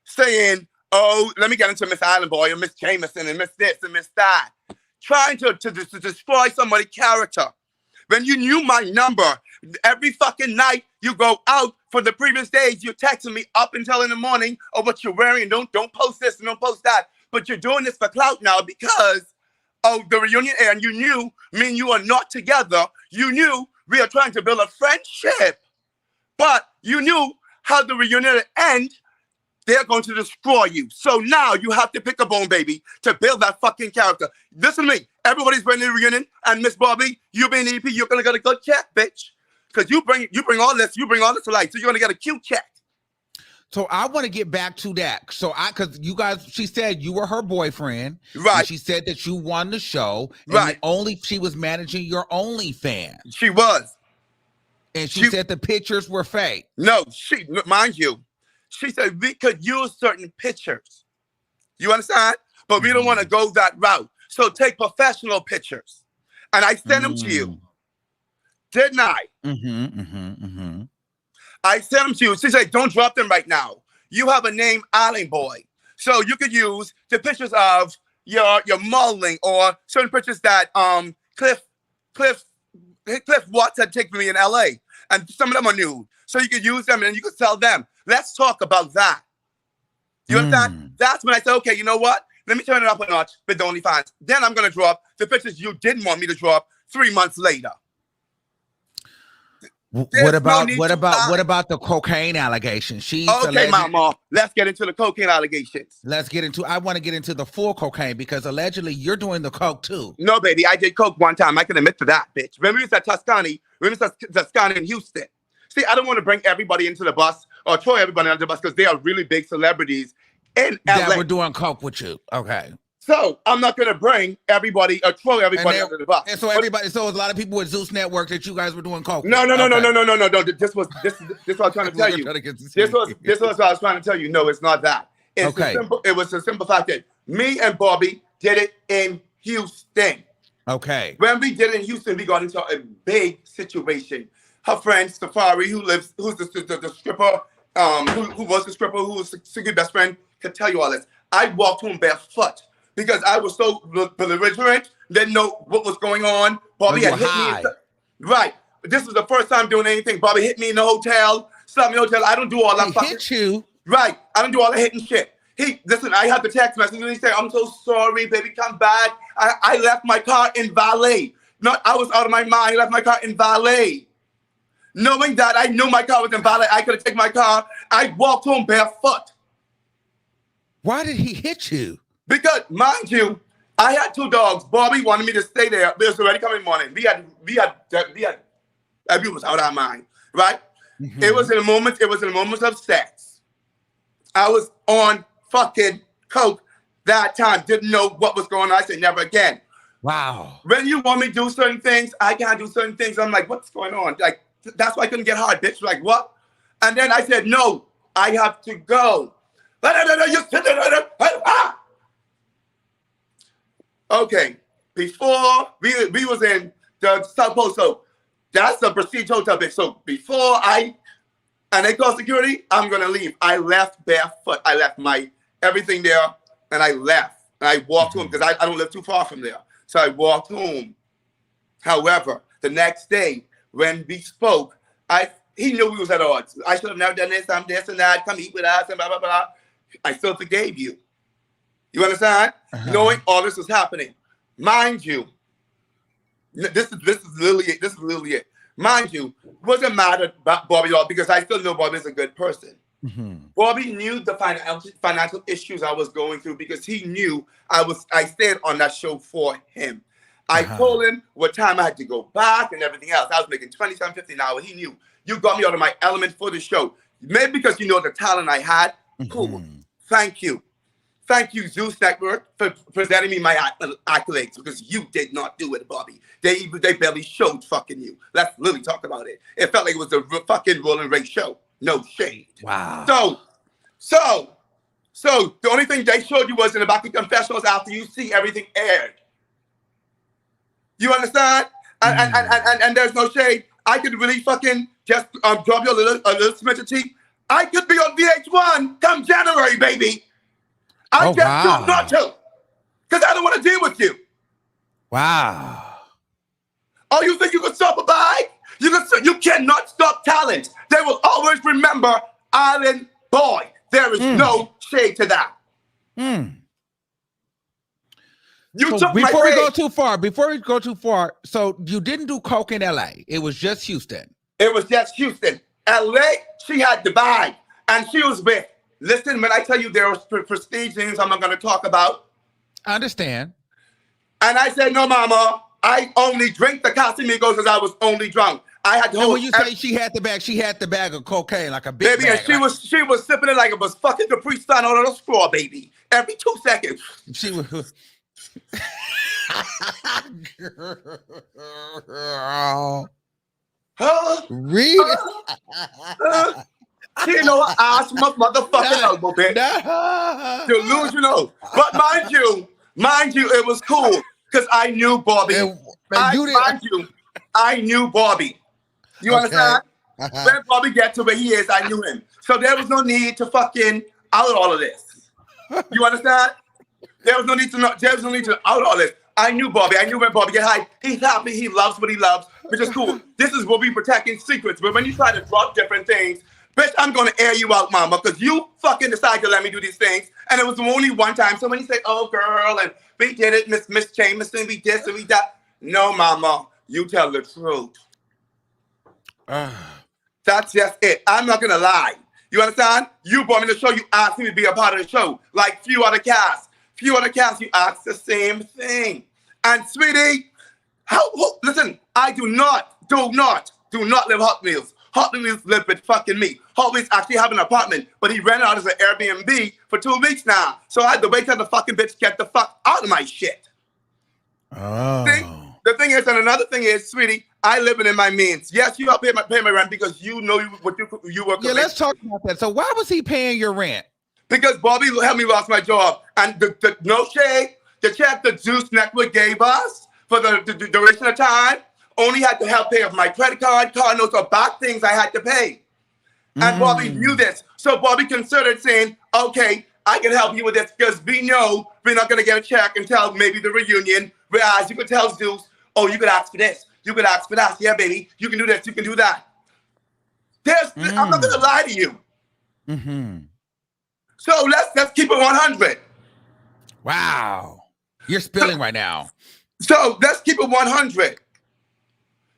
saying, oh, let me get into Miss Island Boy and Miss Jameson and Miss this and Miss that. Trying to destroy somebody's character. When you knew my number, every fucking night you go out for the previous days, you're texting me up until in the morning of what you're wearing. Don't post this and don't post that. But you're doing this for clout now because of the reunion air, and you knew me and you are not together. You knew we are trying to build a friendship. But you knew how the reunion would end. They're going to destroy you. So now you have to pick a bone, baby, to build that fucking character. Listen to me. Everybody's bringing the reunion, and Miss Bobby, you being EP, you're gonna get a good check, bitch. Because you bring all this to light. So you're gonna get a cute check. So I want to get back to that. So because you guys, she said you were her boyfriend. Right. She said that you won the show. And right. She was managing your OnlyFans. She was. And she said the pictures were fake. No, mind you, she said we could use certain pictures. You understand? But we don't want to go that route. So take professional pictures. And I sent them to you. Didn't I? I sent them to you. She said, don't drop them right now. You have a name, Island Boy. So you could use the pictures of your modeling or certain pictures that Cliff Watts had taken me in LA. And some of them are nude. So you could use them and you could sell them. Let's talk about that. You understand? That's when I said, okay, you know what? Let me turn it up a notch with the OnlyFans. Then I'm going to drop the pictures you didn't want me to drop 3 months later. What about the cocaine allegations? Okay, mama. Let's get into the cocaine allegations. I want to get into the full cocaine because allegedly you're doing the coke too. No, baby, I did coke one time. I can admit to that, bitch. When we was at Tuscany in Houston. See, I don't want to bring everybody into the bus or throw everybody under the bus because they are really big celebrities in LA. That we're doing coke with you. Okay. So I'm not gonna bring everybody or throw everybody under the bus. And so everybody, so a lot of people with Zeus Network that you guys were doing coke. No. This was what I was trying to tell you. This was what I was trying to tell you. No, it's not that. It was a simple fact that me and Bobby did it in Houston. Okay. When we did it in Houston, we got into a big situation. Her friend Safari, who's the stripper, who was the stripper, who was Siggy's best friend, could tell you all this. I walked home barefoot because I was so belligerent, didn't know what was going on. Bobby had hit me. Right. This was the first time doing anything. Bobby hit me in the hotel, slapped me in the hotel. I don't do all that fucking hit you. Right. I don't do all the hitting shit. Listen, I had the text message and he said, I'm so sorry, baby, come back. I left my car in valet. I was out of my mind. I left my car in valet. Knowing that I knew my car was in valet, I could have taken my car. I walked home barefoot. Why did he hit you? Because, mind you, I had 2 dogs. Bobby wanted me to stay there. It was already coming morning. We was out of our mind, right? It was in the moments of sex. I was on fucking coke that time. Didn't know what was going on. I said, never again. Wow. When you want me to do certain things, I can't do certain things. I'm like, what's going on? Like, that's why I couldn't get hard, bitch. Like, what? And then I said, no, I have to go. Okay, before we was in the South Pole, so that's the Prestige Hotel, bitch. So before and they call security, I'm gonna leave. I left barefoot. I left my everything there, and I left. And I walked home because I don't live too far from there. So I walked home. However, the next day when we spoke, he knew we was at odds. I should have never done this. I'm this and that. Come eat with us and blah blah blah. I still forgave you. You understand? Knowing all this was happening, mind you, this is literally it. Mind you, wasn't mad about Bobby at all because I still know Bobby is a good person. Bobby knew the financial issues I was going through because he knew I stayed on that show for him. I told him what time I had to go back and everything else. I was making $27.50 an hour. He knew you got me out of my element for the show. Maybe because you know the talent I had. Cool. Thank you. Thank you, Zeus Network, for presenting me my accolades, because you did not do it, Bobby. They barely showed fucking you. Let's really talk about it. It felt like it was a fucking Rolling Ray show. No shade. Wow. So the only thing they showed you was in the back of confessionals after you see everything aired. You understand? And there's no shade. I could really fucking just drop you a little smidge of tea. I could be on VH1 come January, baby. I just choose not to, because I don't want to deal with you. Wow. Oh, you think you can stop a bag? You cannot stop talent. They will always remember Island Boy. There is no shade to that. So before we go too far, so you didn't do coke in LA. It was just Houston. It was just Houston. LA, she had the bag, and she was with. Listen, when I tell you there was prestige things I'm not going to talk about. I understand. And I said, no, mama, I only drink the Casamigos because I was only drunk. I had to hold. When you say she had the bag of cocaine, like a big baby, bag. And she was sipping it like it was fucking Capri Sun out of a straw, baby. Every 2 seconds. She was. Girl. Read it. She know her ass motherfucking elbow, bitch. Delusional. But mind you, it was cool because I knew Bobby. I knew Bobby. You understand? When Bobby get to where he is, I knew him. So there was no need to fucking out all of this. You understand? There was no need to out all this. I knew Bobby. I knew when Bobby get high. He's happy. He loves what he loves, which is cool. This is what we protecting secrets. But when you try to drop different things, bitch, I'm going to air you out, mama, because you fucking decided to let me do these things. And it was only one time. So when you say, oh, girl, and we did it, Miss Jameson, we this and we that. No, mama, you tell the truth. That's just it. I'm not going to lie. You understand? You brought me to the show. You asked me to be a part of the show. Like few other casts, you asked the same thing. And sweetie, listen, I do not live Hot Wheels. Hot Wheels live with fucking me. Hot Wheels actually have an apartment, but he rented out as an Airbnb for 2 weeks now. So I had to wait till the fucking bitch get the fuck out of my shit. Oh. See? The thing is, and another thing is, sweetie, I live in my means. Yes, you help pay my rent because you know what you work. Yeah, let's talk about that. So why was he paying your rent? Because Bobby helped me lost my job. And the no shade, the check the Zeus Network gave us for the duration of time only had to help pay off my credit card notes, or back things I had to pay. And Bobby knew this. So Bobby considered saying, okay, I can help you with this because we know we're not going to get a check until maybe the reunion. Whereas you could tell Zeus, oh, you could ask for this. You could ask for that. Yeah, baby, you can do this. You can do that. I'm not going to lie to you. So let's keep it 100. Wow. You're spilling right now. So let's keep it 100.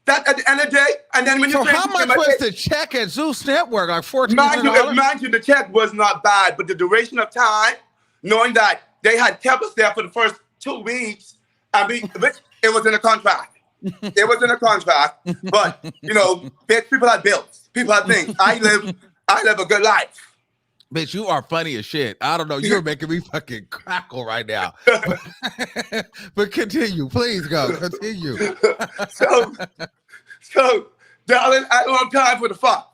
That at the end of the day, and then when you how much was the check at Zeus Network? Like $1,400? Mind you, the check was not bad, but the duration of time, knowing that they had kept us there for the first 2 weeks, it was in a contract. It was in a contract, but you know, people had bills, people had things. I live a good life. Bitch, you are funny as shit. I don't know. You're making me fucking crackle right now. But continue. Please go. Continue. So, darling, I don't have time for the fuck.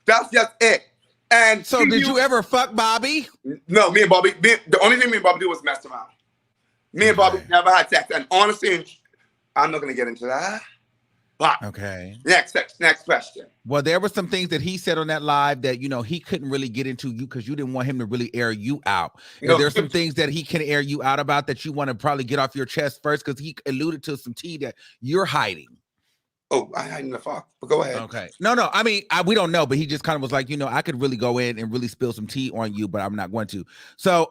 That's just it. And so, did you ever fuck Bobby? No, me and Bobby. The only thing me and Bobby do was mess around. Me and Bobby never had sex. And honestly, I'm not going to get into that. But okay. Next question. Well, there were some things that he said on that live that, you know, he couldn't really get into you because you didn't want him to really air you out. No. There's some things that he can air you out about that you want to probably get off your chest first because he alluded to some tea that you're hiding. Oh, I hiding the fuck. But go ahead. Okay. No. I mean, we don't know, but he just kind of was like, you know, I could really go in and really spill some tea on you, but I'm not going to. So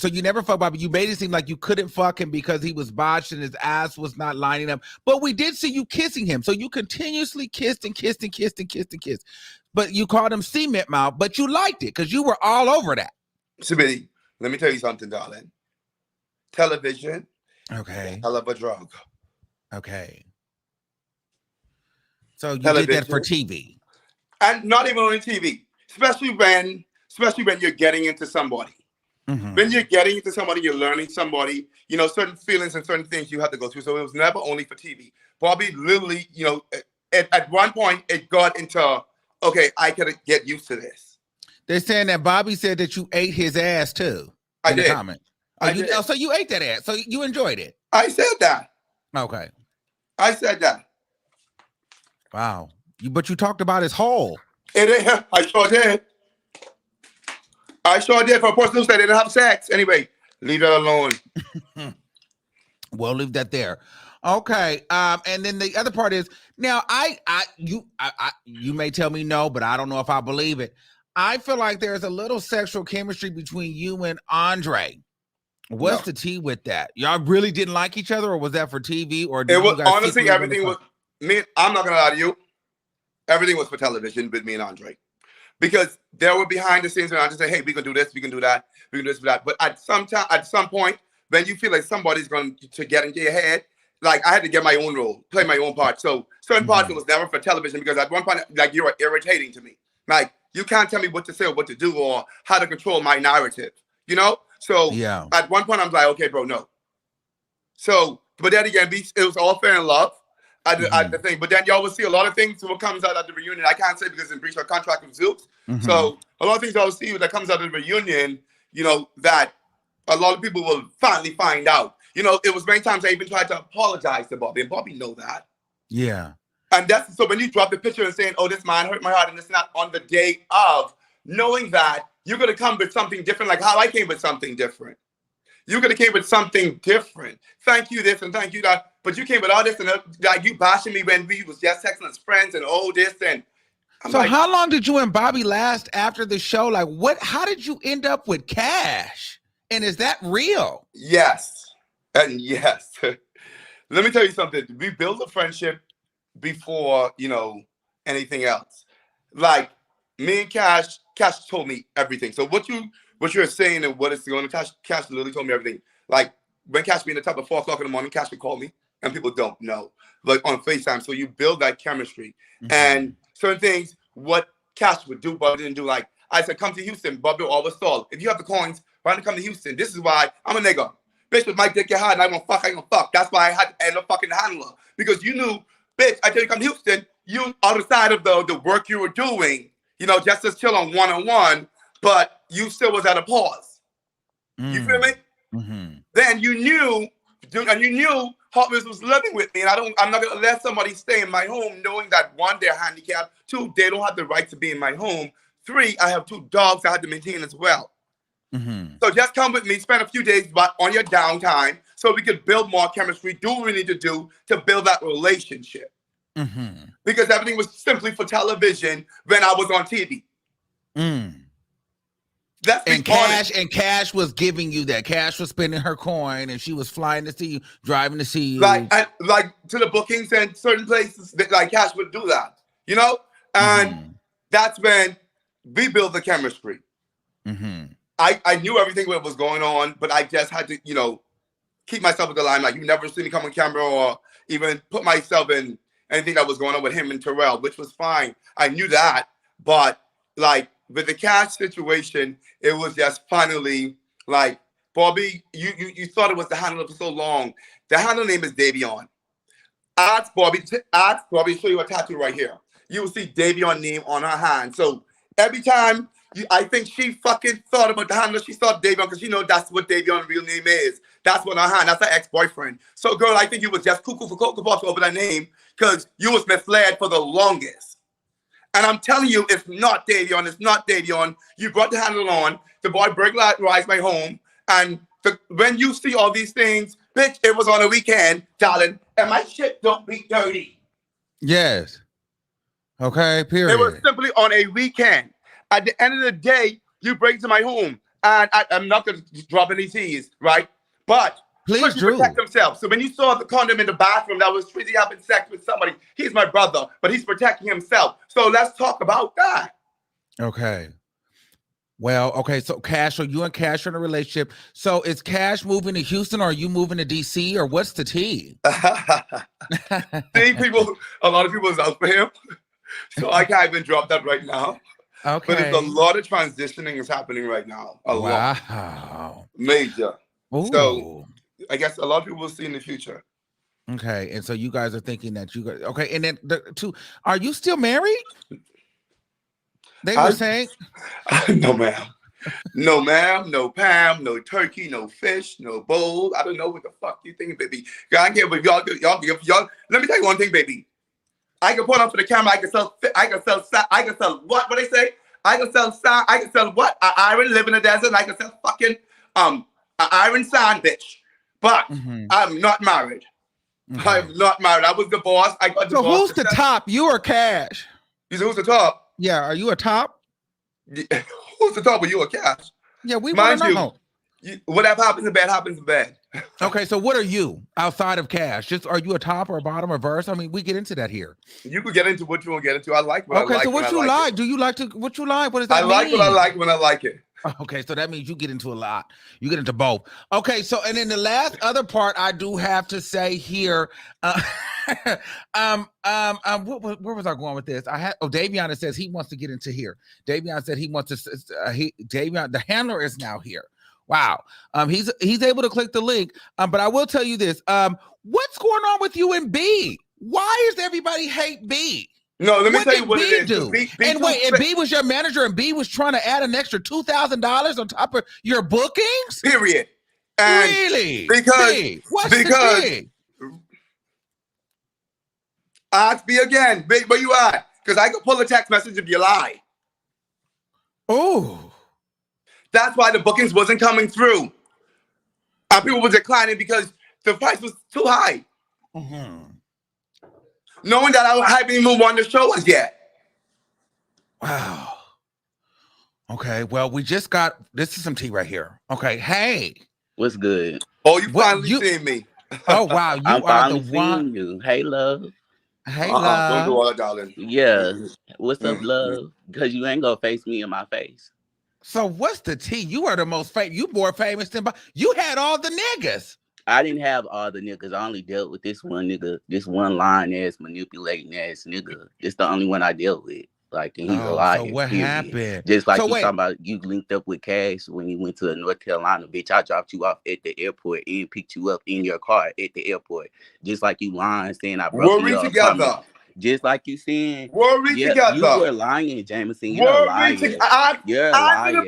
you never fuck Bobby. You made it seem like you couldn't fuck him because he was botched and his ass was not lining up. But we did see you kissing him. So you continuously kissed and kissed and kissed and kissed and kissed. But you called him cement mouth, but you liked it because you were all over that. Smitty, let me tell you something, darling. Television. Okay. Hell of a drug. Okay. So you did that for TV, and not even on TV, especially when you're getting into somebody. When you're getting into somebody, you're learning somebody, you know, certain feelings and certain things you have to go through. So it was never only for TV. Bobby literally, you know, at one point it got into, okay, I could get used to this. They're saying that Bobby said that you ate his ass too. I in did. The comment. So you ate that ass. So you enjoyed it. I said that. Okay. I said that. Wow. But you talked about his hole. I sure did. I sure did for a person who said they didn't have sex. Anyway, leave that alone. We'll leave that there. Okay. And then the other part is now you may tell me no, but I don't know if I believe it. I feel like there's a little sexual chemistry between you and Andre. What's the tea with that? Y'all really didn't like each other, or was that for TV? Or it was honestly everything was me. I'm not gonna lie to you. Everything was for television with me and Andre. Because there were behind the scenes and I just say, hey, we can do this, we can do that, we can do this, for that. But at some point, when you feel like somebody's going to get into your head, like I had to get my own role, play my own part. So certain parts it was never for television because at one point, like you were irritating to me. Like you can't tell me what to say or what to do or how to control my narrative, you know? So at one point I'm like, okay, bro, no. So, but then again, it was all fair and love. At the thing, but then y'all will see a lot of things what comes out at the reunion. I can't say because in breach of contract with Zeus. So a lot of things I'll see that comes out of the reunion, you know, that a lot of people will finally find out. You know, it was many times I even tried to apologize to Bobby, and Bobby know that. Yeah. And that's so when you drop the picture and saying, oh, this man hurt my heart, and it's not on the day of, knowing that you're gonna come with something different, like how I came with something different. You could have came with something different. Thank you this and thank you that. But you came with all this and like you bashing me when we was just texting as friends and all this and. So like, how long did you and Bobby last after the show? Like how did you end up with Cash? And is that real? Yes. And yes. Let me tell you something. We built a friendship before, you know, anything else. Like me and Cash told me everything. So what you're saying and what it's going to Cash literally told me everything. Like when Cash be in the top of 4 o'clock in the morning, Cash would call me and people don't know. Like on FaceTime. So you build that chemistry. And certain things, what Cash would do, but didn't do. Like I said, come to Houston, Bobby will always stall. If you have the coins, why don't you come to Houston? This is why I'm a nigga. Bitch with my dick get hard and I gonna fuck. That's why I had to end up fucking handler. Because you knew, bitch, I tell you come to Houston, you on the side of the work you were doing, you know, just as chill on one-on-one, but you still was at a pause. You feel me? Then you knew Hot Wheels was living with me, and I'm not gonna let somebody stay in my home knowing that 1, they're handicapped, 2, they don't have the right to be in my home, 3, I have 2 dogs I had to maintain as well. So just come with me, spend a few days on your downtime so we could build more chemistry, do what we need to do to build that relationship. Because everything was simply for television when I was on TV. And Cash was giving you that. Cash was spending her coin, and she was flying to see you, driving to see you, like to the bookings and certain places. That, like Cash would do that, you know. And that's when we built the chemistry. I knew everything that was going on, but I just had to, you know, keep myself in the limelight. You never see me come on camera or even put myself in anything that was going on with him and Terrell, which was fine. I knew that, but like. With the Cash situation, it was just finally like, Bobby, you thought it was the handler for so long. The handler name is Davion. Ask Bobby to show you a tattoo right here. You will see Davion name on her hand. So every time I think she fucking thought about the handler, she thought Davion because she know that's what Davion's real name is. That's what her hand. That's her ex-boyfriend. So girl, I think you was just cuckoo for Cocoa Puffs over that name because you was misled for the longest. And I'm telling you, it's not Davion. It's not Davion. You brought the handle on. The boy burglarized my home. And when you see all these things, bitch, it was on a weekend, darling. And my shit don't be dirty. Yes. Okay, period. It was simply on a weekend. At the end of the day, you break into my home. And I'm not going to drop any T's, right? But please do protect himself. So when you saw the condom in the bathroom that was Trizzy having sex with somebody, he's my brother, but he's protecting himself. So let's talk about that. Okay. Well, okay. So Cash, so you and Cash are in a relationship. So is Cash moving to Houston or are you moving to DC or what's the tea? See, a lot of people is out for him. So I can't even drop that right now. Okay. But there's a lot of transitioning is happening right now. A lot. Wow. Major. Ooh. So I guess a lot of people will see in the future. Okay, and so you guys are thinking that you guys okay, and then the two, are you still married? They were saying no, ma'am. No, ma'am, no Pam, no turkey, no fish, no bowl. I don't know what the fuck you think, baby. I can't, but y'all. Let me tell you one thing, baby. I can put on for the camera. I can sell what? What they say? I can sell what? An iron, live in the desert. And I can sell fucking an iron sand, bitch. But I'm not married. I'm not married. I was divorced. I got divorced. So who's the top? You or Cash? You said who's the top? Yeah, are you a top? Who's the top? Are you a Cash? Yeah, we want to know. Whatever happens in bed happens in bed. Okay, so what are you outside of Cash? Just are you a top or a bottom or verse? I mean, we get into that here. You could get into what you want to get into. I like what I like. Okay, so what you like? Do you like to what you like? What does that mean? I like what I like when I like it. Okay, so that means you get into a lot. You get into both. Okay, so and then the last other part I do have to say here, where was I going with this? Davion says he wants to get into here. Davion said he wants to. Davion, the handler is now here. Wow. He's able to click the link. But I will tell you this. What's going on with you and B? Why does everybody hate B? No, let me tell you what it is. Do? And B was your manager, and B was trying to add an extra $2,000 on top of your bookings. Period. And really? Because ask B again. B, where you at? Because I can pull a text message if you lie. Oh. That's why the bookings wasn't coming through. And people were declining because the price was too high. Knowing that I haven't even won the show as yet. Wow. Okay, well, we just got, this is some tea right here. Okay, hey. What's good? Oh, you finally seen me. Oh, wow, I'm finally seeing you. Hey, love. Hey, love. Don't do all that, darling. Yeah. What's up, love? Because you ain't gonna face me in my face. So what's the tea? You are the most famous. You more famous than you had all the niggas. I didn't have all the niggas. I only dealt with this one nigga, this one lying ass, manipulating ass nigga. It's the only one I dealt with. Like, and he's a liar. So what happened? Just like you talking about, you linked up with Cash when you went to North Carolina, bitch. I dropped you off at the airport and picked you up in your car at the airport. Just like you lying, saying I broke you up. Together. Just like you saying, together. You were lying, Jameson. You're a liar. You're a liar.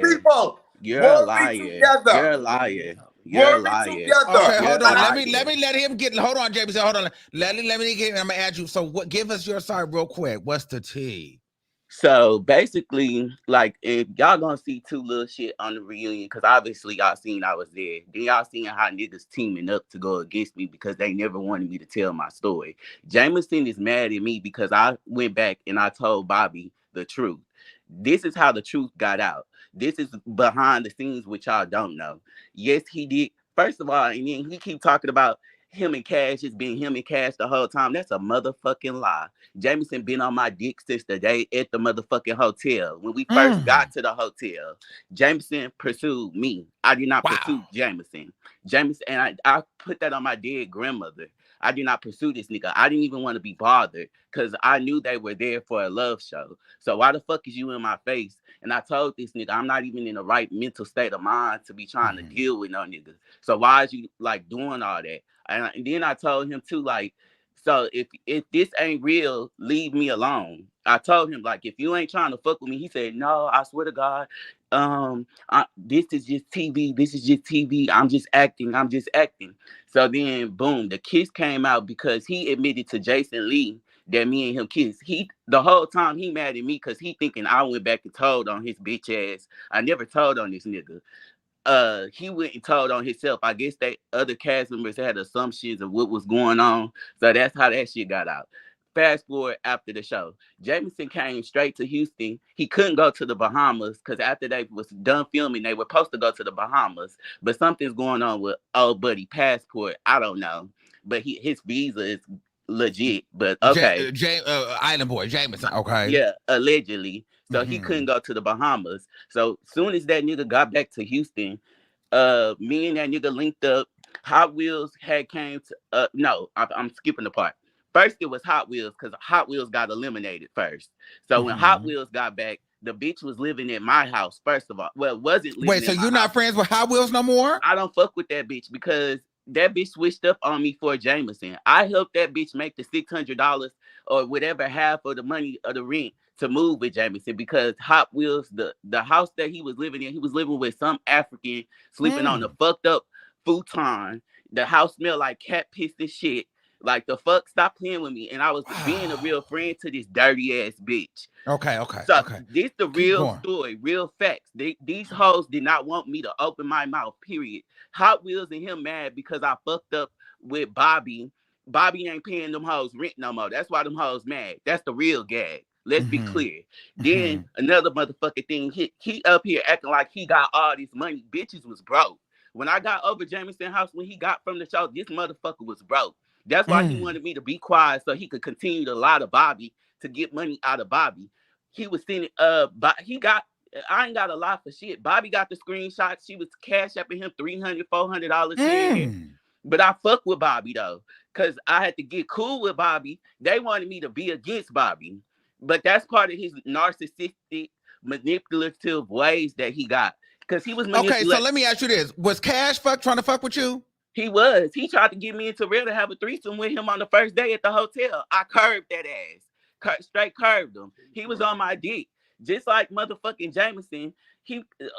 You're a liar. You're a liar. You're a liar. Okay, hold on. Let me let him get. Hold on, Jameson. Hold on. Let me get. I'm gonna add you. So, what? Give us your side real quick. What's the tea? So basically, like, if y'all gonna see two little shit on the reunion, because obviously y'all seen I was there. Then y'all seen how niggas teaming up to go against me because they never wanted me to tell my story. Jameson is mad at me because I went back and I told Bobby the truth. This is how the truth got out. This is behind the scenes, which y'all don't know. Yes, he did. First of all, and then he keep talking about him and Cash, it's been him and Cash the whole time. That's a motherfucking lie. Jameson been on my dick since the day at the motherfucking hotel. When we first got to the hotel, Jameson pursued me. I did not pursue Jameson. And I put that on my dead grandmother. I did not pursue this nigga. I didn't even want to be bothered because I knew they were there for a love show. So why the fuck is you in my face? And I told this nigga, I'm not even in the right mental state of mind to be trying to deal with no nigga. So why is you like doing all that? And then I told him too, like, so if this ain't real, leave me alone. I told him, like, if you ain't trying to fuck with me, he said, no, I swear to God, this is just TV. This is just TV. I'm just acting. So then, boom, the kiss came out because he admitted to Jason Lee that me and him kissed. The whole time he mad at me because he thinking I went back and told on his bitch ass. I never told on this nigga. He went and told on himself. I guess they other cast members had assumptions of what was going on. So that's how that shit got out. Fast forward after the show, Jameson came straight to Houston. He couldn't go to the Bahamas because after they was done filming, they were supposed to go to the Bahamas. But something's going on with old buddy passport. I don't know. But his visa is legit. But okay. Island boy, Jameson. Okay. Yeah, allegedly. So he couldn't go to the Bahamas. So soon as that nigga got back to Houston, me and that nigga linked up. Hot Wheels had came to no, I'm skipping the part. First it was Hot Wheels because Hot Wheels got eliminated first. So when Hot Wheels got back, The bitch was living at my house, first of all. Well, wasn't living Wait, so at my you're house. not friends with Hot Wheels no more? I don't fuck with that bitch because that bitch switched up on me for Jameson. I helped that bitch make the $600 or whatever half of the money of the rent to move with Jameson because Hot Wheels, the house that he was living in, he was living with some African sleeping on a fucked up futon. The house smelled like cat piss and shit. Like the fuck, stop playing with me. And I was being a real friend to this dirty ass bitch. Okay. So this the real story, real facts. These hoes did not want me to open my mouth, period. Hot Wheels and him mad because I fucked up with Bobby. Bobby ain't paying them hoes rent no more. That's why them hoes mad. That's the real gag. Let's be clear. Then another motherfucking thing, he up here acting like he got all this money. Bitches was broke. When I got over Jameson house, when he got from the show, this motherfucker was broke. That's why he wanted me to be quiet so he could continue to lie to Bobby to get money out of Bobby. He was sending, but I ain't got a lot for shit. Bobby got the screenshots. She was cash apping him $300, $400 But I fuck with Bobby though, because I had to get cool with Bobby. They wanted me to be against Bobby. But that's part of his narcissistic, manipulative ways that he got. Because he was manipulating. Okay, so let me ask you this. Was Cash trying to fuck with you? He was. He tried to get me into real to have a threesome with him on the first day at the hotel. I curved that ass. Straight curved him. He was on my dick. Just like motherfucking Jameson.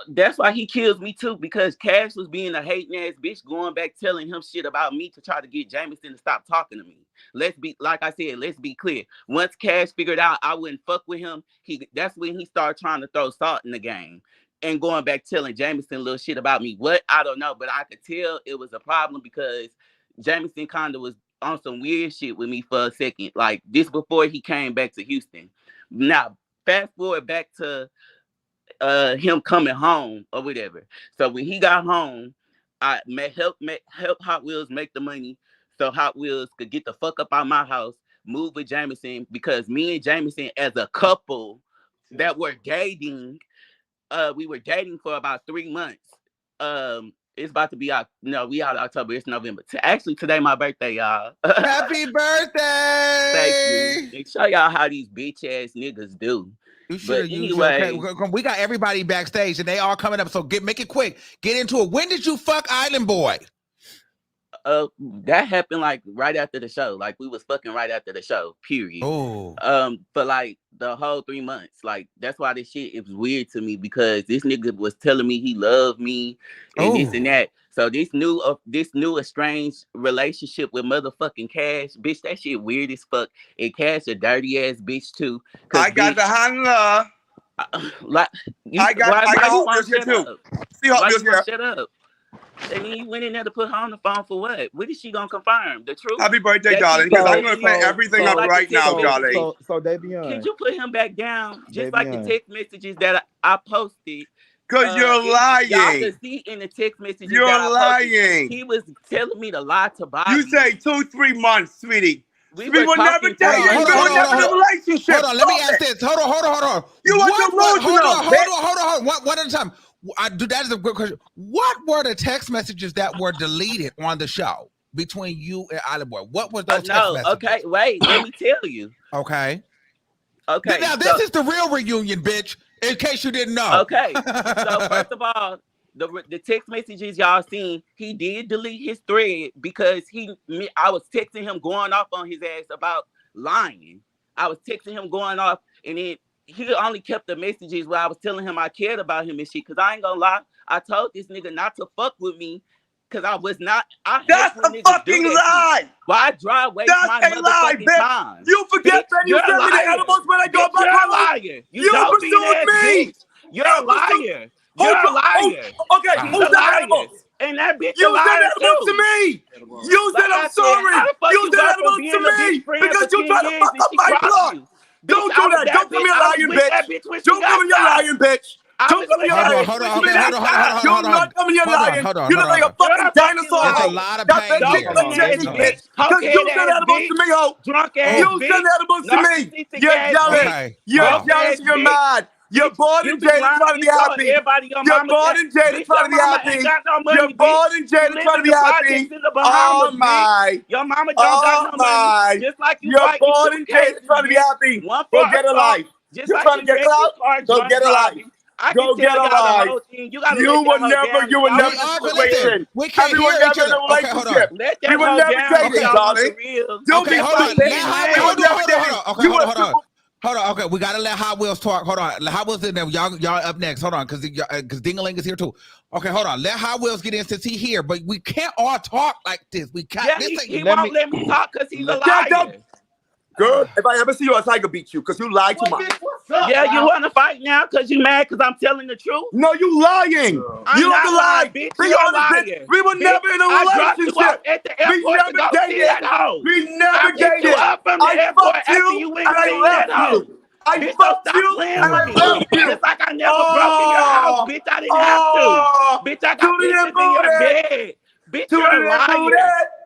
That's why he kills me too, because Cash was being a hating ass bitch, going back telling him shit about me to try to get Jameson to stop talking to me. Let's be clear. Once Cash figured out I wouldn't fuck with him, that's when he started trying to throw salt in the game and going back telling Jameson little shit about me. What? I don't know, but I could tell it was a problem because Jameson kind of was on some weird shit with me for a second. Like this before he came back to Houston. Now, fast forward back to him coming home or whatever. So when he got home, I helped Hot Wheels make the money so Hot Wheels could get the fuck up out my house, move with Jameson, because me and Jameson as a couple that were dating, we were dating for about 3 months. It's about to be out. No, we out October. It's November. Actually, today my birthday, y'all. Happy birthday! Thank you. Show y'all how these bitch ass niggas do. You should we got everybody backstage and they all coming up. So make it quick. Get into it. When did you fuck Island Boy? That happened like right after the show. Like we was fucking right after the show, period. Oh. For like the whole 3 months. Like that's why this shit is weird to me, because this nigga was telling me he loved me and this and that. So this new estranged relationship with motherfucking Cash, bitch, that shit weird as fuck. And Cash a dirty ass bitch too. I got the handler. I got this here too. See how this here. Shut up. And then you went in there to put her on the phone for what? What is she gonna confirm? The truth? Happy birthday, darling. Because I'm gonna play everything up right now, darling. So Davion, can you put him back down? Just like the text messages that I posted. Because you're lying. Y'all can see in the text messages. You're lying. He was telling me to lie to Bobby. You say 2-3 months, sweetie. We were never dating. We were never in a relationship. Hold on, let me ask this. Hold on. You are delusional. Hold on. One at a time. That is a good question. What were the text messages that were deleted on the show between you and Island Boy? What was those text messages? Okay, wait. Let me tell you. Okay. Okay. Now this is the real reunion, bitch. In case you didn't know. Okay. So first of all, the text messages y'all seen, he did delete his thread because I was texting him going off on his ass about lying. I was texting him going off, and then he only kept the messages where I was telling him I cared about him and shit. Cause I ain't gonna lie, I told this nigga not to fuck with me. Cause I was not. That's a fucking lie. Why I waste my motherfucking time? You forget that you sent me the animals when I go back home. You pursued me. You're a liar. You're a liar. Okay, who's the animals? And that bitch you said animals to me. You said I'm sorry. You said animals to me because you tried to fuck up my plot. Don't do that. Don't come here lying, bitch. Don't come here lying, bitch. Don't come here lying. Hold You're not coming here lying. You look like a fucking dinosaur. There's a lot of pain here. Because you said animals to me, ho. You said animals to me. You're jealous. You're jealous. You're mad. You're bored and jaded trying to be happy. You're bored and jaded trying to be happy. You're bored and jaded trying to be happy. Oh my. Your mama don't got no money. Just like you. You're bored and jaded trying to be happy. Go get a life. Just You're like trying the to get clout? car Go drunk get a life. driving. I Go can get tell a y'all the life. whole thing. You gotta You let would that hoe never, down. you would Y'all never We want are, some but real listen, shit. situation. we can't And we would hear each never in other. a Okay, hold on. relationship. Let We that would hoe never down date if it, y'all want the darling. real. Don't Okay, be hold on. stupid. Let Get Hot We Wheels. would mad. Hold on, never hold on, date hold it. on. Okay, You hold were on, hold on. super. Hold on. Okay, we gotta let Hot Wheels talk. Hold on. Hot Wheels in there. Y'all up next. Hold on, because Dingaling is here too. Okay, hold on. Let Hot Wheels get in since he here, but we can't all talk like this. We can't. Yeah, This he ain't. won't let me talk because he's a liar. Girl, if I ever see you, I'll tiger beat you because you lied too much. What's up, yeah, you want to fight now because you mad because I'm telling the truth? No, you lying. I'm You not don't lying, lie. bitch. Be You're a honest, bitch. liar. We were Bitch, never in a I dropped you off relationship. at the We airport to never go see dated. that hoe. We I never picked you dated. up from the I airport fucked after you you went and and I seen that left hoe. you. I Bitch, so fucked stop you playing and with I me. left you. Just like I never broke in your house, bitch. I didn't have to. Bitch, I got Tootie pictures and in your booted. bed. Bitch, you're a Tootie and liar. booted.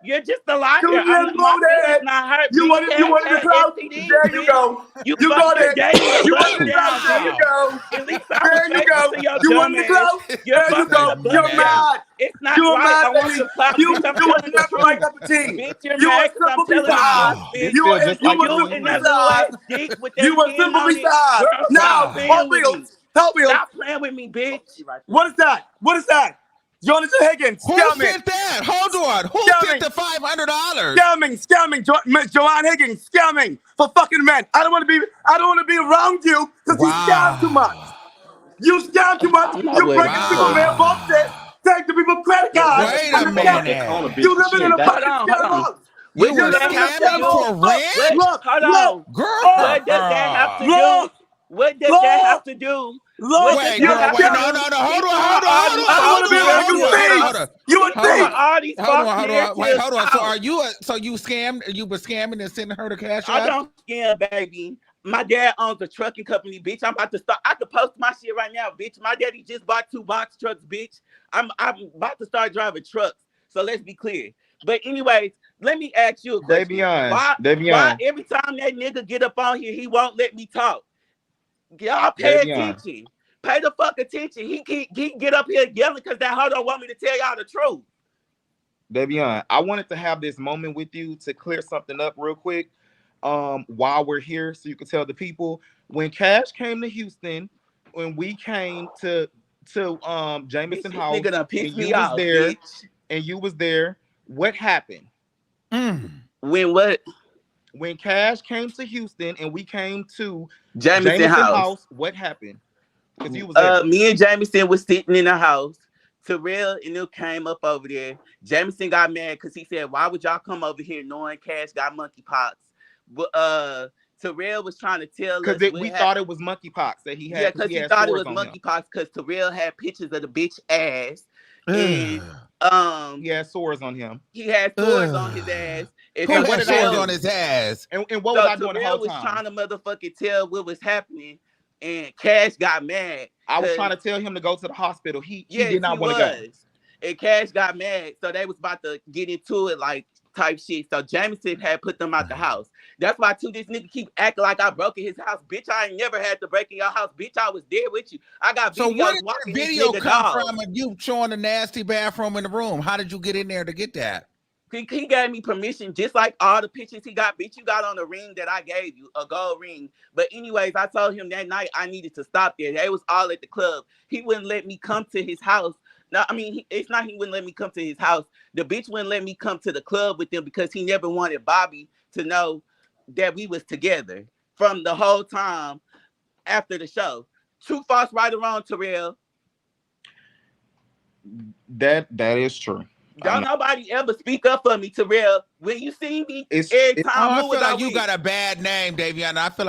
You're just a liar. Tootie and My feelings booted. not hurt, You bitch. you Cash wanted the had clout? STDs, There you bitch. go. You You fucked got your it. daddy to You bust wanted you the clout? down, There bitch. you go. At least I was There you faithful go. to your You dumb wanted the ass. clout? You're There you fucking go. to bust You're down. mad. It's not You were right. mad, I want baby. some clout, You bitch. I'm you were telling the never my truth. cup of tea. Bitch, you're You were mad because I'm simple telling the truth, besides. bitch. Bitch feel just You like were you You when simple and you that was. little ass besides. dick with that You were skin simple on it. besides. Girl, Now, stop Hot playing with me. Wheels. Hot Wheels. Stop playing with me, bitch. What is that? What is that? Jonathan Higgins, Who scamming. sent that? Hold on. Who sent Scamming. the $500? Scamming. Joanne Higgins, scamming for fucking men. I don't want to be around you because you scam too much. Wow. You scam too much. I'm not You worried breaking about people that. mailboxes, take the people credit Yeah, cards. that's Wait a You that's not scam. the corner, minute. bitch, You because living she in ain't a that. fucking Hold scam on. house. You What You does were that living in a have to scam scamming do? house. for Look, rent? What? look, Hold look. on. Oh, What does that have to do? Girl. What does that have look, to do? What look. does Wait, You that girl, have wait. to scam. No, do? no, no. He Hold on, throwing hold on, all hold these on, I don't false want to hold be on, around you, hold on, narratives. hold on, thief. hold on. You a He Hold throwing thief. on. all these Hold false on, hold on. Wait, narratives hold on. So out. are you so you scammed? You were scamming and sending her the cash I app? don't scam, baby. My dad owns a trucking company, bitch. I'm about to start. I could post my shit right now, bitch. My daddy just bought 2 box trucks, bitch. I'm about to start driving trucks. So let's be clear. But anyways, let me ask you a question. Why Davion, every time that nigga get up on here, he won't let me talk? Y'all pay Davion. attention. Pay the fuck attention. He get up here yelling because that hoe don't want me to tell y'all the truth. Davion, I wanted to have this moment with you to clear something up real quick. While we're here, so you can tell the people when Cash came to Houston, when we came to Jameson Bitch, this House, nigga done and pissed you me was off, there, bitch. what happened? When what? When Cash came to Houston and we came to Jameson House. what happened? Because you was there. Me and Jameson was sitting in the house. Terrell and them came up over there. Jameson got mad because he said, "Why would y'all come over here knowing Cash got monkeypox?" But Terrell was trying to tell us Because we thought it was monkeypox that he had. yeah, Because because he he had thought it sores was on him. monkeypox because Terrell had pictures of the bitch ass. And He had sores on him. he had sores on his ass. And Who so had sores on his ass? And what was I doing the Terrell whole was time? trying to motherfucking tell what was happening, and Cash got mad. I was trying to tell him to go to the hospital. He Yes, did not want to go. And Cash got mad, so they was about to get into it like type shit. So Jameson had put them out the house. That's why too this nigga keep acting like I broke in his house. Bitch, I ain't never had to break in your house. Bitch, I was there with you. I got So videos where did walking the this video nigga come dog. from of you showing the nasty bathroom in the room? How did you get in there to get that? He gave me permission, just like all the pictures he got. Bitch, you got on the ring that I gave you, a gold ring. But anyways, I told him that night I needed to stop there. They was all at the club. He wouldn't let me come to his house. No, I mean, it's not he wouldn't let me come to his house. The bitch wouldn't let me come to the club with them because he never wanted Bobby to know that we was together from the whole time after the show. True, false, right or wrong, Terrell? That is true. Don't nobody ever speak up for me, Terrell. When you see me every time, I who feel was I like you with? got a bad name, Davion. I feel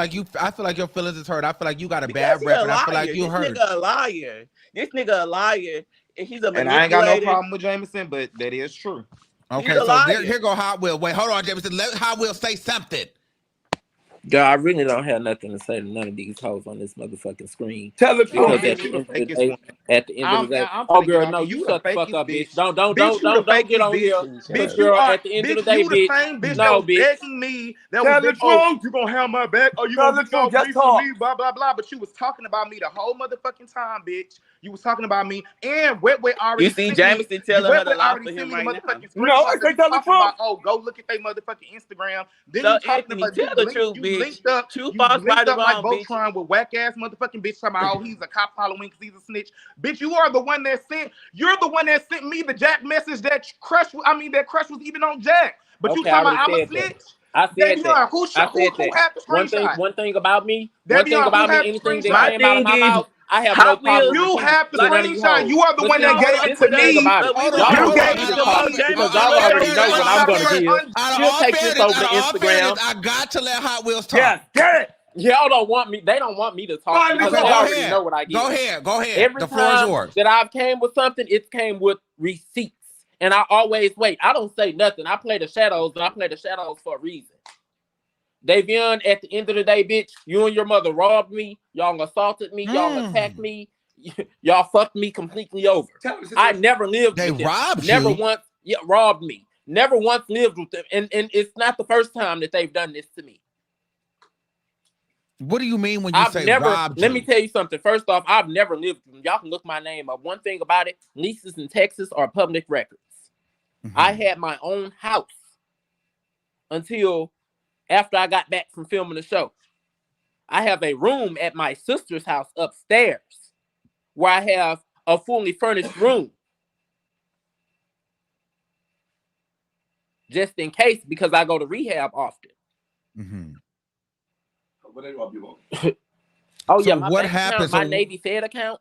like your feelings is hurt. I feel like you got a Because bad rep, and I feel like this you hurt. nigga a liar. This nigga a liar. And he's a manipulator. And I ain't got no problem with Jameson, but that is true. Okay, so here go Hot Wheel. Wait, hold on, Jameson. Let Hot Wheel say something. Girl, I really don't have nothing to say to none of these hoes on this motherfucking screen. Tell the truth, Because at the end of the day, oh girl, no, you shut the fuck up, bitch. Don't get on here. Bitch, girl, at the end of the day, you the bitch. same bitch that No, was bitch. begging me. That Tell was the truth. you gonna have my back? Or you Tell gonna the truth. be Just for talk. me? Blah blah blah. But you was talking about me the whole motherfucking time, bitch. You was talking about me, and Wet already. You see Jameson telling her to lie for him right now. No, I say tell the truth. Oh, go look at their motherfucking Instagram. Then So you talking Anthony, about tell the truth, bitch. Linked up. True, You false, linked right, up like wrong, bitch. Voltron with whack ass motherfucking bitch talking about, oh, he's a cop Halloween because he's a snitch. Bitch, you are the one that sent. You're the one that sent me the Jack message that Crush was even on Jack. But Okay, you talking about I'm a said snitch? I said that. Who I said had that. the screenshot? One thing about me, Davion, anything that screenshot? came out of my mouth, I have no problem. You have the surrounding screenshot. You are the one that gave it to me. You gave it to me because y'all already know what I'm gonna give. She'll take this over to Instagram. I got to let Hot Wheels talk. Yeah, get it. Y'all don't want me. They don't want me to talk because they already know what I give. Go ahead. Every the floor is yours. that I've came with something, it came with receipts. And I always wait. I don't say nothing. I play the shadows, and I play the shadows for a reason. Davion, at the end of the day, bitch, you and your mother robbed me. Y'all assaulted me. Y'all attacked me. Y'all fucked me completely over. I never lived with them. They robbed never you? once robbed me. Never once lived with them. And it's not the first time that they've done this to me. What do you mean when you say robbed you? Let me tell you something. First off, I've never lived with them. Y'all can look my name up. One thing about it, leases in Texas are public records. I had my own house until after I got back from filming the show. I have a room at my sister's house upstairs where I have a fully furnished room. Just in case, because I go to rehab often. Oh, so yeah, my what bank happens? Account, my Navy Fed account,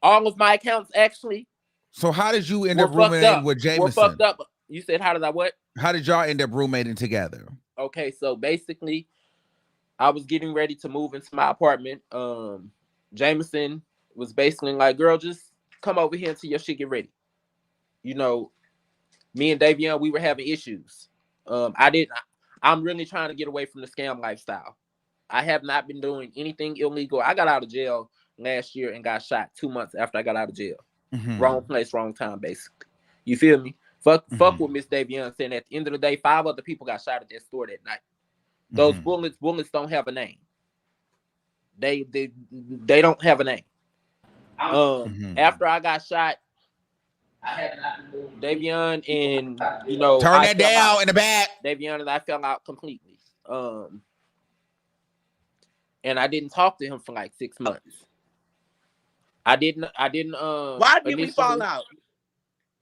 all of my accounts actually. So how did you end up roommating with Jameson? We're fucked up. You said, how did I what? How did y'all end up roommating together? Okay, so basically, I was getting ready to move into my apartment. Jameson was basically like, girl, just come over here until your shit get ready. You know, me and Davion, we were having issues. I'm really trying to get away from the scam lifestyle. I have not been doing anything illegal. I got out of jail last year and got shot 2 months after I got out of jail. Wrong place, wrong time, basically. You feel me? Fuck with Miss Davion saying at the end of the day, 5 other people got shot at that store that night. Those bullets don't have a name. They don't have a name. After I got shot, I had Davion and turn that down in the back. Davion and I fell out completely. And I didn't talk to him for like 6 months. I didn't why did we fall out?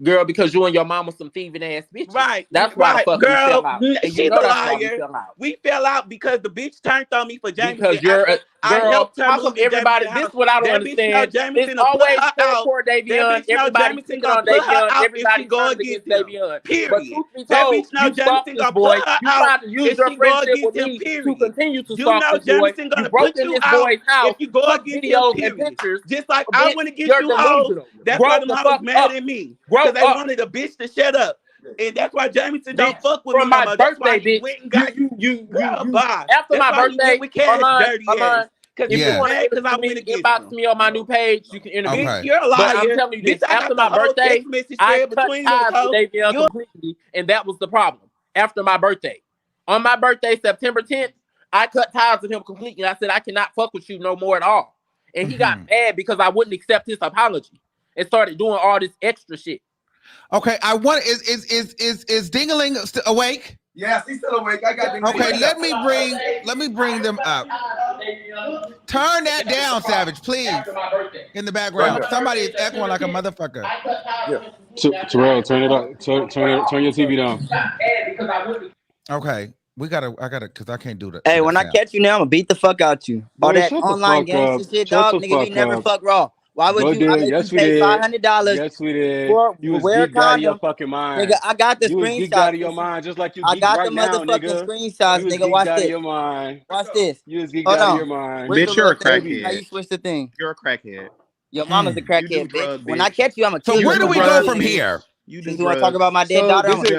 Girl, because you and your mama some thieving ass bitches. Right. That's why the fuck we fell out. And She's a liar. We fell out because the bitch turned on me for Jameson. Because you're I helped her move everybody. This is what I don't understand. It's always for Davion. Everybody picking on Davion. Everybody go against Davion. Period. But truth be told, you stalked this boy. You tried to use your friendship with me to continue to stalk this boy. You broke in this boy's house. You go against videos and pictures. Just like I want to get you hoes. That's why them hoes mad at me. Because they wanted a bitch to shut up. And that's why Jameson don't fuck with me. For my birthday, bitch. You after my birthday, because if you want to inbox me on my new page, you can interview. Okay. You're a liar. But I'm telling you this, after my birthday, I cut ties with Davion completely, and that was the problem. After my birthday. On my birthday, September 10th, I cut ties with him completely. I said, I cannot fuck with you no more at all. And he got mad because I wouldn't accept his apology and started doing all this extra shit. Okay, I want is Dingaling still awake? Yes, he's still awake. I got Dingaling. Okay, let me bring them up. Turn that down, Savage, please. In the background, somebody is echoing like a motherfucker. Terrell, turn it up. Turn your TV down. Okay, I gotta, cause I can't do that. Hey, when I catch you now, I'm gonna beat the fuck out you. All that online gangster shit, dog. Nigga, you never fuck raw. Why would you? I let you pay $500. Yes, we did. You was wear geeked out of your fucking mind. Nigga, I got the screenshots. You was geeked out of your mind, just like you geeked right now, nigga. I got the motherfucking screenshots, nigga. Watch this. You was geeked out of your mind. Watch this. You was geeked out of your mind. Bitch, you're a crackhead. How you switch the thing? You're a crackhead. Your mama's a crackhead, bitch. When I catch you, I'm gonna kill you. So where do we go from here? You want to talk about my dead daughter? That's what I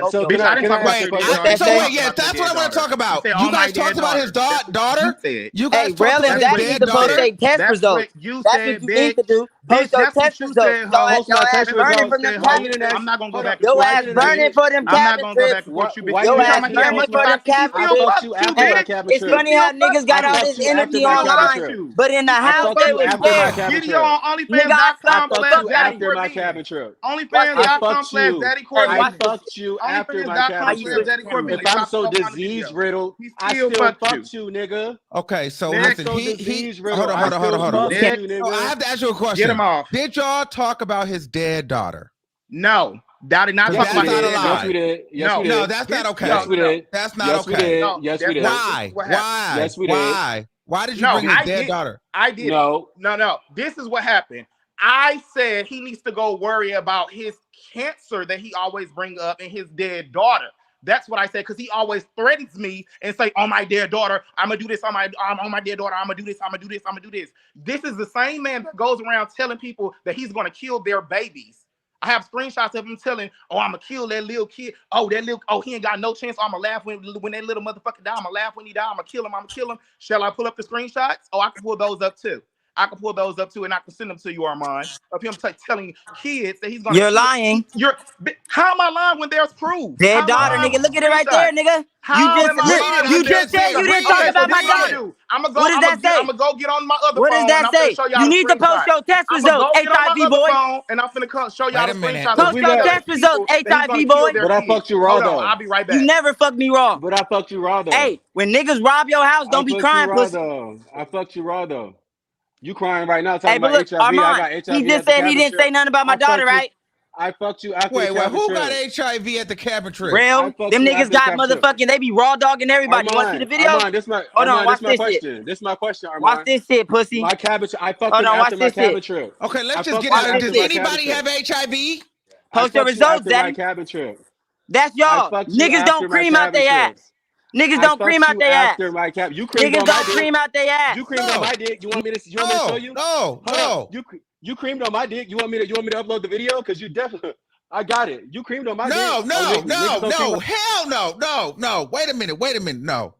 want to talk about. You guys talked about his daughter? You guys talked about his dead daughter? Supposed to take test results. That's what you need to do. Post your That's what test you results. said, ho. Post Your my ass test burning results. from them Why you cabin didn't trips. ask? I'm not gonna go Hold on. back and Your forth Why with you ass you, didn't ask? burning bitch. for them I'm not cabin gonna go back trips. and forth with you, bitch. Why You you Your didn't talking ass ask about me? he ain't burning want Post. you to for them fuck? He cabin I still trips. fucked you fucked you, after And my bitch. cabin it's trip. funny He how still niggas fucked got I all you. fucked this you after energy He my still cabin online, fucked trip. you. but in the He I house still fucked they fucked you was you. after my there. cabin Video trip. on Nigga, I I fucked fucked fuck you OnlyFans.com/Daddy Daddy. after my Cortez. cabin trip. Watch this I shit. fucked you. OnlyFans.com/Daddy Hey, I watch Cortez. this. fucked you after my How cabin you do trip. the OnlyFans.com/Daddy camera? If Cortez. I'm Stop so talking on the disease video. riddled, He I still still fucked you. fucked you, nigga. Okay, so If I'm Next. listen, so he disease hold riddled, on, I hold on, hold on, still hold on. fucked Camera. you, So I nigga. have to ask you a Get him question. off. Did y'all talk about his dead daughter? No, I did not Because talk Yes, we about that's his not a did. dead Yes, lie. we daughter. did. Yes, we No, No, did. that's this not okay. Yes, no we no did. That's not Yes, we okay. did. no. Yes, we That's not. did. This is Why? what happened. Why? Yes, we did. Why? Why did you No, bring his I dead did. daughter? I did it. No. No. This is what happened. I said he needs to go worry about his cancer that he always bring up and his dead daughter. That's what I said because he always threatens me and say, "On my dead daughter, I'm gonna do this. On my dead daughter, I'm gonna do this. I'm gonna do this. I'm gonna do this." This is the same man that goes around telling people that he's gonna kill their babies. I have screenshots of him telling, "Oh, I'm gonna kill that little kid. Oh, he ain't got no chance. I'm gonna laugh when that little motherfucker die. I'm gonna laugh when he die. I'm gonna kill him. I'm gonna kill him." Shall I pull up the screenshots? Oh, I can pull those up too. I can pull those up too, and I can send them to you, Armand, of him telling kids that he's gonna You're kill. lying. How am I lying when there's proof? Dead How am I daughter, lying nigga. with Look the at it right there, screenshots? nigga. You How just am I look. lying? I'm You I sent just just you the said saying, you screenshot. didn't read talk Okay, it. so about this my is what I'm Read gonna it. do. I'm gonna What does that say? go get on my other What does phone, and that I'm gonna say? show y'all You the need to post screenshots. your test I'm gonna results, go get on my HIV other boy. phone, and I'm finna show y'all Wait the a minute. screenshots of Post We him your got. telling test results, people that he's gonna HIV kill boy. their But I kids. fucked you raw Hold on, though. I'll be right You back. never fucked me raw. But I fucked you raw though. Hey, when niggas rob your house, I don't be fucked you crying, raw pussy. though. I fucked you raw though. You crying right now Hey, talking but about look, HIV. I Armand, got he HIV just at the said he cabin didn't say trip. nothing about my I daughter, fucked you. right? I fucked you after the Wait, cabin who got trip. HIV at the cabin trip? I Real? fucked Them you niggas after the got cabin trip. motherfucking, they be raw dogging everybody. You want to see the video? Hold on, Armand, watch this my this shit. question. This is my question, Watch Armand. this shit, pussy. My cabin trip. I fucked Hold him on, watch after my this cabin shit. trip. Okay, let's I just fucked get you it Watch out. this after Does my shit. cabin anybody trip. have HIV? I Post your fucked you results, after my daddy. cabin trip. That's I y'all. fucked you Niggas after don't my cream out cabin their trip. ass. Niggas I don't cream fucked out you their ass. after my cabin. You creamed Niggas on my don't dick. cream out their ass. You creamed on No, my dick. You want me to show you? Hold up. no. You creamed on my dick. You want me to upload the video? Because you definitely I got it. You creamed on my dick. No, Oh, no, niggas don't cream on. hell no. Wait a minute. No.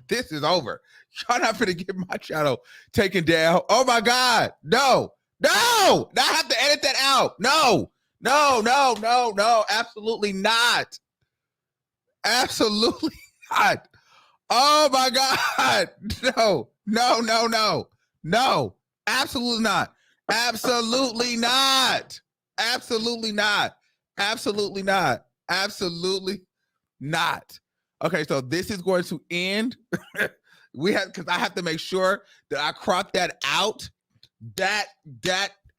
This is over. Y'all not finna get my channel taken down. Oh my God. No. I have to edit that out. No. Absolutely not. Absolutely not. Oh my God. No. Absolutely not. Absolutely not. Okay, so this is going to end. Because I have to make sure that I crop that out. That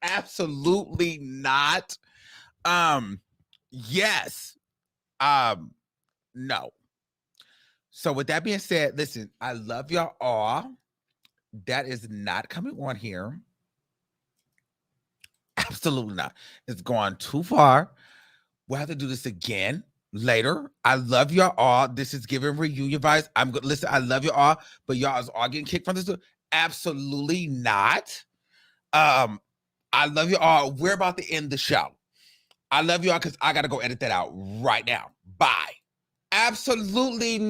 absolutely not. Yes. No. So with that being said, listen, I love y'all all. That is not coming on here. Absolutely not. It's gone too far. We'll have to do this again later. I love y'all all. This is giving reunion vibes. I'm good. Listen, I love you all, but y'all is all getting kicked from this. Absolutely not. I love you all. We're about to end the show. I love you all because I got to go edit that out right now. Bye. Absolutely not.